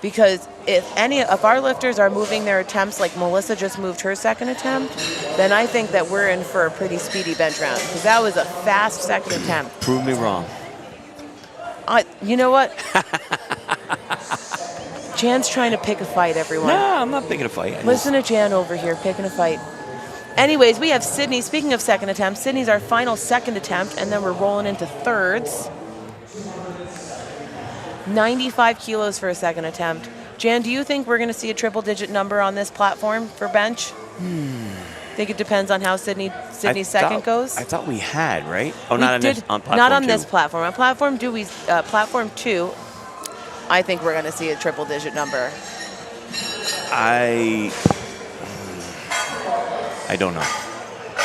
Because if our lifters are moving their attempts like Melissa just moved her second attempt, then I think that we're in for a pretty speedy bench round. Because that was a fast second attempt. Prove me wrong. You know what? Jan's trying to pick a fight, everyone. No, I'm not picking a fight. Listen to Jan over here picking a fight. Anyways, we have Sydney. Speaking of second attempts, Sydney's our final second attempt, and then we're rolling into thirds. 95 kilos for a second attempt. Jan, do you think we're going to see a triple-digit number on this platform for bench? Think it depends on how Sydney's second goes? I thought we had, right? Oh, We not on did- this. On platform not on 2. this platform. On platform 2, I think we're going to see a triple-digit number. I don't know.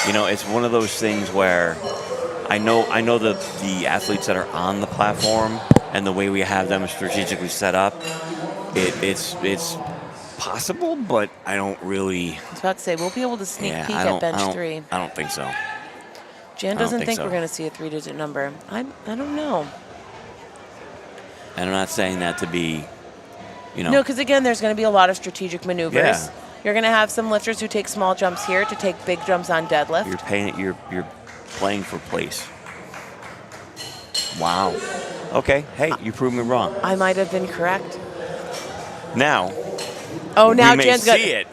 You know, it's one of those things where I know the athletes that are on the platform and the way we have them strategically set up, it's possible, but I don't really. I was about to say, we'll be able to sneak peek I at don't- bench I don't- 3. I don't think so. Jan don't doesn't think think so. we're going to see a 3-digit number. I don't know. And I'm not saying that to be, you know. No, because again, there's going to be a lot of strategic maneuvers. Yeah. You're going to have some lifters who take small jumps here to take big jumps on deadlift. You're playing for place. Wow. Okay. Hey, you proved me wrong. I might have been correct. Now. Oh, now we may Jan's got. see it,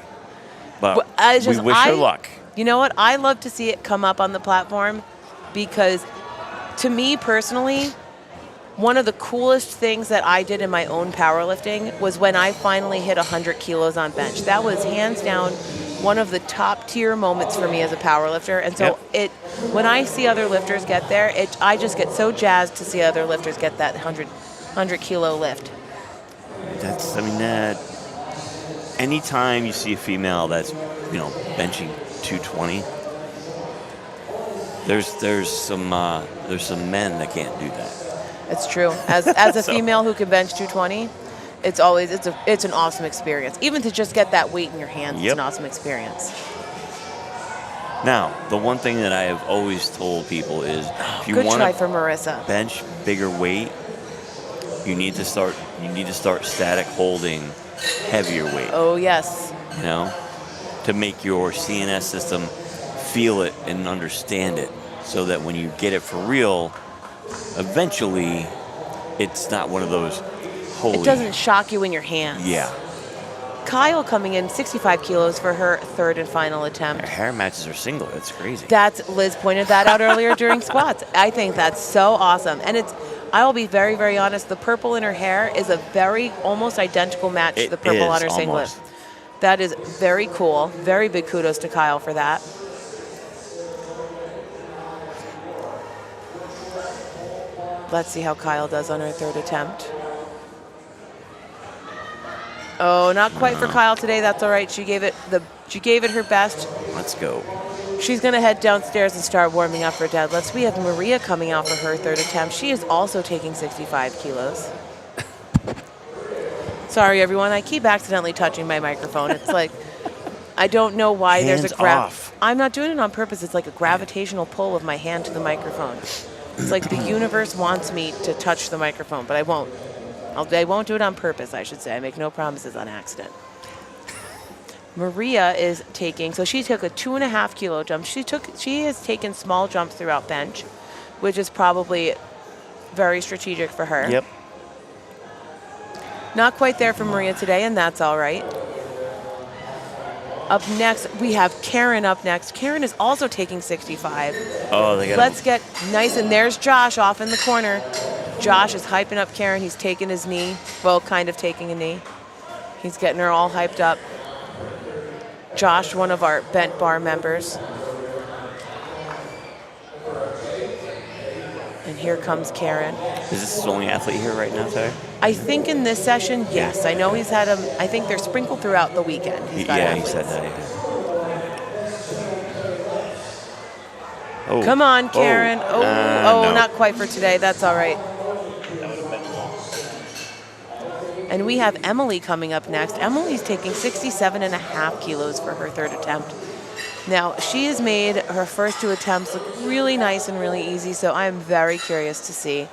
but Well, we wish her luck. You know what? I love to see it come up on the platform because, to me personally, one of the coolest things that I did in my own powerlifting was when I finally hit 100 kilos on bench. That was hands down one of the top tier moments for me as a powerlifter. And so when I see other lifters get there, I just get so jazzed to see other lifters get that 100 kilo lift. Anytime you see a female that's, benching 220, there's some men that can't do that. It's true. As a female who can bench 220, it's an awesome experience. Even to just get that weight in your hands, it's an awesome experience. Now, the one thing that I have always told people is, if you Good want try to for Marissa. bench bigger weight, you need to start static holding heavier weight. Oh yes. To make your CNS system feel it and understand it, so that when you get it for real, eventually, it's not one of those holy. It doesn't shock you in your hands. Yeah. Kyle coming in 65 kilos for her third and final attempt. Her hair matches her singlet. That's crazy. Liz pointed that out earlier during squats. I think that's so awesome. And I'll be very, very honest, the purple in her hair is a very almost identical match to the purple on her singlet. Almost. That is very cool. Very big kudos to Kyle for that. Let's see how Kyle does on her third attempt. Oh, not quite for Kyle today. That's all right. She She gave it her best. Let's go. She's going to head downstairs and start warming up for deadlifts. We have Maria coming out for her third attempt. She is also taking 65 kilos. Sorry, everyone. I keep accidentally touching my microphone. It's like, I don't know why Hands there's a off. I'm not doing it on purpose. It's like a gravitational pull of my hand to the microphone. It's like the universe wants me to touch the microphone, but I won't. I won't do it on purpose, I should say. I make no promises on accident. Maria is taking, so she took a 2.5 kilo jump. She has taken small jumps throughout bench, which is probably very strategic for her. Yep. Not quite there for Maria today, and that's all right. Up next, we have Karen up next. Karen is also taking 65. Oh, they got. Let's get nice, and there's Josh off in the corner. Josh is hyping up Karen. He's taking his knee, well, kind of taking a knee. He's getting her all hyped up. Josh, one of our bent bar members. And here comes Karen. Is this his only athlete here right now, Ty? I think in this session, yes. I know he's had them. I think they're sprinkled throughout the weekend. He's got Yeah, he athletes. said that. Yeah. Oh. Come on, Karen. No. Not quite for today. That's all right. And we have Emily coming up next. Emily's taking 67.5 kilos for her third attempt. Now, she has made her first 2 attempts look really nice and really easy, so I am very curious to see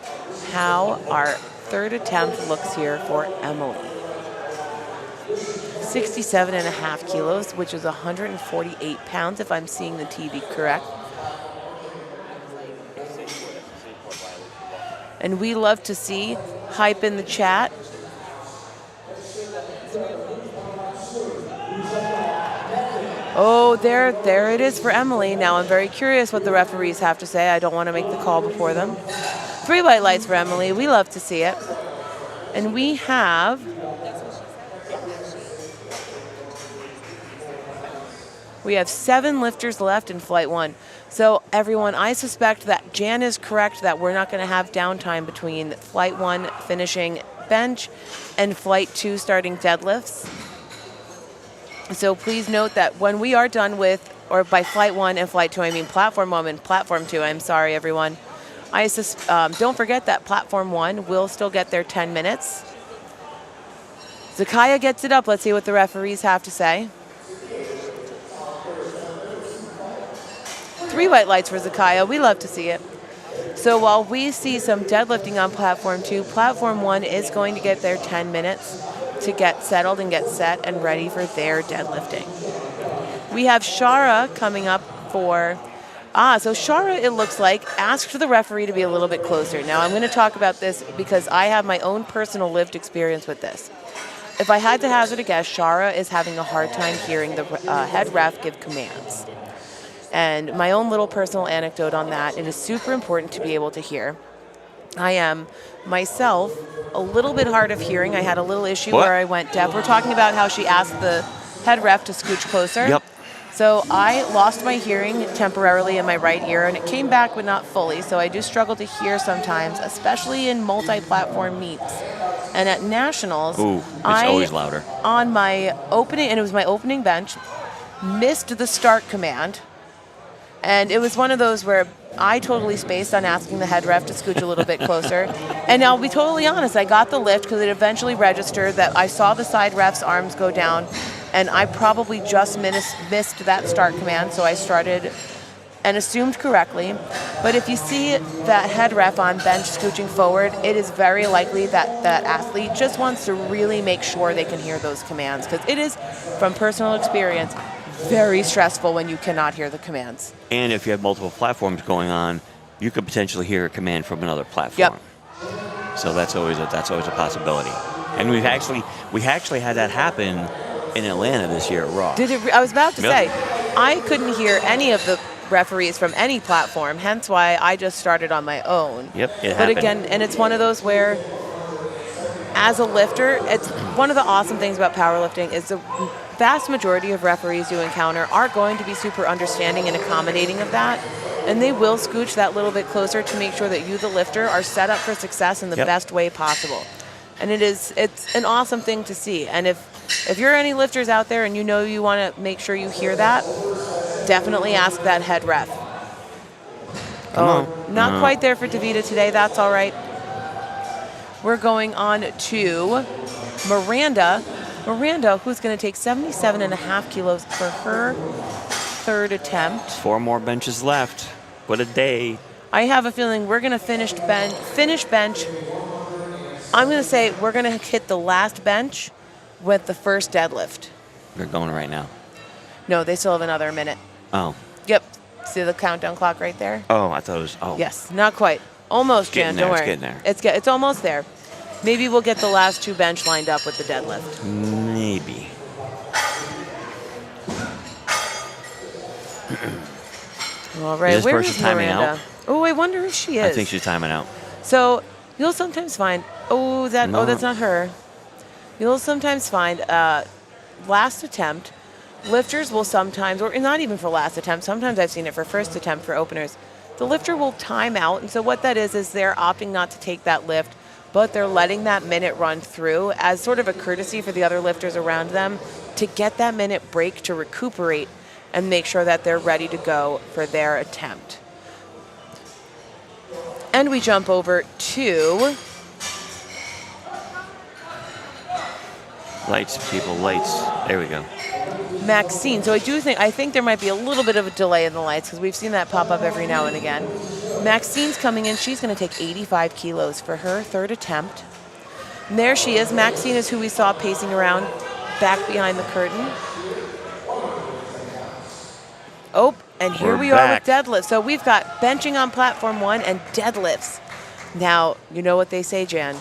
how our third attempt looks here for Emily. 67.5 kilos, which is 148 pounds, if I'm seeing the TV correct. And we love to see hype in the chat. Oh, there it is for Emily. Now I'm very curious what the referees have to say. I don't want to make the call before them. 3 white lights for Emily. We love to see it. And we have We have 7 lifters left in Flight 1. So everyone, I suspect that Jan is correct that we're not going to have downtime between Flight 1 finishing bench and Flight 2 starting deadlifts. So please note that when we are done with, or by Flight 1 and Flight 2, I mean Platform 1 and Platform 2, I'm sorry everyone. Don't forget that Platform 1 will still get their 10 minutes. Zakaya gets it up. Let's see what the referees have to say. 3 white lights for Zakaya. We love to see it. So while we see some deadlifting on Platform 2, Platform 1 is going to get their 10 minutes to get settled and get set and ready for their deadlifting. We have Shara coming up for... so Shara, it looks like, asked the referee to be a little bit closer. Now, I'm going to talk about this because I have my own personal lived experience with this. If I had to hazard a guess, Shara is having a hard time hearing the head ref give commands. And my own little personal anecdote on that, it is super important to be able to hear. I am, myself, a little bit hard of hearing. I had a little issue where I went deaf. We're talking about how she asked the head ref to scooch closer. Yep. So I lost my hearing temporarily in my right ear, and it came back, but not fully. So I do struggle to hear sometimes, especially in multi-platform meets. And at nationals, it's always louder. On my opening, and it was my opening bench, missed the start command. And it was one of those where I totally spaced on asking the head ref to scooch a little bit closer. And I'll be totally honest, I got the lift because it eventually registered that I saw the side ref's arms go down, and I probably just missed that start command, so I started and assumed correctly. But if you see that head ref on bench scooching forward, it is very likely that that athlete just wants to really make sure they can hear those commands, because it is, from personal experience, very stressful when you cannot hear the commands. And if you have multiple platforms going on, you could potentially hear a command from another platform. Yep. So that's always a possibility. And we actually had that happen in Atlanta this year at Raw. I was about to Yep. say, I couldn't hear any of the referees from any platform, hence why I just started on my own. Yep, it But happened. again, and it's one of those where, as a lifter, it's one of the awesome things about powerlifting is the vast majority of referees you encounter are going to be super understanding and accommodating of that, and they will scooch that little bit closer to make sure that you, the lifter, are set up for success in the Yep. best way possible. And it's an awesome thing to see. And if if you're any lifters out there and you know you want to make sure you hear that, definitely ask that head ref. Come on. Not quite there for Davida today. That's all right. We're going on to Miranda. Miranda, who's going to take 77.5 kilos for her third attempt. 4 more benches left. What a day. I have a feeling we're going to finish bench. I'm going to say we're going to hit the last bench with the first deadlift. They're going right now. No, they still have another minute. Oh. Yep. See the countdown clock right there? Oh, I thought it was. Oh. Yes, not quite. Almost, Jan. Don't worry. It's getting there. It's almost there. Maybe we'll get the last 2 bench lined up with the deadlift. Maybe. All right. Is this Where person is timing Miranda? out? Oh, I wonder who she is. I think she's timing out. So you'll sometimes find. Oh, that's not her. You'll sometimes find last attempt. Lifters will sometimes, or not even for last attempt. Sometimes I've seen it for first attempt for openers. The lifter will time out, and so what that is they're opting not to take that lift, but they're letting that minute run through as sort of a courtesy for the other lifters around them to get that minute break to recuperate and make sure that they're ready to go for their attempt. And we jump over to Lights, people, lights. There we go. Maxine. So I think there might be a little bit of a delay in the lights because we've seen that pop up every now and again. Maxine's coming in. She's going to take 85 kilos for her third attempt. And there she is. Maxine is who we saw pacing around back behind the curtain. Oh, and here we are with deadlifts. So we've got benching on platform 1 and deadlifts. Now, you know what they say, Jan.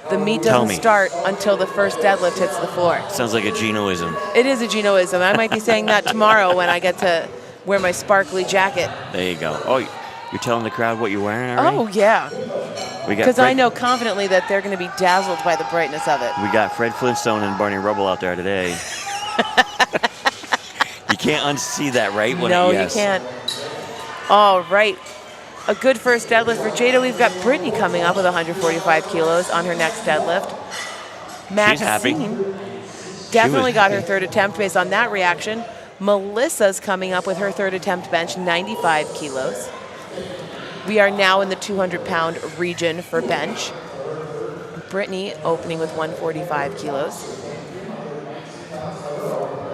The meet doesn't start until the first deadlift hits the floor. Sounds like a Genoism. It is a Genoism. I might be saying that tomorrow when I get to wear my sparkly jacket. There you go. Oh, you're telling the crowd what you're wearing already? Oh, yeah. Because I I know confidently that they're going to be dazzled by the brightness of it. We got Fred Flintstone and Barney Rubble out there today. You can't unsee that, right? You can't. All right. A good first deadlift for Jada. We've got Brittany coming up with 145 kilos on her next deadlift. She's happy. Definitely got her third attempt based on that reaction. Melissa's coming up with her third attempt bench, 95 kilos. We are now in the 200-pound region for bench. Brittany opening with 145 kilos.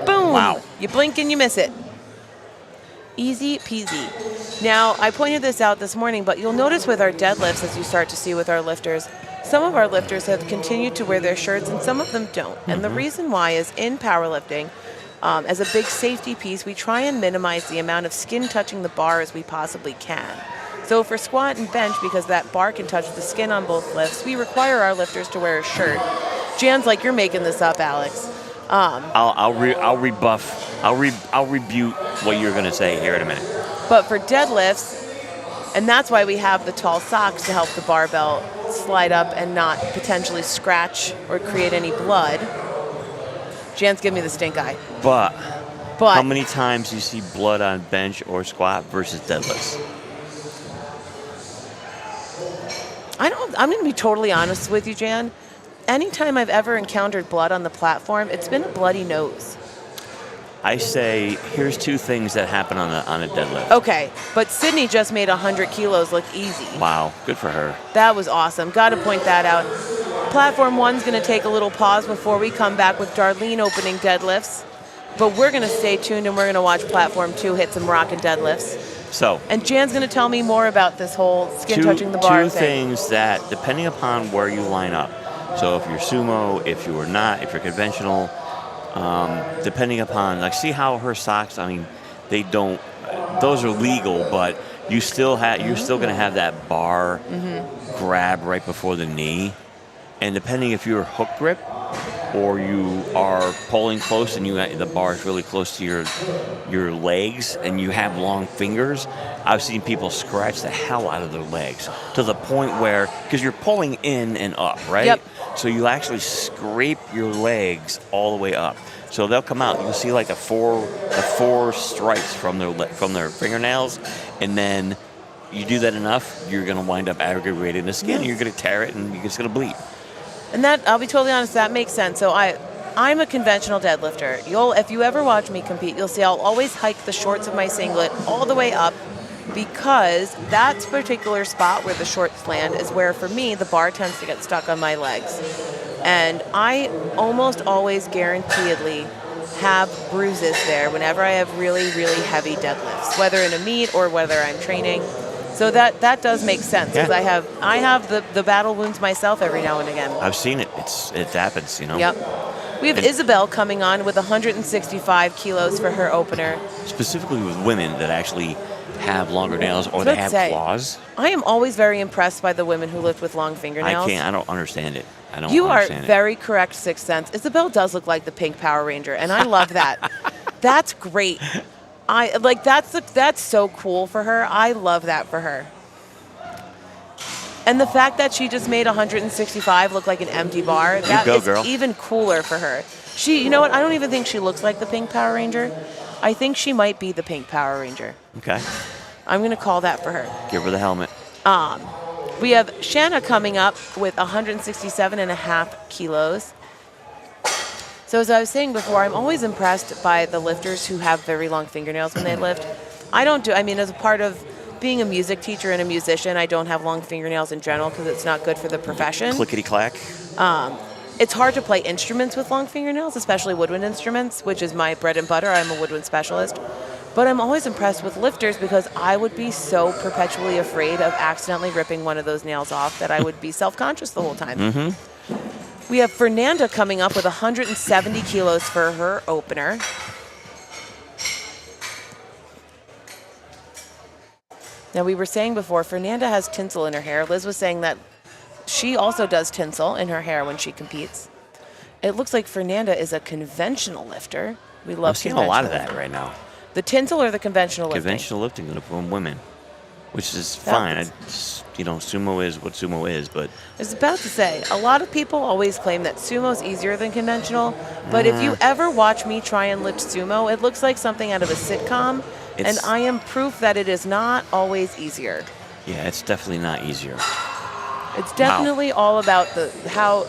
Boom! Wow. You blink and you miss it. Easy peasy. Now, I pointed this out this morning, but you'll notice with our deadlifts, as you start to see with our lifters, some of our lifters have continued to wear their shirts and some of them don't. And the reason why is in powerlifting, as a big safety piece, we try and minimize the amount of skin touching the bar as we possibly can. So for squat and bench, because that bar can touch the skin on both lifts, we require our lifters to wear a shirt. Jan's like, you're making this up, Alex. I'll rebuff. I'll rebuke what you're going to say here in a minute. But for deadlifts, and that's why we have the tall socks to help the barbell slide up and not potentially scratch or create any blood. Jan's giving me the stink eye. But how many times do you see blood on bench or squat versus deadlifts? I'm going to be totally honest with you, Jan. Anytime I've ever encountered blood on the platform, it's been a bloody nose. I say, here's 2 things that happen on a deadlift. Okay, but Sydney just made 100 kilos look easy. Wow, good for her. That was awesome. Got to point that out. Platform 1's going to take a little pause before we come back with Darlene opening deadlifts. But we're going to stay tuned and we're going to watch Platform 2 hit some rockin' deadlifts. So, and Jan's going to tell me more about this whole skin touching the bar thing. 2 thing. things that, depending upon where you line up, so if you're sumo, if you are not, if you're conventional, depending upon, like, see how her socks, I mean, they don't, those are legal, but you're still going to have that bar grab right before the knee. And depending if you're hook grip or you are pulling close and the bar is really close to your legs and you have long fingers, I've seen people scratch the hell out of their legs to the point where, because you're pulling in and up, right? Yep. So you actually scrape your legs all the way up. So they'll come out. You'll see like the four stripes from their fingernails, and then you do that enough, you're going to wind up aggravating the skin. Yes. You're going to tear it, and it's going to bleed. And that, I'll be totally honest, that makes sense. So I'm a conventional deadlifter. If you ever watch me compete, you'll see I'll always hike the shorts of my singlet all the way up, because that particular spot where the shorts land is where, for me, the bar tends to get stuck on my legs. And I almost always guaranteedly have bruises there whenever I have really, really heavy deadlifts, whether in a meet or whether I'm training. So that does make sense, because Yeah. I have the battle wounds myself every now and again. I've seen it. It happens, you know. Yep. We have Isabel coming on with 165 kilos for her opener. Specifically with women that actually have longer nails or they have claws. I am always very impressed by the women who lift with long fingernails. I don't understand it. You are very correct, Sixth Sense. Isabel does look like the pink Power Ranger, and I love that. That's great. That's so cool for her. I love that for her. And the fact that she just made 165 look like an empty bar, that is girl. Even cooler for her. You know what? I don't even think she looks like the pink Power Ranger. I think she might be the pink Power Ranger. Okay. I'm going to call that for her. Give her the helmet. We have Shanna coming up with 167.5 kilos. So as I was saying before, I'm always impressed by the lifters who have very long fingernails when they lift. As a part of being a music teacher and a musician, I don't have long fingernails in general because it's not good for the profession. Clickety-clack. It's hard to play instruments with long fingernails, especially woodwind instruments, which is my bread and butter. I'm a woodwind specialist. But I'm always impressed with lifters because I would be so perpetually afraid of accidentally ripping one of those nails off that I would be self-conscious the whole time. Mm-hmm. We have Fernanda coming up with 170 kilos for her opener. Now, we were saying before, Fernanda has tinsel in her hair. Liz was saying that she also does tinsel in her hair when she competes. It looks like Fernanda is a conventional lifter. We love I'm seeing a lot of that right now. The tinsel or the conventional lifting? Conventional lifting from women, which is fine. Sumo is what sumo is, but... I was about to say, a lot of people always claim that sumo's easier than conventional, but if you ever watch me try and lift sumo, it looks like something out of a sitcom, and I am proof that it is not always easier. Yeah, it's definitely not easier. It's definitely all about how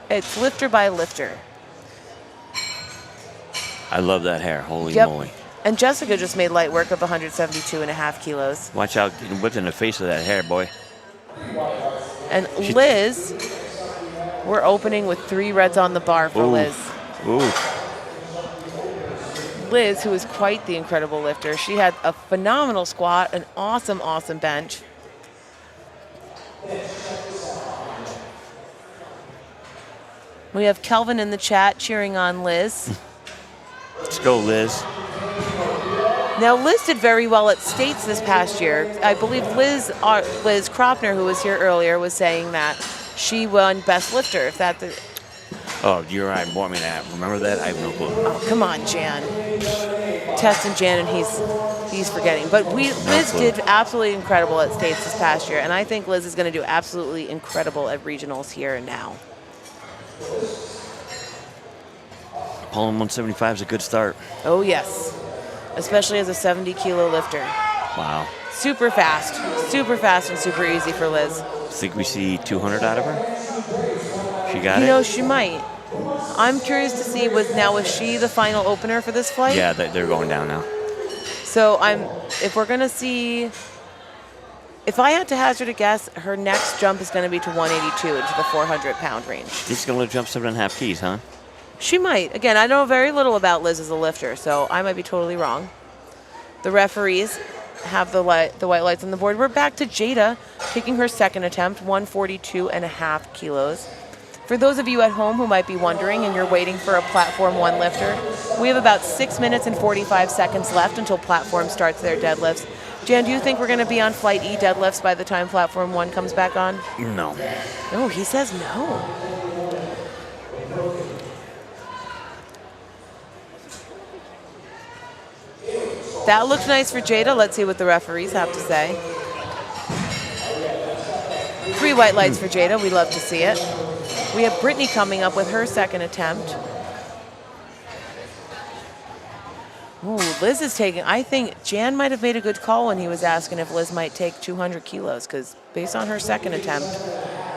it's lifter by lifter. I love that hair. Holy moly. And Jessica just made light work of 172.5 kilos. Watch out, getting whipped in the face of that hair, boy. And Liz, we're opening with 3 reds on the bar for Liz. Ooh. Liz, who is quite the incredible lifter, she had a phenomenal squat, an awesome, awesome bench. We have Kelvin in the chat cheering on Liz. Let's go, Liz. Now, Liz did very well at States this past year. I believe Liz Kropner, who was here earlier, was saying that she won Best Lifter. Oh, you're right. Brought me that. Remember that? I have no clue. Oh, come on, Jan. Testing Jan, and he's forgetting. But Liz did absolutely incredible at States this past year, and I think Liz is going to do absolutely incredible at regionals here and now. Pulling 175 is a good start. Oh, yes. Especially as a 70-kilo lifter. Wow. Super fast and super easy for Liz. Think we see 200 out of her? She got it? You know, she might. I'm curious to see, was she the final opener for this flight? Yeah, they're going down now. So if we're going to see, if I had to hazard a guess, her next jump is going to be to 182 into the 400-pound range. She's going to jump 7.5 keys, huh? She might. Again, I know very little about Liz as a lifter, so I might be totally wrong. The referees have the white lights on the board. We're back to Jada taking her second attempt, 142.5 kilos. For those of you at home who might be wondering and you're waiting for a Platform 1 lifter, we have about 6 minutes and 45 seconds left until Platform starts their deadlifts. Jan, do you think we're going to be on Flight E deadlifts by the time Platform 1 comes back on? No. Oh, he says no. That looked nice for Jada. Let's see what the referees have to say. 3 white lights for Jada. We love to see it. We have Brittany coming up with her second attempt. Ooh, Liz is taking, I think Jan might have made a good call when he was asking if Liz might take 200 kilos, because based on her second attempt,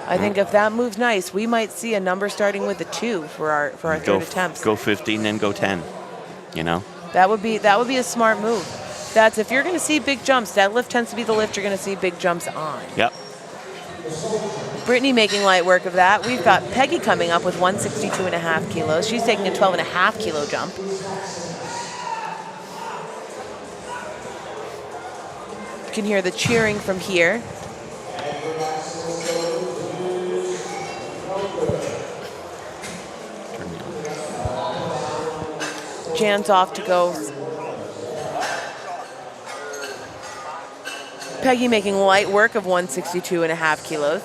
I think if that moves nice, we might see a number starting with a 2 for our third attempts. Go 50 and then go 10. You know. That would be a smart move. That's if you're going to see big jumps. Deadlift tends to be the lift you're going to see big jumps on. Yep. Brittany making light work of that. We've got Peggy coming up with 162.5 kilos. She's taking a 12.5 kilo jump. You can hear the cheering from here. Jan's off to go. Peggy making light work of 162.5 kilos.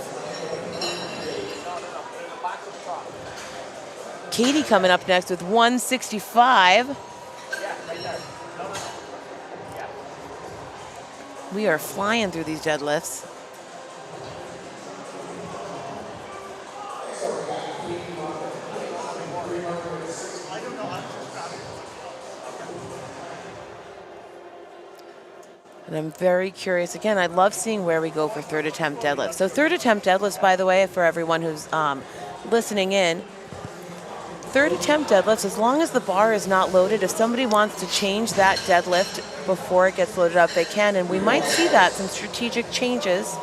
Katie coming up next with 165. We are flying through these deadlifts. And I'm very curious. Again, I love seeing where we go for third attempt deadlifts. So third attempt deadlifts, by the way, for everyone who's listening in, third attempt deadlifts, as long as the bar is not loaded, if somebody wants to change that deadlift before it gets loaded up, they can. And we might see that, some strategic changes,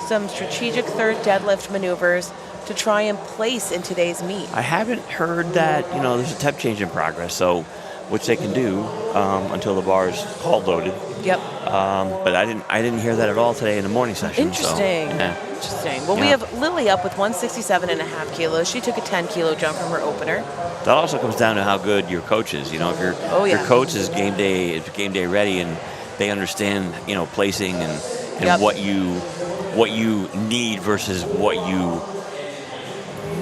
some strategic third deadlift maneuvers to try and place in today's meet. I haven't heard that, there's a step change in progress, so which they can do until the bar is called loaded. Yep. But I didn't hear that at all today in the morning session. Interesting. So, yeah. Interesting. Well, we have Lily up with 167.5 kilos. She took a 10 kilo jump from her opener. That also comes down to how good your coach is. If your coach is game day ready and they understand, placing and Yep. what you need versus what you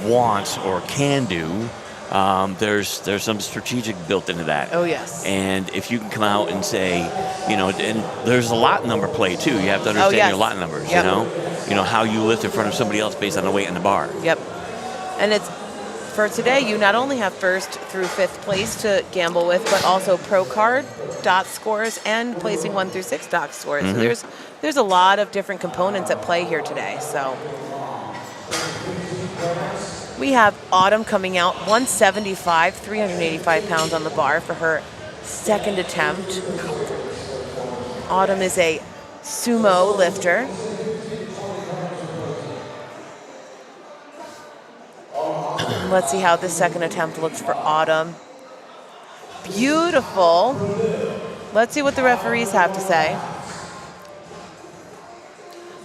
want or can do. There's some strategic built into that. Oh, yes. And if you can come out and say, and there's a lot number play too. You have to understand your lot numbers. Yep. How you lift in front of somebody else based on the weight in the bar. Yep. And it's for today. You not only have first through fifth place to gamble with, but also pro card dot scores and placing 1 through 6 dot scores. Mm-hmm. So there's a lot of different components at play here today. So. We have Autumn coming out, 175, 385 pounds on the bar for her second attempt. Autumn is a sumo lifter. Let's see how this second attempt looks for Autumn. Beautiful. Let's see what the referees have to say.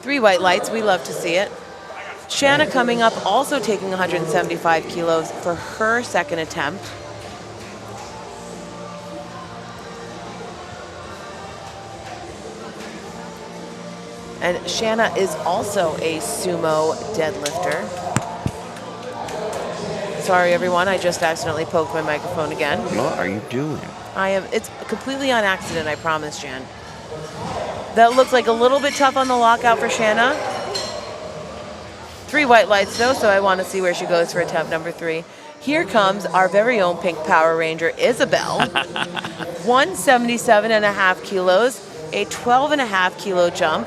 3 white lights, we love to see it. Shanna coming up, also taking 175 kilos for her second attempt. And Shanna is also a sumo deadlifter. Sorry, everyone, I just accidentally poked my microphone again. What are you doing? It's completely on accident, I promise, Jan. That looks like a little bit tough on the lockout for Shanna. 3 white lights though, so I want to see where she goes for attempt number 3. Here comes our very own pink Power Ranger, Isabel. 177.5 kilos, a 12.5 kilo jump.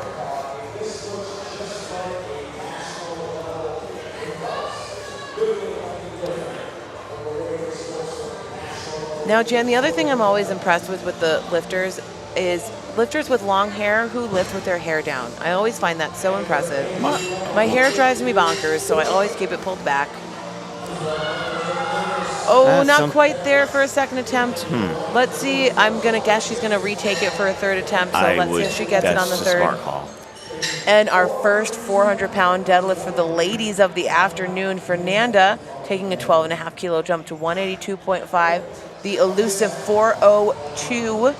Now, Jan, the other thing I'm always impressed with the lifters is lifters with long hair who lift with their hair down. I always find that so impressive. My hair drives me bonkers, so I always keep it pulled back. Oh, not quite there for a second attempt. Let's see. I'm going to guess she's going to retake it for a third attempt, so let's see if she gets it on the third. Smart call. And our first 400-pound deadlift for the ladies of the afternoon, Fernanda taking a 12.5 kilo jump to 182.5. The elusive 402.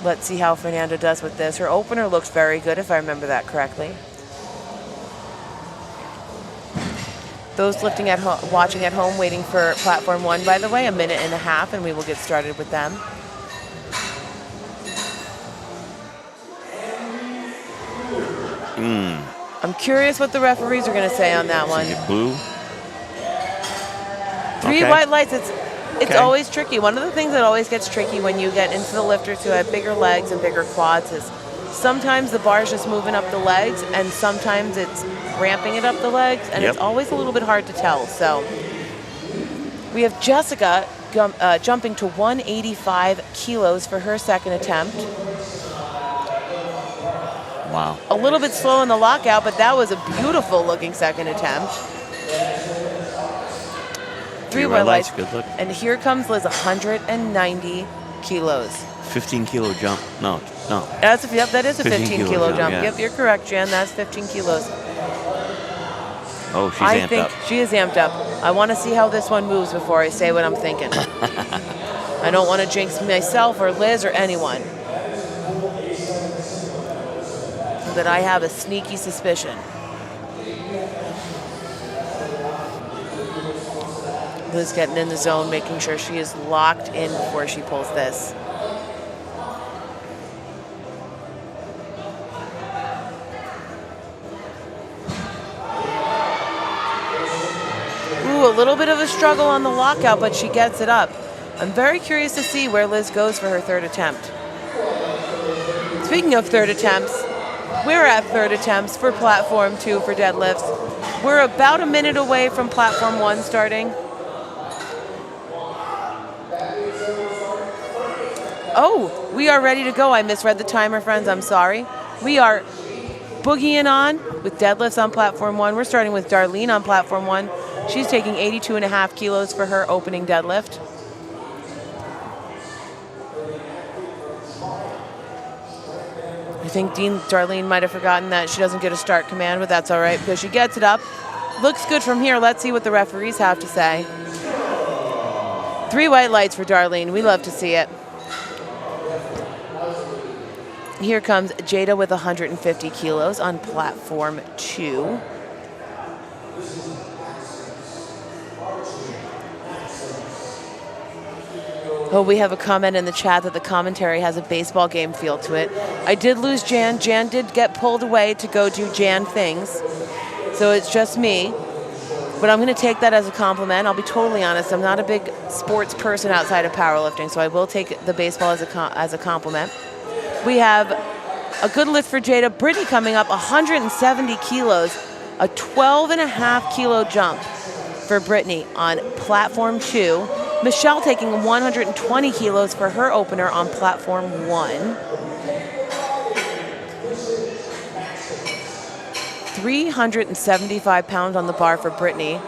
Let's see how Fernanda does with this. Her opener looks very good, if I remember that correctly. Those lifting at home, watching at home, waiting for platform 1, by the way, 1.5 minutes, and we will get started with them. I'm curious what the referees are going to say on that one. Blue. 3 white lights. It's always tricky. One of the things that always gets tricky when you get into the lifters who have bigger legs and bigger quads is Sometimes the bar's just moving up the legs, and sometimes it's ramping it up the legs, and Yep. it's always a little bit hard to tell. So we have Jessica jumping to 185 kilos for her second attempt. Wow. A little bit slow in the lockout, but that was a beautiful looking second attempt. Three white lights. Good look. And here comes Liz, 190 kilos. 15 kilo jump. No. Yep, that is a 15 kilo jump. yeah. Yep, you're correct, Jan. That's 15 kilos. Oh, she's I amped think up. she is amped up. I want to see how this one moves before I say what I'm thinking. I don't want to jinx myself or Liz or anyone. But I have a sneaky suspicion. Liz getting in the zone, making sure she is locked in before she pulls this. Ooh, a little bit of a struggle on the lockout, but she gets it up. I'm very curious to see where Liz goes for her third attempt. Speaking of third attempts, we're at third attempts for platform 2 for deadlifts. We're about a minute away from platform 1 starting. Oh, we are ready to go. I misread the timer, friends. I'm sorry. We are boogieing on with deadlifts on platform 1. We're starting with Darlene on platform 1. She's taking 82.5 kilos for her opening deadlift. I think Darlene might have forgotten that she doesn't get a start command, but that's all right because she gets it up. Looks good from here. Let's see what the referees have to say. 3 white lights for Darlene. We love to see it. Here comes Jada with 150 kilos on platform 2. Oh, we have a comment in the chat that the commentary has a baseball game feel to it. I did lose Jan. Jan did get pulled away to go do Jan things. So it's just me. But I'm going to take that as a compliment. I'll be totally honest. I'm not a big sports person outside of powerlifting, so I will take the baseball as a compliment. We have a good lift for Jada. Brittany coming up 170 kilos, a 12.5 kilo jump for Brittany on platform 2. Michelle taking 120 kilos for her opener on platform 1. 375 pounds on the bar for Brittany.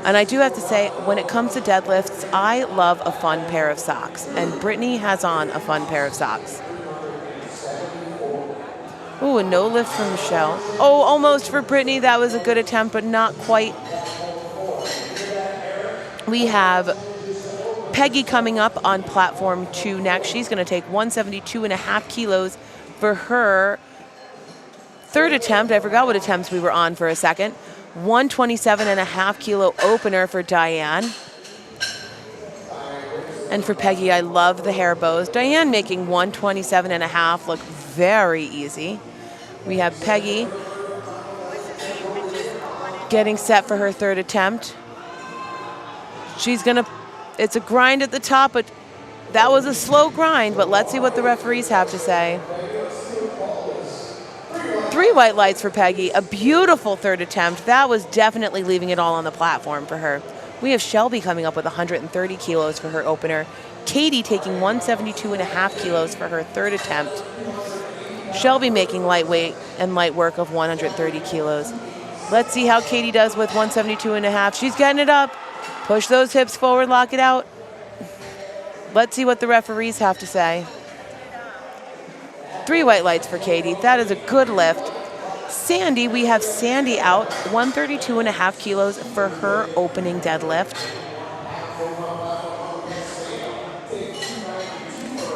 And I do have to say, when it comes to deadlifts, I love a fun pair of socks. And Brittany has on a fun pair of socks. Ooh, a no lift for Michelle. Oh, almost for Brittany. That was a good attempt, but not quite. We have Peggy coming up on platform 2 next. She's going to take 172.5 kilos for her third attempt. I forgot what attempts we were on for a second. 127.5 kilo opener for Diane. And for Peggy, I love the hair bows. Diane making 127.5 look very easy. We have Peggy getting set for her third attempt. She's gonna, it's a grind at the top, but that was a slow grind, but let's see what the referees have to say. 3 white lights for Peggy, a beautiful third attempt. That was definitely leaving it all on the platform for her. We have Shelby coming up with 130 kilos for her opener. Katie taking 172.5 kilos for her third attempt. Shelby making lightweight and light work of 130 kilos. Let's see how Katie does with 172.5. She's getting it up. Push those hips forward, lock it out. Let's see what the referees have to say. 3 white lights for Katie. That is a good lift. Sandy, we have Sandy out, 132.5 kilos for her opening deadlift.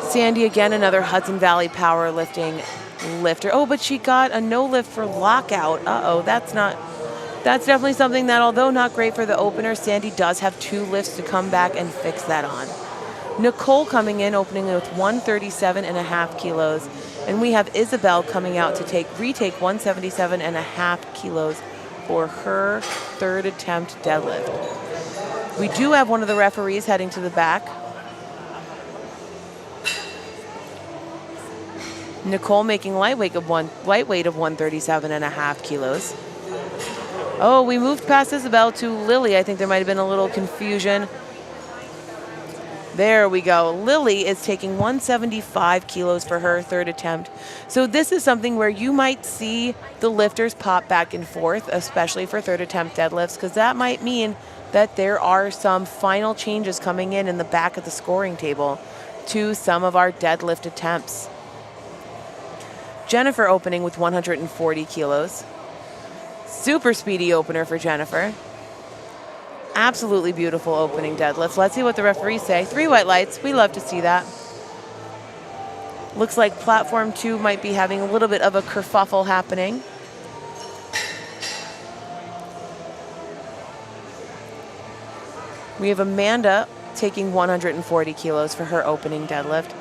Sandy, again, another Hudson Valley powerlifting lifter. Oh, but she got a no lift for lockout. Uh-oh, that's definitely something that, although not great for the opener, Sandy does have 2 lifts to come back and fix that on. Nicole coming in, opening with 137.5 kilos. And we have Isabel coming out to retake 177.5 kilos for her third attempt deadlift. We do have one of the referees heading to the back. Nicole making lightweight of 137.5 kilos. Oh, we moved past Isabel to Lily. I think there might have been a little confusion. There we go. Lily is taking 175 kilos for her third attempt. So this is something where you might see the lifters pop back and forth, especially for third attempt deadlifts, because that might mean that there are some final changes coming in the back of the scoring table to some of our deadlift attempts. Jennifer opening with 140 kilos. Super speedy opener for Jennifer. Absolutely beautiful opening deadlift. Let's see what the referees say. 3 white lights. We love to see that. Looks like platform 2 might be having a little bit of a kerfuffle happening. We have Amanda taking 140 kilos for her opening deadlift.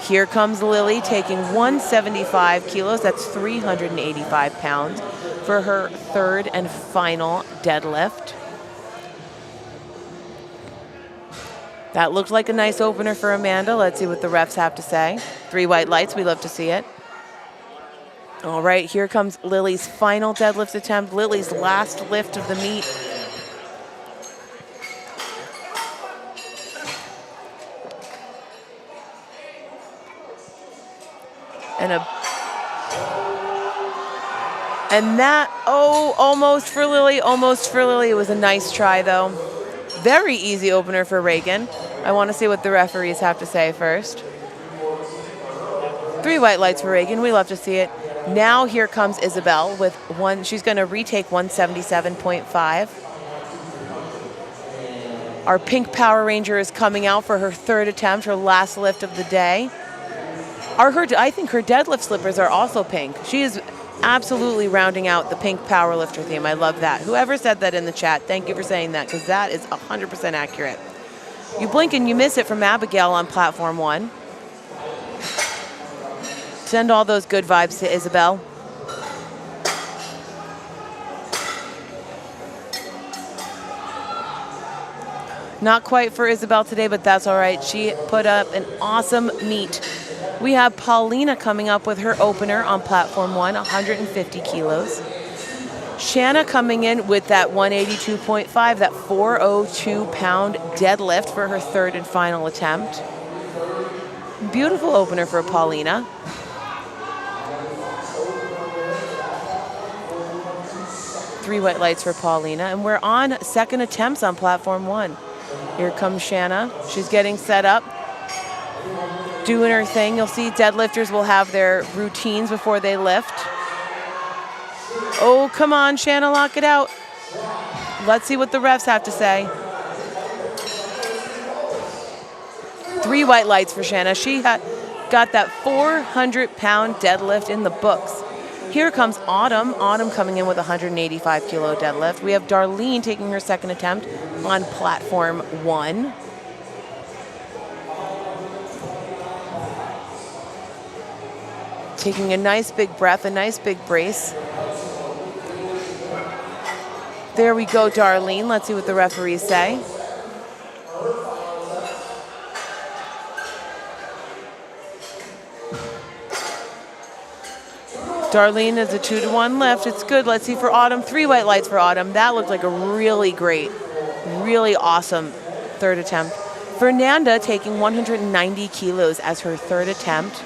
Here comes Lily taking 175 kilos. That's 385 pounds for her third and final deadlift. That looked like a nice opener for Amanda. Let's see what the refs have to say. 3 white lights. We love to see it. All right, here comes Lily's final deadlift attempt. Lily's last lift of the meet. And that, almost for Lily, almost for Lily. It was a nice try, though. Very easy opener for Reagan. I want to see what the referees have to say first. 3 white lights for Reagan. We love to see it. Now here comes Isabel with one. She's going to retake 177.5. Our pink Power Ranger is coming out for her third attempt, her last lift of the day. I think her deadlift slippers are also pink. She is absolutely rounding out the pink powerlifter theme. I love that. Whoever said that in the chat, thank you for saying that, because that is 100% accurate. You blink and you miss it from Abigail on platform 1. Send all those good vibes to Isabel. Not quite for Isabel today, but that's all right. She put up an awesome meet. We have Paulina coming up with her opener on platform 1, 150 kilos. Shanna coming in with that 182.5, that 402-pound deadlift for her third and final attempt. Beautiful opener for Paulina. Three white lights for Paulina, and we're on second attempts on platform 1. Here comes Shanna. She's getting set up, doing her thing. You'll see deadlifters will have their routines before they lift. Oh, come on, Shanna, lock it out. Let's see what the refs have to say. 3 white lights for Shanna. She got that 400-pound deadlift in the books. Here comes Autumn. Autumn coming in with a 185-kilo deadlift. We have Darlene taking her second attempt on platform 1. Taking a nice big breath, a nice big brace. There we go, Darlene. Let's see what the referees say. Darlene is a 2-to-1 lift. It's good. Let's see for Autumn. 3 white lights for Autumn. That looked like a really great, really awesome third attempt. Fernanda taking 190 kilos as her third attempt.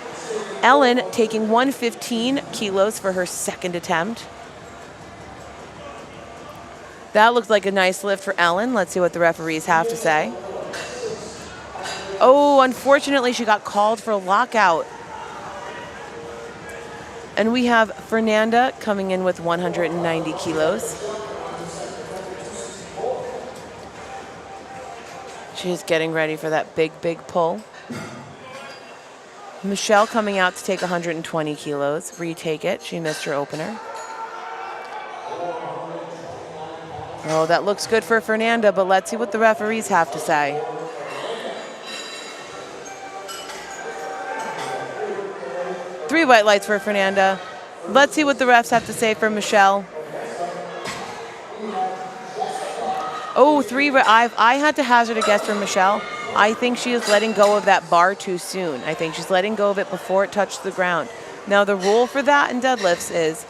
Ellen taking 115 kilos for her second attempt. That looked like a nice lift for Ellen. Let's see what the referees have to say. Oh, unfortunately, she got called for a lockout. And we have Fernanda coming in with 190 kilos. She's getting ready for that big, big pull. Michelle coming out to take 120 kilos. Retake it. She missed her opener. Oh, that looks good for Fernanda, but let's see what the referees have to say. Three white lights for Fernanda. Let's see what the refs have to say for Michelle. Oh, I had to hazard a guess for Michelle. I think she is letting go of that bar too soon. I think she's letting go of it before it touched the ground. Now the rule for that in deadlifts is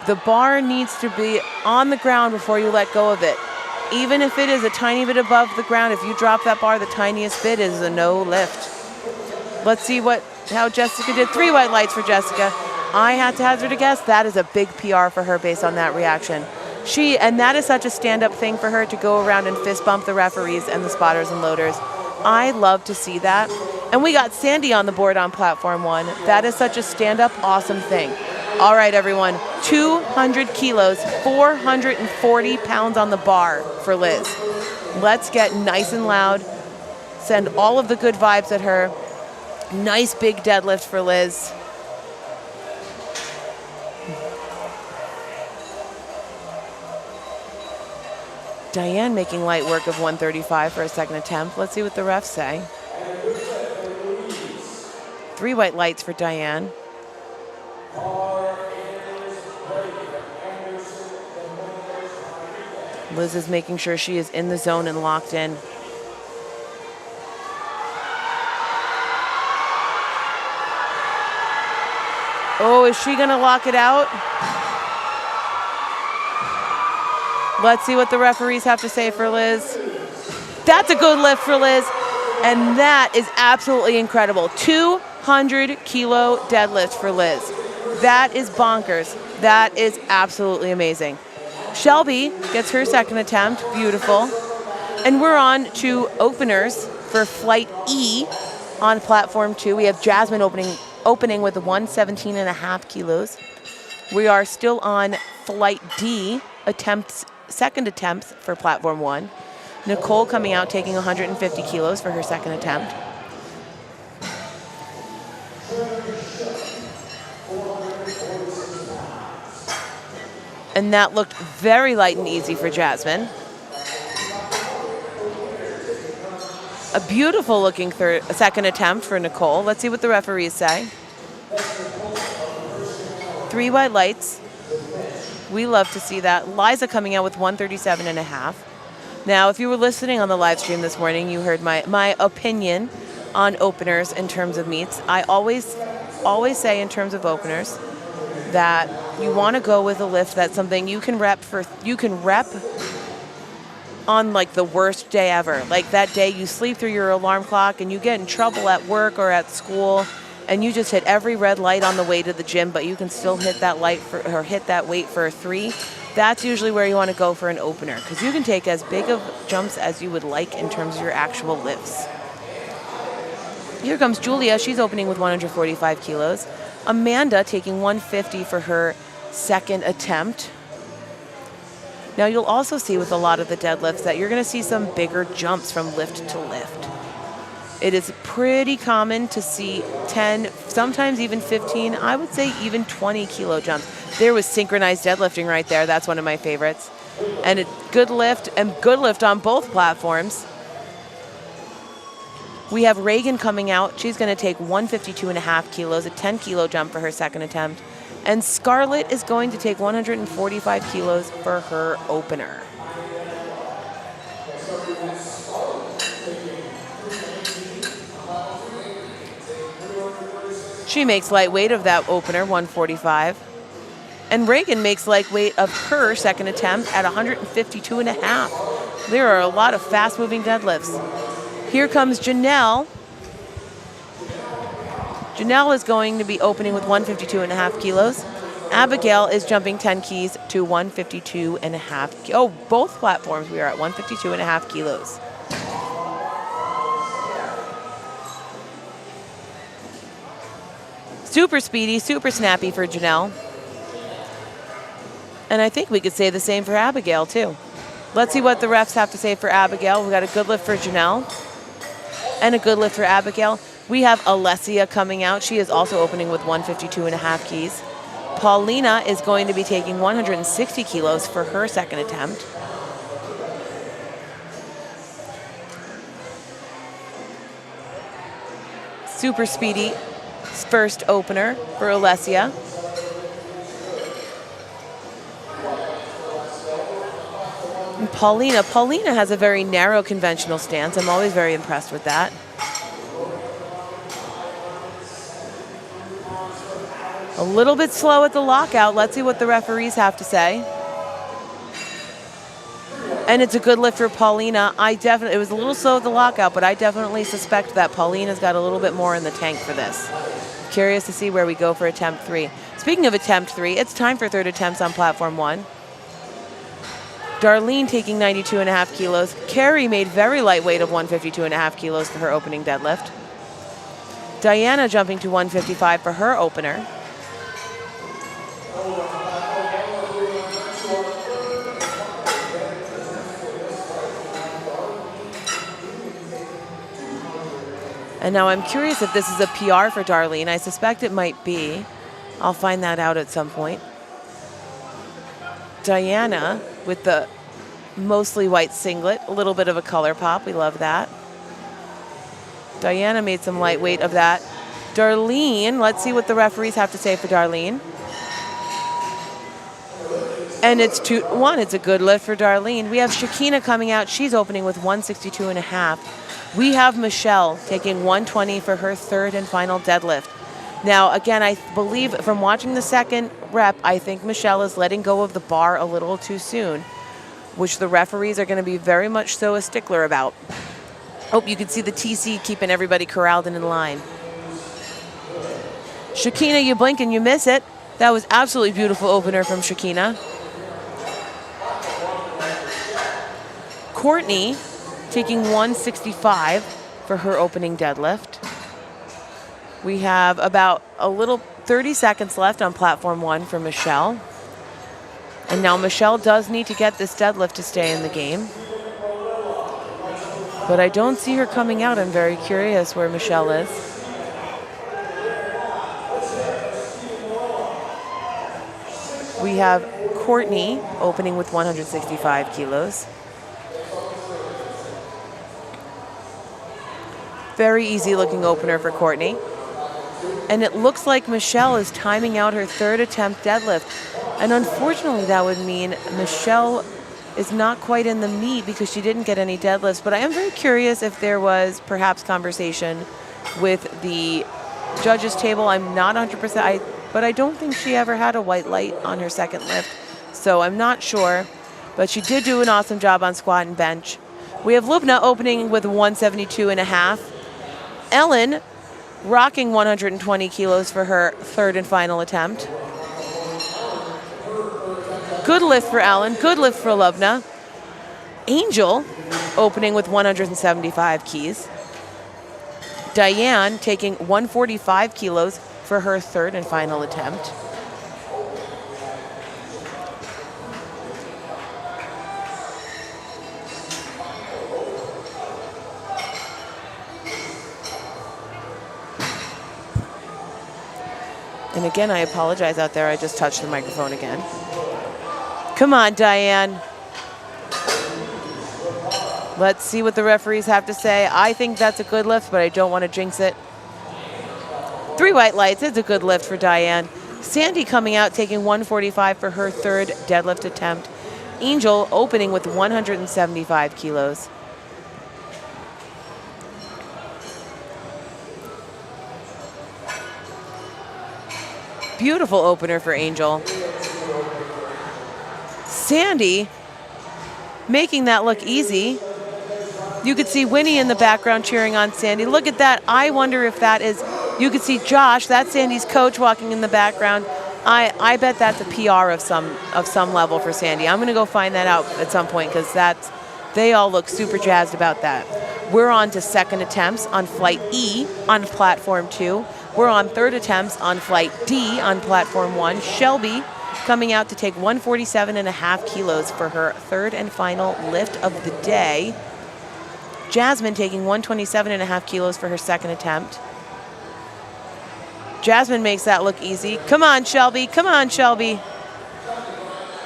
the bar needs to be on the ground before you let go of it. Even if it is a tiny bit above the ground, if you drop that bar the tiniest bit, it is a no lift. Let's see how Jessica did. 3 white lights for Jessica. I had to hazard a guess. That is a big PR for her based on that reaction. And that is such a stand-up thing for her to go around and fist bump the referees and the spotters and loaders. I love to see that. And we got Sandy on the board on platform 1. That is such a stand-up, awesome thing. All right, everyone, 200 kilos, 440 pounds on the bar for Liz. Let's get nice and loud. Send all of the good vibes at her. Nice big deadlift for Liz. Diane making light work of 135 for a second attempt. Let's see what the refs say. 3 white lights for Diane. Liz is making sure she is in the zone and locked in. Oh, is she gonna lock it out? Let's see what the referees have to say for Liz. That's a good lift for Liz. And that is absolutely incredible. 200 kilo deadlift for Liz. That is bonkers. That is absolutely amazing. Shelby gets her second attempt. Beautiful. And we're on to openers for flight E on platform 2. We have Jasmine opening with 117.5 kilos. We are still on flight D, second attempts for platform 1. Nicole coming out taking 150 kilos for her second attempt. And that looked very light and easy for Jasmine. A beautiful looking second attempt for Nicole. Let's see what the referees say. 3 white lights. We love to see that. Liza coming out with 137.5. Now, if you were listening on the live stream this morning, you heard my opinion on openers in terms of meets. I always say in terms of openers that you want to go with a lift that's something you can rep on like the worst day ever. Like that day you sleep through your alarm clock and you get in trouble at work or at school and you just hit every red light on the way to the gym, but you can still hit that hit that weight for a 3. That's usually where you want to go for an opener because you can take as big of jumps as you would like in terms of your actual lifts. Here comes Julia. She's opening with 145 kilos. Amanda taking 150 for her second attempt. Now you'll also see with a lot of the deadlifts that you're going to see some bigger jumps from lift to lift. It is pretty common to see 10, sometimes even 15, I would say even 20 kilo jumps. There was synchronized deadlifting right there. That's one of my favorites. And a good lift on both platforms. We have Reagan coming out. She's going to take 152.5 kilos, a 10 kilo jump for her second attempt. And Scarlett is going to take 145 kilos for her opener. She makes lightweight of that opener, 145. And Reagan makes lightweight of her second attempt at 152.5. There are a lot of fast-moving deadlifts. Here comes Janelle. Janelle is going to be opening with 152.5 kilos. Abigail is jumping 10 keys to 152.5. Oh, both platforms we are at 152.5 kilos. Super speedy, super snappy for Janelle. And I think we could say the same for Abigail too. Let's see what the refs have to say for Abigail. We got a good lift for Janelle and a good lift for Abigail. We have Alessia coming out. She is also opening with 152.5 keys. Paulina is going to be taking 160 kilos for her second attempt. Super speedy first opener for Alessia. And Paulina has a very narrow conventional stance. I'm always very impressed with that. A little bit slow at the lockout. Let's see what the referees have to say. And it's a good lift for Paulina. It was a little slow at the lockout, but I definitely suspect that Paulina's got a little bit more in the tank for this. Curious to see where we go for attempt 3. Speaking of attempt 3, it's time for third attempts on platform 1. Darlene taking 92.5 kilos. Carrie made very lightweight of 152.5 kilos for her opening deadlift. Diana jumping to 155 for her opener. And now I'm curious if this is a PR for Darlene. I suspect it might be. I'll find that out at some point. Diana with the mostly white singlet, a little bit of a color pop. We love that. Diana made some lightweight of that. Darlene, let's see what the referees have to say for Darlene. And it's 2-1. It's a good lift for Darlene. We have Shakina coming out. She's opening with 162.5. We have Michelle taking 120 for her third and final deadlift. Now, again, I believe from watching the second rep, I think Michelle is letting go of the bar a little too soon, which the referees are going to be very much so a stickler about. Oh, you can see the TC keeping everybody corralled and in line. Shakina, you blink and you miss it. That was absolutely beautiful opener from Shakina. Courtney taking 165 for her opening deadlift. We have about a little 30 seconds left on platform 1 for Michelle. And now Michelle does need to get this deadlift to stay in the game. But I don't see her coming out. I'm very curious where Michelle is. We have Courtney opening with 165 kilos. Very easy looking opener for Courtney. And it looks like Michelle is timing out her third attempt deadlift. And unfortunately, that would mean Michelle is not quite in the meet because she didn't get any deadlifts. But I am very curious if there was perhaps conversation with the judges table. I'm not 100%, but I don't think she ever had a white light on her second lift. So I'm not sure. But she did do an awesome job on squat and bench. We have Lubna opening with 172.5. Ellen rocking 120 kilos for her third and final attempt. Good lift for Ellen, good lift for Lubna. Angel opening with 175 keys. Diane taking 145 kilos for her third and final attempt. And again, I apologize out there. I just touched the microphone again. Come on, Diane. Let's see what the referees have to say. I think that's a good lift, but I don't want to jinx it. 3 white lights. It's a good lift for Diane. Sandy coming out, taking 145 for her third deadlift attempt. Angel opening with 175 kilos. Beautiful opener for Angel. Sandy making that look easy. You could see Winnie in the background cheering on Sandy. Look at that. I wonder if that is, you could see Josh, that's Sandy's coach walking in the background. I bet that's a PR of some level for Sandy. I'm going to go find that out at some point because they all look super jazzed about that. We're on to second attempts on flight E on platform 2. We're on third attempts on flight D on platform 1. Shelby coming out to take 147.5 kilos for her third and final lift of the day. Jasmine taking 127.5 kilos for her second attempt. Jasmine makes that look easy. Come on, Shelby. Come on, Shelby.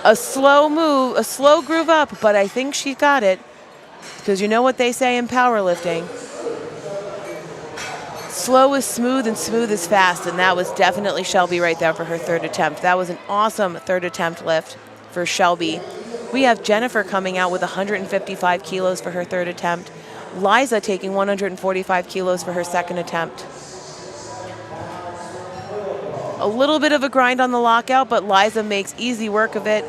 A slow move, a slow groove up, but I think she got it because you know what they say in powerlifting. Slow is smooth and smooth is fast, and that was definitely Shelby right there for her third attempt. That was an awesome third attempt lift for Shelby. We have Jennifer coming out with 155 kilos for her third attempt. Liza taking 145 kilos for her second attempt. A little bit of a grind on the lockout, but Liza makes easy work of it.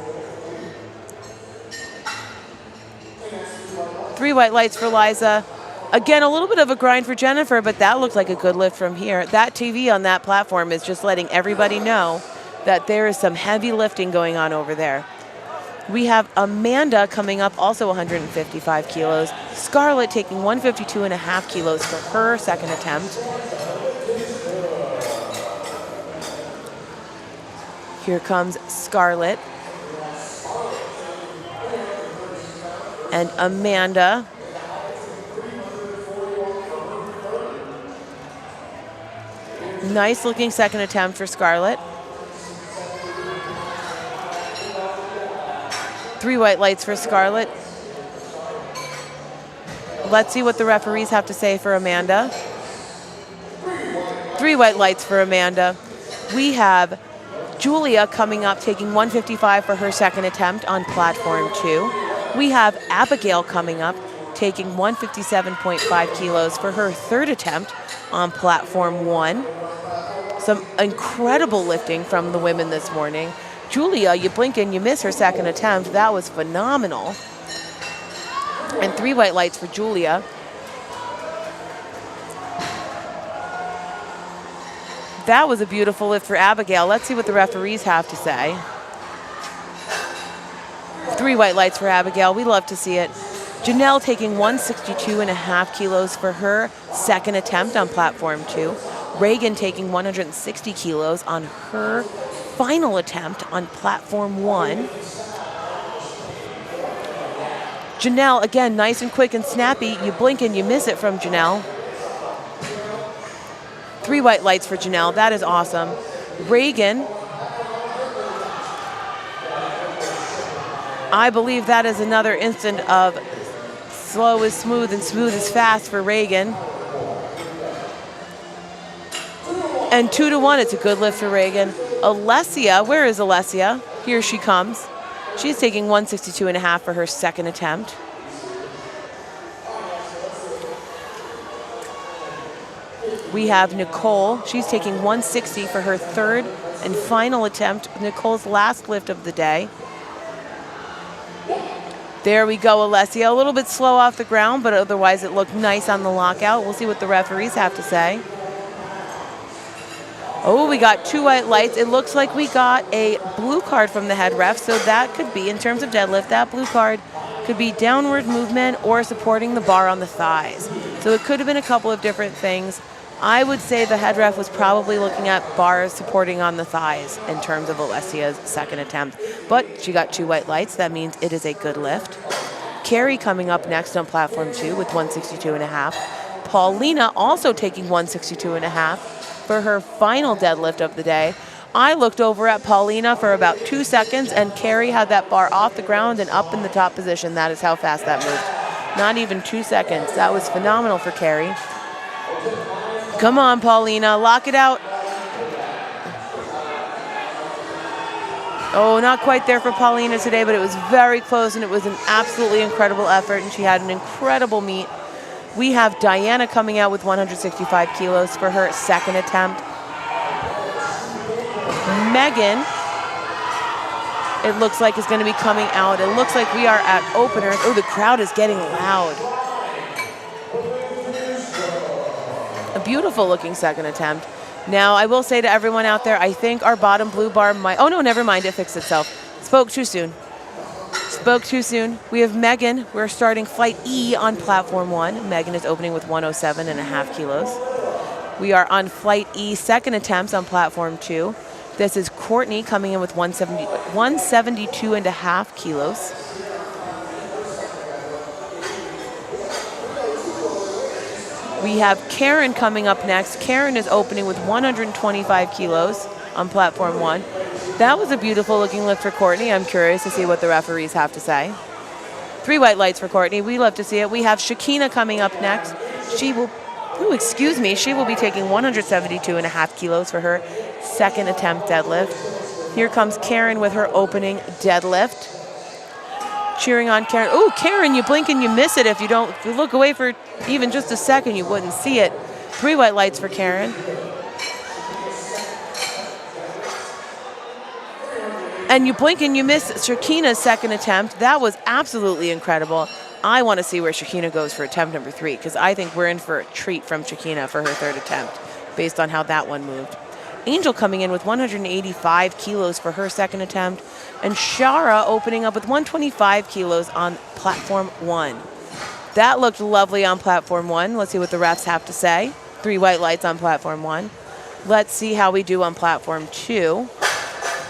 3 white lights for Liza. Again, a little bit of a grind for Jennifer, but that looked like a good lift from here. That TV on that platform is just letting everybody know that there is some heavy lifting going on over there. We have Amanda coming up, also 155 kilos. Scarlett taking 152.5 kilos for her second attempt. Here comes Scarlett. And Amanda. Nice looking second attempt for Scarlett. 3 white lights for Scarlett. Let's see what the referees have to say for Amanda. 3 white lights for Amanda. We have Julia coming up, taking 155 for her second attempt on platform 2. We have Abigail coming up, taking 157.5 kilos for her third attempt on platform 1. Some incredible lifting from the women this morning. Julia, you blink and you miss her second attempt. That was phenomenal. And 3 white lights for Julia. That was a beautiful lift for Abigail. Let's see what the referees have to say. 3 white lights for Abigail. We love to see it. Janelle taking 162.5 kilos for her second attempt on platform 2. Reagan taking 160 kilos on her final attempt on platform 1. Janelle, again, nice and quick and snappy. You blink and you miss it from Janelle. 3 white lights for Janelle. That is awesome. Reagan, I believe that is another instant of slow is smooth and smooth is fast for Reagan. And 2-1, it's a good lift for Reagan. Alessia, where is Alessia? Here she comes. She's taking 162.5 for her second attempt. We have Nicole. She's taking 160 for her third and final attempt. Nicole's last lift of the day. There we go, Alessia. A little bit slow off the ground, but otherwise it looked nice on the lockout. We'll see what the referees have to say. Oh, we got 2 white lights. It looks like we got a blue card from the head ref, so that could be, in terms of deadlift, that blue card could be downward movement or supporting the bar on the thighs. So it could have been a couple of different things. I would say the head ref was probably looking at bars supporting on the thighs in terms of Alessia's second attempt. But she got 2 white lights. That means it is a good lift. Carrie coming up next on platform 2 with 162.5. Paulina also taking 162.5 for her final deadlift of the day. I looked over at Paulina for about 2 seconds, and Carrie had that bar off the ground and up in the top position. That is how fast that moved. Not even 2 seconds. That was phenomenal for Carrie. Come on, Paulina, lock it out. Oh, not quite there for Paulina today, but it was very close, and it was an absolutely incredible effort, and she had an incredible meet. We have Diana coming out with 165 kilos for her second attempt. Megan, it looks like, is going to be coming out. It looks like we are at openers. Oh, the crowd is getting loud. A beautiful looking second attempt. Now, I will say to everyone out there, I think our bottom blue bar might, oh no, never mind, it fixed itself. Spoke too soon. Spoke too soon. We have Megan. We're starting flight E on platform 1. Megan is opening with 107.5 kilos. We are on flight E, second attempts on platform 2. This is Courtney coming in with 172.5 kilos. We have Karen coming up next. Karen is opening with 125 kilos on platform 1. That was a beautiful looking lift for Courtney. I'm curious to see what the referees have to say. 3 white lights for Courtney. We love to see it. We have Shakina coming up next. She will be taking 172.5 kilos for her second attempt deadlift. Here comes Karen with her opening deadlift. Cheering on Karen. Oh, Karen, you blink and you miss it. If you look away for even just a second, you wouldn't see it. 3 white lights for Karen. And you blink and you miss Shakina's second attempt. That was absolutely incredible. I want to see where Shakina goes for attempt number 3 because I think we're in for a treat from Shakina for her third attempt based on how that one moved. Angel coming in with 185 kilos for her second attempt, and Shara opening up with 125 kilos on platform 1. That looked lovely on platform 1. Let's see what the refs have to say. 3 white lights on platform 1. Let's see how we do on platform 2.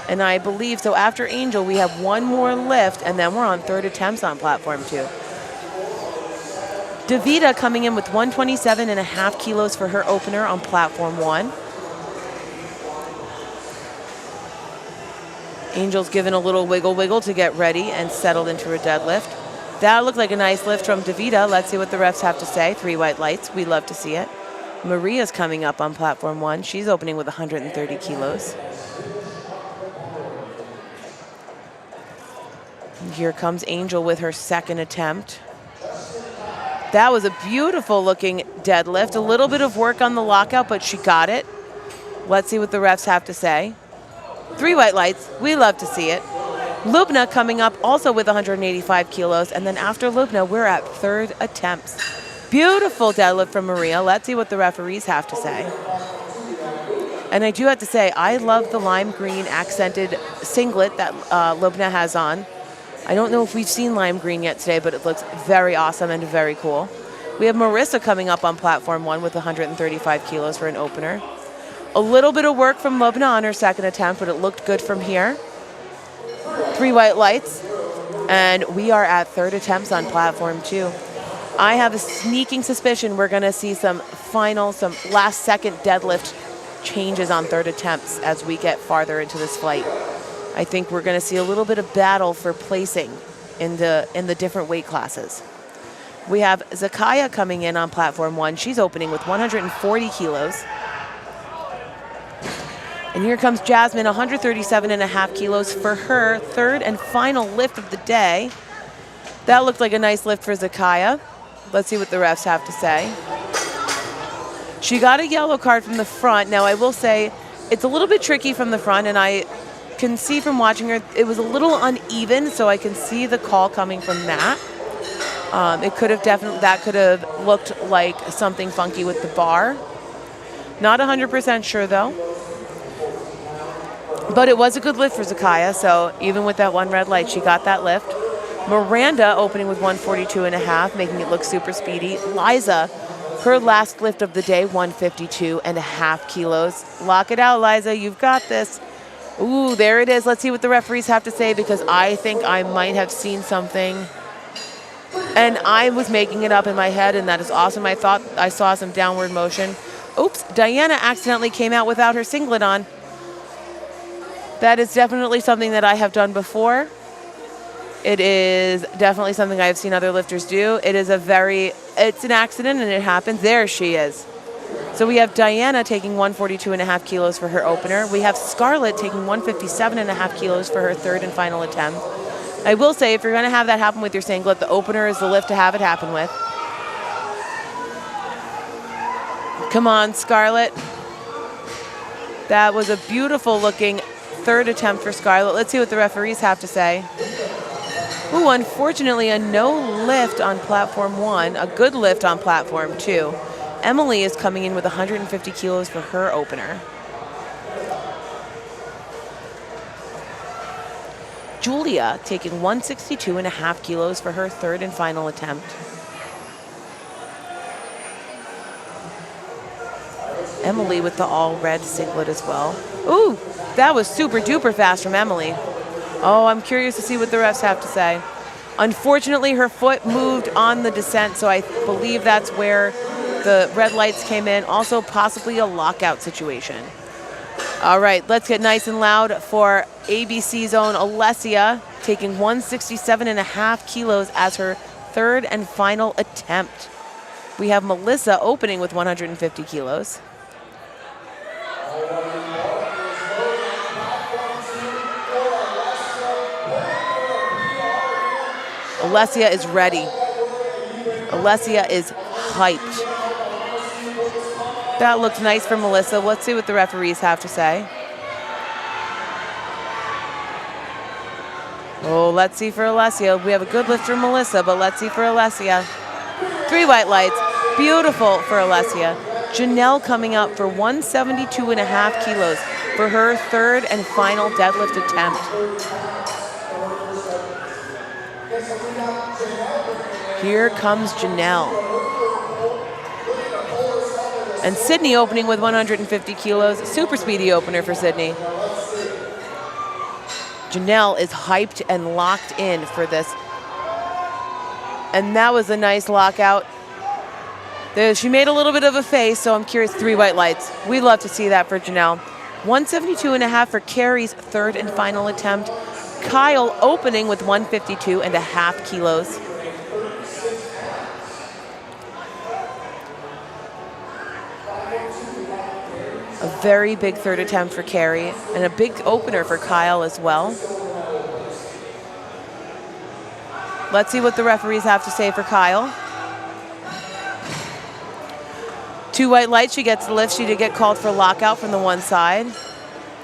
And I believe, so after Angel, we have one more lift, and then we're on third attempts on platform 2. Davida coming in with 127.5 kilos for her opener on platform 1. Angel's given a little wiggle to get ready and settled into her deadlift. That looked like a nice lift from Davida. Let's see what the refs have to say. 3 white lights. We love to see it. Maria's coming up on platform 1. She's opening with 130 kilos. And here comes Angel with her second attempt. That was a beautiful looking deadlift. A little bit of work on the lockout, but she got it. Let's see what the refs have to say. 3 white lights. We love to see it. Lubna coming up also with 185 kilos. And then after Lubna, we're at third attempts. Beautiful deadlift from Maria. Let's see what the referees have to say. And I do have to say, I love the lime green accented singlet that Lubna has on. I don't know if we've seen lime green yet today, but it looks very awesome and very cool. We have Marissa coming up on platform 1 with 135 kilos for an opener. A little bit of work from Lubna on her second attempt, but it looked good from here. 3 white lights, and we are at third attempts on platform 2. I have a sneaking suspicion we're going to see some last second deadlift changes on third attempts as we get farther into this flight. I think we're going to see a little bit of battle for placing in the different weight classes. We have Zakaya coming in on platform 1. She's opening with 140 kilos. And here comes Jasmine, 137.5 kilos for her third and final lift of the day. That looked like a nice lift for Zakaya. Let's see what the refs have to say. She got a yellow card from the front. Now, I will say it's a little bit tricky from the front, and I can see from watching her, it was a little uneven, so I can see the call coming from that. It could have that could have looked like something funky with the bar. Not 100% sure though. But it was a good lift for Zakaya, so even with that one red light, she got that lift. Miranda opening with 142.5, making it look super speedy. Liza, her last lift of the day, 152.5 kilos. Lock it out, Liza, you've got this. Ooh, there it is. Let's see what the referees have to say, because I think I might have seen something. And I was making it up in my head, and that is awesome. I thought I saw some downward motion. Oops, Diana accidentally came out without her singlet on. That is definitely something that I have done before. It is definitely something I have seen other lifters do. It's an accident and it happens. There she is. So we have Diana taking 142.5 kilos for her opener. We have Scarlett taking 157.5 kilos for her third and final attempt. I will say, if you're going to have that happen with your singlet, the opener is the lift to have it happen with. Come on, Scarlett. That was a beautiful looking third attempt for Scarlett. Let's see what the referees have to say. Ooh, unfortunately, a no lift on platform 1, a good lift on platform 2. Emily is coming in with 150 kilos for her opener. Julia taking 162.5 kilos for her third and final attempt. Emily with the all red singlet as well. Ooh, that was super duper fast from Emily. Oh, I'm curious to see what the refs have to say. Unfortunately, her foot moved on the descent, so I believe that's where the red lights came in. Also, possibly a lockout situation. All right, let's get nice and loud for ABC's own Alessia, taking 167.5 kilos as her third and final attempt. We have Melissa opening with 150 kilos. Alessia is ready. Alessia is hyped. That looked nice for Melissa. Let's see what the referees have to say. Oh, let's see for Alessia. We have a good lift for Melissa, but let's see for Alessia. 3 white lights. Beautiful for Alessia. Janelle coming up for 172.5 kilos for her third and final deadlift attempt. Here comes Janelle. And Sydney opening with 150 kilos. Super speedy opener for Sydney. Janelle is hyped and locked in for this. And that was a nice lockout. She made a little bit of a face, so I'm curious. 3 white lights. We love to see that for Janelle. 172.5 for Carrie's third and final attempt. Kyle opening with 152.5 kilos. A very big third attempt for Carrie, and a big opener for Kyle as well. Let's see what the referees have to say for Kyle. 2 white lights, she gets the lift. She did get called for lockout from the one side.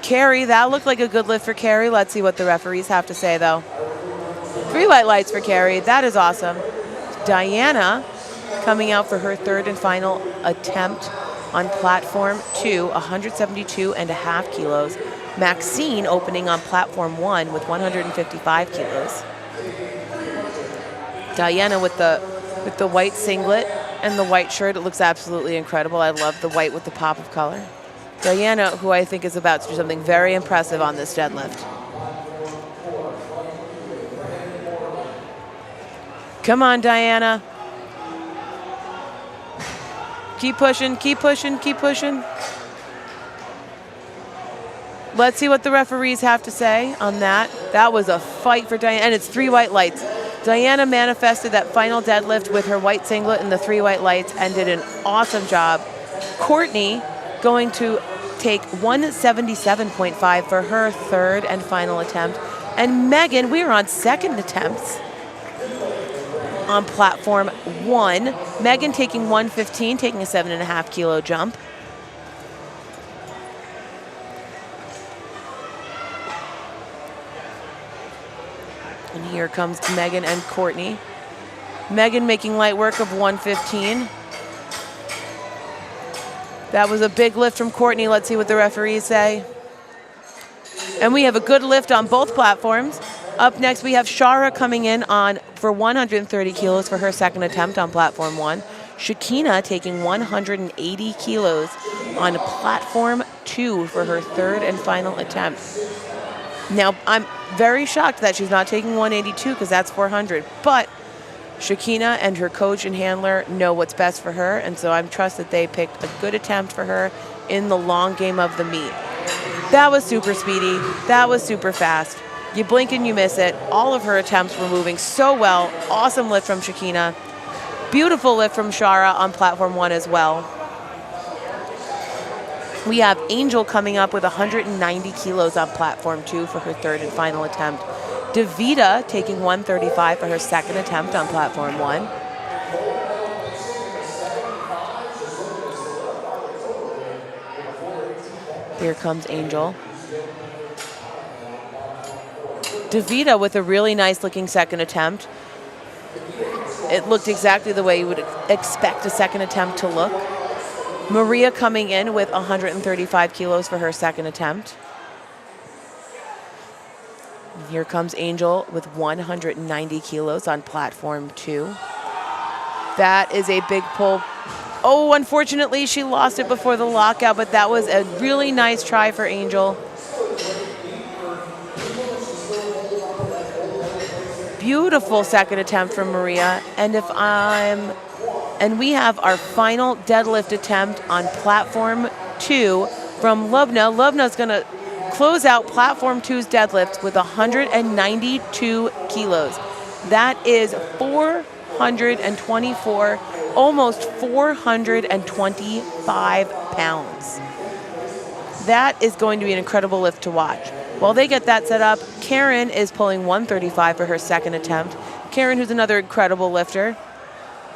Carrie, that looked like a good lift for Carrie. Let's see what the referees have to say, though. 3 white lights for Carrie. That is awesome. Diana coming out for her third and final attempt on platform 2, 172.5 kilos. Maxine opening on platform 1 with 155 kilos. Diana with the white singlet and the white shirt. It looks absolutely incredible. I love the white with the pop of color. Diana, who I think is about to do something very impressive on this deadlift. Come on, Diana. Keep pushing, keep pushing, keep pushing. Let's see what the referees have to say on that. That was a fight for Diana, and it's 3 white lights. Diana manifested that final deadlift with her white singlet and the 3 white lights and did an awesome job. Courtney going to take 177.5 for her third and final attempt. And Megan, we are on second attempts on platform 1. Megan taking 115, taking a 7.5 kilo jump. And here comes Megan and Courtney. Megan making light work of 115. That was a big lift from Courtney. Let's see what the referees say. And we have a good lift on both platforms. Up next, we have Shara coming in on for 130 kilos for her second attempt on platform 1. Shakina taking 180 kilos on platform 2 for her third and final attempt. Now, I'm very shocked that she's not taking 182 because that's 400. But Shakina and her coach and handler know what's best for her, and so I'm trust that they picked a good attempt for her in the long game of the meet. That was super speedy. That was super fast. You blink and you miss it. All of her attempts were moving so well. Awesome lift from Shakina. Beautiful lift from Shara on platform 1 as well. We have Angel coming up with 190 kilos on platform 2 for her third and final attempt. Davida taking 135 for her second attempt on platform 1. Here comes Angel. Davida with a really nice looking second attempt. It looked exactly the way you would expect a second attempt to look. Maria coming in with 135 kilos for her second attempt. And here comes Angel with 190 kilos on platform 2. That is a big pull. Oh, unfortunately, she lost it before the lockout, but that was a really nice try for Angel. Beautiful second attempt from Maria. And we have our final deadlift attempt on platform 2 from Lubna. Lubna's going to close out platform 2's deadlift with 192 kilos. That is 424, almost 425 pounds. That is going to be an incredible lift to watch. While they get that set up, Karen is pulling 135 for her second attempt. Karen, who's another incredible lifter.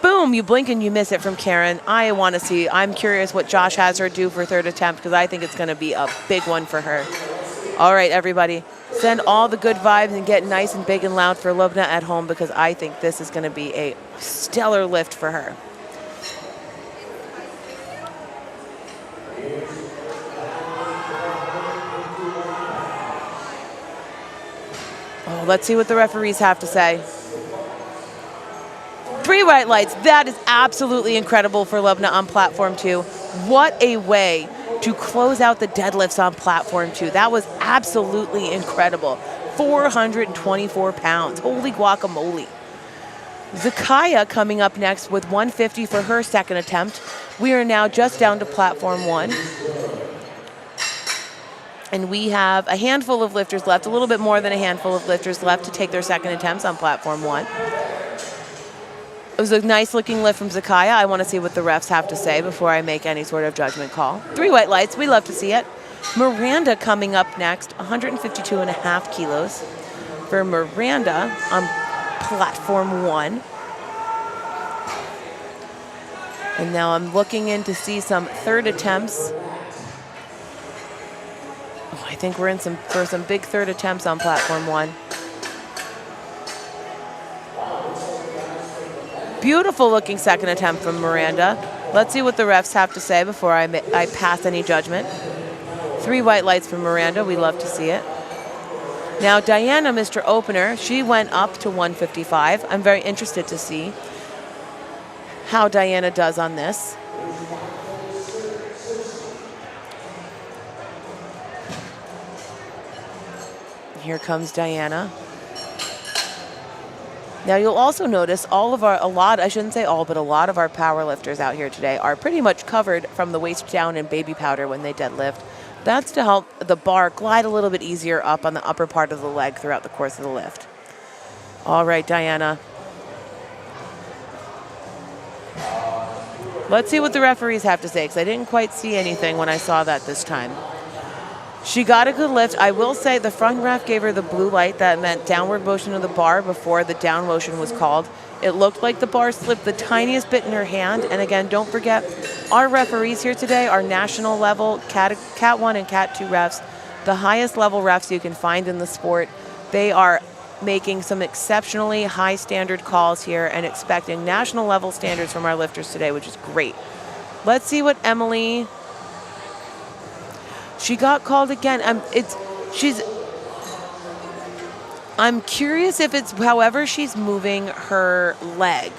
Boom, you blink and you miss it from Karen. I'm curious what Josh has her do for third attempt because I think it's going to be a big one for her. All right, everybody. Send all the good vibes and get nice and big and loud for Lubna at home, because I think this is going to be a stellar lift for her. Oh, let's see what the referees have to say. 3 white lights. That is absolutely incredible for Lubna on platform 2. What a way to close out the deadlifts on platform 2. That was absolutely incredible. 424 pounds. Holy guacamole. Zakaya coming up next with 150 for her second attempt. We are now just down to platform 1. And we have a handful of lifters left, a little bit more than a handful of lifters left to take their second attempts on platform 1. It was a nice looking lift from Zakaya. I want to see what the refs have to say before I make any sort of judgment call. 3 white lights, we love to see it. Miranda coming up next, 152.5 kilos for Miranda on platform 1. And now I'm looking in to see some third attempts. Oh, I think we're in for some big third attempts on platform 1. Beautiful looking second attempt from Miranda. Let's see what the refs have to say before I pass any judgment. 3 white lights from Miranda. We love to see it. Now Diana, Mr. Opener, she went up to 155. I'm very interested to see how Diana does on this. Here comes Diana. Now you'll also notice a lot of our power lifters out here today are pretty much covered from the waist down in baby powder when they deadlift. That's to help the bar glide a little bit easier up on the upper part of the leg throughout the course of the lift. All right, Diana. Let's see what the referees have to say, because I didn't quite see anything when I saw that this time. She got a good lift. I will say the front ref gave her the blue light. That meant downward motion of the bar before the down motion was called. It looked like the bar slipped the tiniest bit in her hand. And again, don't forget, our referees here today are national level Cat 1 and Cat 2 refs, the highest level refs you can find in the sport. They are making some exceptionally high standard calls here and expecting national level standards from our lifters today, which is great. Let's see what Emily... She got called again. I'm curious if it's however she's moving her leg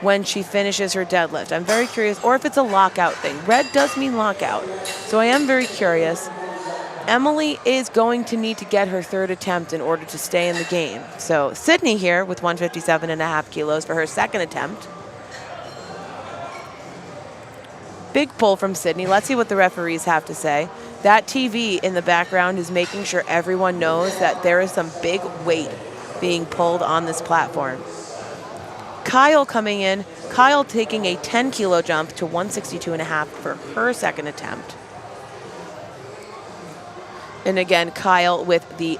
when she finishes her deadlift. I'm very curious, or if it's a lockout thing. Red does mean lockout, so I am very curious. Emily is going to need to get her third attempt in order to stay in the game. So Sydney here with 157.5 kilos for her second attempt. Big pull from Sydney. Let's see what the referees have to say. That TV in the background is making sure everyone knows that there is some big weight being pulled on this platform. Kyle coming in. Kyle taking a 10 kilo jump to 162.5 for her second attempt. And again, Kyle with the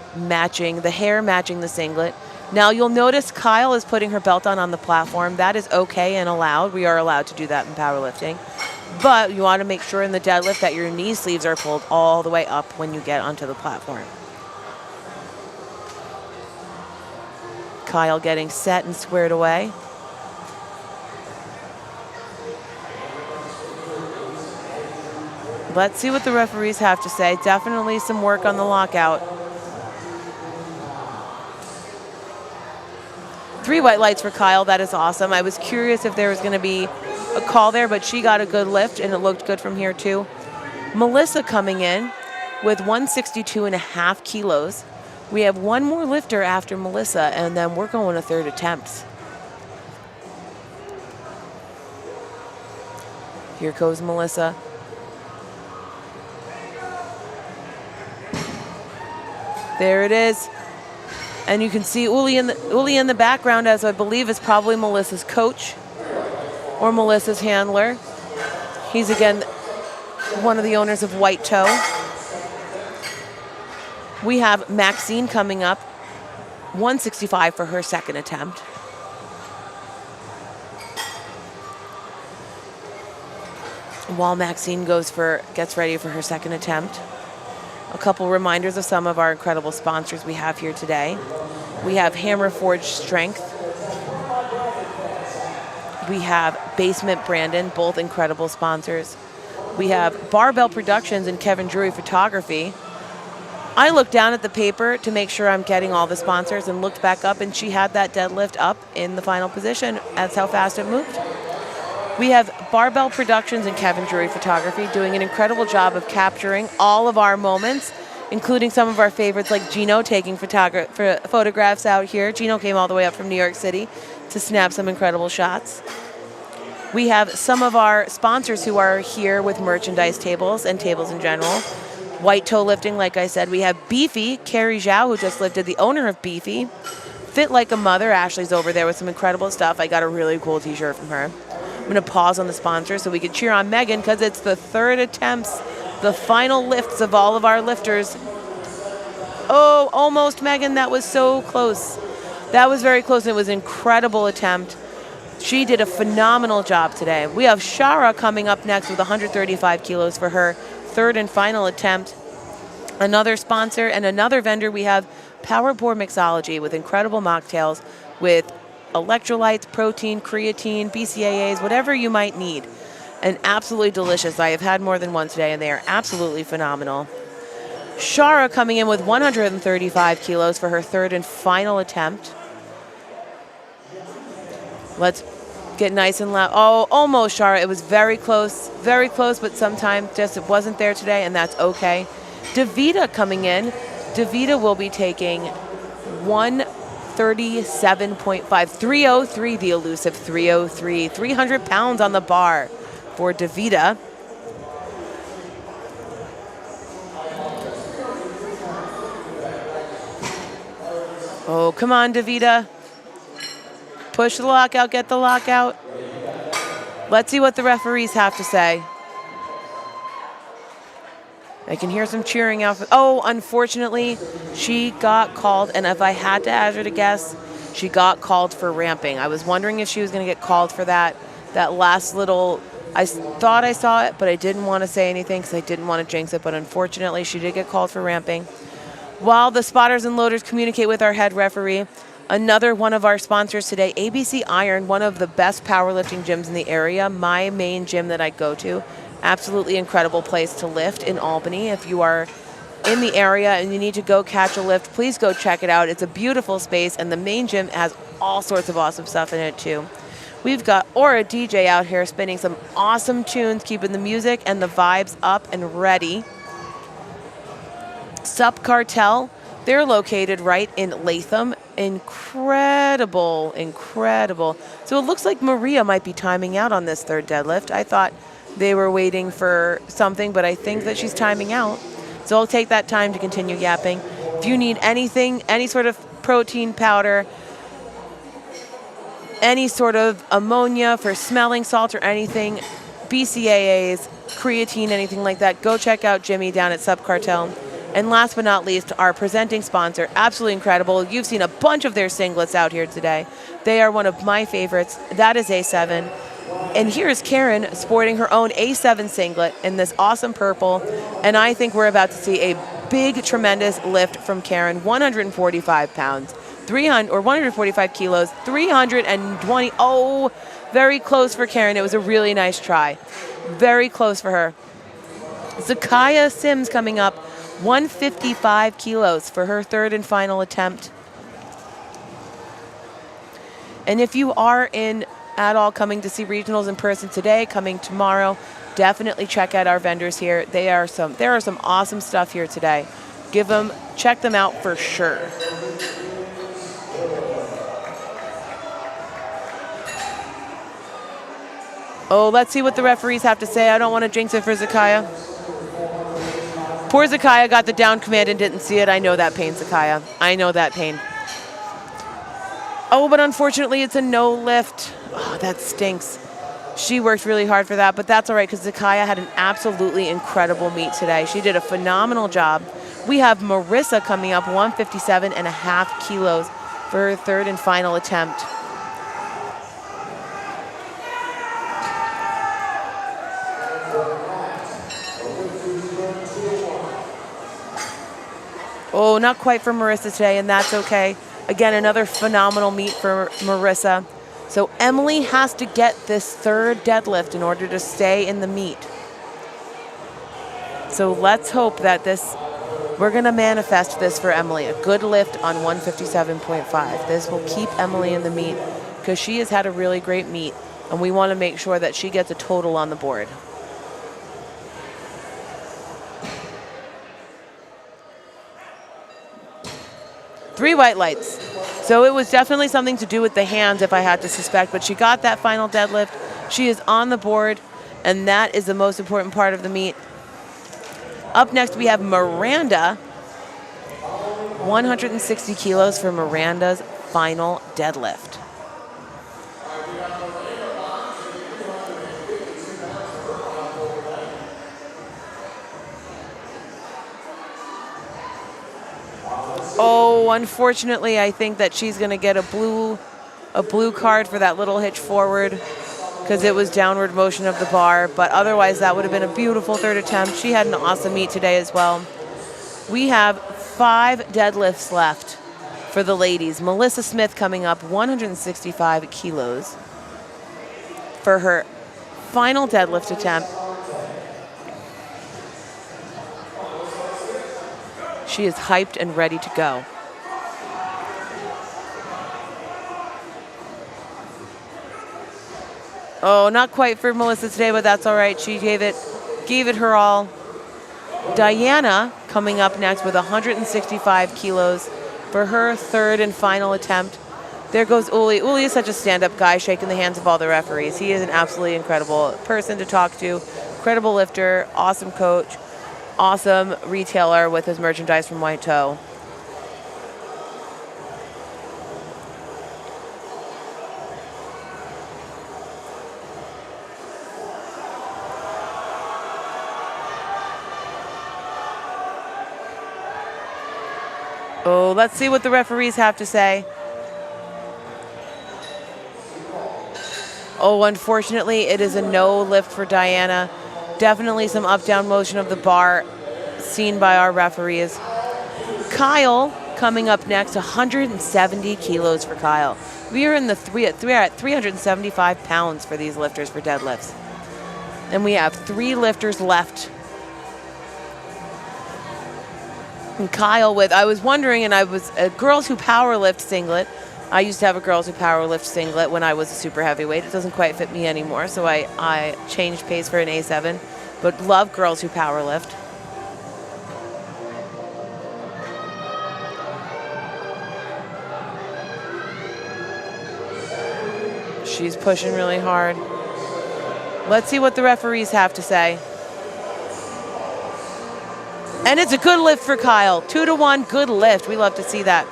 hair matching the singlet. Now you'll notice Kyle is putting her belt on the platform. That is okay and allowed. We are allowed to do that in powerlifting. But you want to make sure in the deadlift that your knee sleeves are pulled all the way up when you get onto the platform. Kyle getting set and squared away. Let's see what the referees have to say. Definitely some work on the lockout. 3 white lights for Kyle. That is awesome. I was curious if there was going to be a call there, but she got a good lift, and it looked good from here too. Melissa coming in with 162.5 kilos. We have one more lifter after Melissa, and then we're going to third attempts. Here goes Melissa. There it is. And you can see Uli in the background, as I believe is probably Melissa's coach or Melissa's handler. He's again one of the owners of White Toe. We have Maxine coming up, 165 for her second attempt. While Maxine gets ready for her second attempt. A couple reminders of some of our incredible sponsors we have here today. We have Hammer Forge Strength. We have Basement Brandon, both incredible sponsors. We have Barbell Productions and Kevin Drury Photography. I looked down at the paper to make sure I'm getting all the sponsors and looked back up, and she had that deadlift up in the final position. That's how fast it moved. We have Barbell Productions and Kevin Drury Photography doing an incredible job of capturing all of our moments, including some of our favorites like Gino taking photographs out here. Gino came all the way up from New York City to snap some incredible shots. We have some of our sponsors who are here with merchandise tables and tables in general. White Toe Lifting, like I said. We have Beefy, Carrie Zhao, who just lifted, the owner of Beefy. Fit Like a Mother, Ashley's over there with some incredible stuff. I got a really cool t-shirt from her. I'm going to pause on the sponsor so we can cheer on Megan because it's the third attempts, the final lifts of all of our lifters. Oh, almost, Megan. That was so close. That was very close. It was an incredible attempt. She did a phenomenal job today. We have Shara coming up next with 135 kilos for her third and final attempt. Another sponsor and another vendor, we have Powerboard Mixology with incredible mocktails with electrolytes, protein, creatine, BCAAs, whatever you might need. And absolutely delicious. I have had more than one today, and they are absolutely phenomenal. Shara coming in with 135 kilos for her third and final attempt. Let's get nice and loud. Oh, almost, Shara. It was very close, but sometimes just it wasn't there today, and that's okay. Davita coming in. Davita will be taking 137.5, 303, the elusive 303, 300 pounds on the bar for Davita. Oh, come on, Davita. Push the lockout, get the lockout. Let's see what the referees have to say. I can hear some cheering out. Oh, unfortunately, she got called, and if I had to hazard a guess, she got called for ramping. I was wondering if she was going to get called for that last little, I thought I saw it, but I didn't want to say anything because I didn't want to jinx it, but unfortunately, she did get called for ramping. While the spotters and loaders communicate with our head referee, another one of our sponsors today, ABC Iron, one of the best powerlifting gyms in the area, my main gym that I go to. Absolutely incredible place to lift in Albany. If you are in the area and you need to go catch a lift, please go check it out. It's a beautiful space, and the main gym has all sorts of awesome stuff in it too. We've got Aura DJ out here spinning some awesome tunes, keeping the music and the vibes up and ready. Sup Cartel, they're located right in Latham. Incredible. So it looks like Maria might be timing out on this third deadlift. I thought they were waiting for something, but I think that she's timing out. So I'll take that time to continue yapping. If you need anything, any sort of protein powder, any sort of ammonia for smelling salts or anything, BCAAs, creatine, anything like that, go check out Jimmy down at Sup Cartel. And last but not least, our presenting sponsor, absolutely incredible. You've seen a bunch of their singlets out here today. They are one of my favorites. That is A7. And here's Karen sporting her own A7 singlet in this awesome purple. And I think we're about to see a big, tremendous lift from Karen. 145 pounds, 145 kilos, 320. Oh, very close for Karen. It was a really nice try. Very close for her. Zakaya Sims coming up, 155 kilos for her third and final attempt. And if you are at all coming to see regionals in person today, coming tomorrow, definitely check out our vendors here. There are some awesome stuff here today. Check them out for sure. Oh, let's see what the referees have to say. I don't want to jinx it for Zakaya. Poor Zakaya got the down command and didn't see it. I know that pain, Zakaya. I know that pain. Oh, but unfortunately, it's a no lift. Oh, that stinks. She worked really hard for that, but that's all right because Zakaya had an absolutely incredible meet today. She did a phenomenal job. We have Marissa coming up, 157.5 kilos for her third and final attempt. Oh, not quite for Marissa today, and that's okay. Again, another phenomenal meet for Marissa. So Emily has to get this third deadlift in order to stay in the meet. So let's hope that we're going to manifest this for Emily, a good lift on 157.5. This will keep Emily in the meet because she has had a really great meet, and we want to make sure that she gets a total on the board. Three white lights. So it was definitely something to do with the hands, if I had to suspect, but she got that final deadlift. She is on the board, and that is the most important part of the meet. Up next, we have Miranda. 160 kilos for Miranda's final deadlift. Oh, unfortunately, I think that she's going to get a blue card for that little hitch forward because it was downward motion of the bar. But otherwise, that would have been a beautiful third attempt. She had an awesome meet today as well. We have 5 deadlifts left for the ladies. Melissa Smith coming up, 165 kilos for her final deadlift attempt. She is hyped and ready to go. Oh, not quite for Melissa today, but that's all right. She gave it her all. Diana coming up next with 165 kilos for her third and final attempt. There goes Uli. Uli is such a stand-up guy, shaking the hands of all the referees. He is an absolutely incredible person to talk to. Incredible lifter, awesome coach, awesome retailer with his merchandise from White Toe. Oh, let's see what the referees have to say. Oh, unfortunately, it is a no lift for Diana. Definitely some up-down motion of the bar seen by our referees. Kyle coming up next, 170 kilos for Kyle. We are at 375 pounds for these lifters for deadlifts. And we have 3 lifters left. And Kyle I was wondering, and I was a Girls Who Powerlift singlet. I used to have a Girls Who Powerlift singlet when I was a super heavyweight. It doesn't quite fit me anymore, so I changed pace for an A7. But love Girls Who Powerlift. She's pushing really hard. Let's see what the referees have to say. And it's a good lift for Kyle. 2-1, good lift. We love to see that.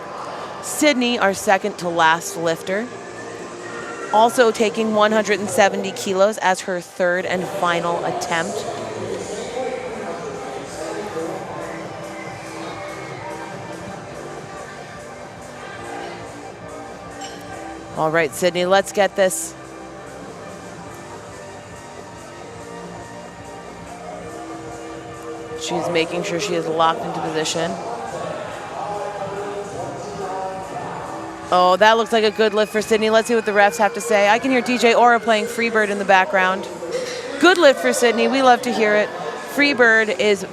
Sydney, our second to last lifter, also taking 170 kilos as her third and final attempt. All right, Sydney, let's get this. She's making sure she is locked into position. Oh, that looks like a good lift for Sydney. Let's see what the refs have to say. I can hear DJ Aura playing Freebird in the background. Good lift for Sydney. We love to hear it. Freebird is,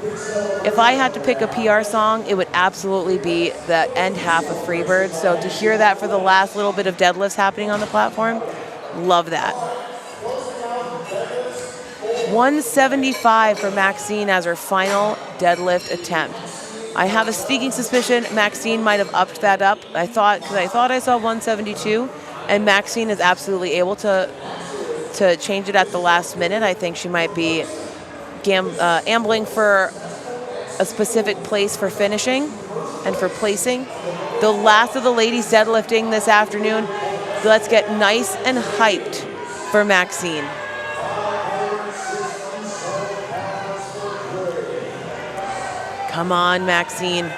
if I had to pick a PR song, it would absolutely be the end half of Freebird. So to hear that for the last little bit of deadlifts happening on the platform, love that. 175 for Maxine as her final deadlift attempt. I have a sneaking suspicion Maxine might have upped that up. Because I thought I saw 172, and Maxine is absolutely able to change it at the last minute. I think she might be ambling for a specific place for finishing and for placing. The last of the ladies deadlifting this afternoon. Let's get nice and hyped for Maxine. Come on, Maxine.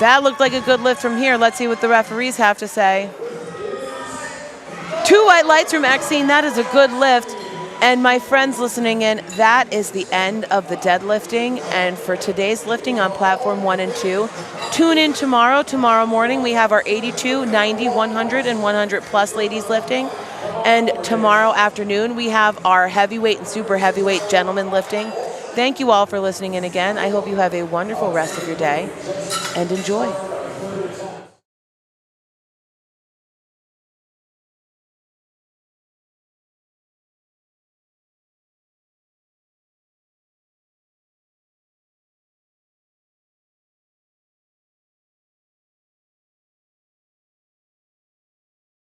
That looked like a good lift from here. Let's see what the referees have to say. 2 white lights from Maxine. That is a good lift. And my friends listening in, that is the end of the deadlifting. And for today's lifting on platform 1 and 2, tune in tomorrow. Tomorrow morning, we have our 82, 90, 100, and 100 plus ladies lifting. And tomorrow afternoon, we have our heavyweight and super heavyweight gentlemen lifting. Thank you all for listening in again. I hope you have a wonderful rest of your day and enjoy.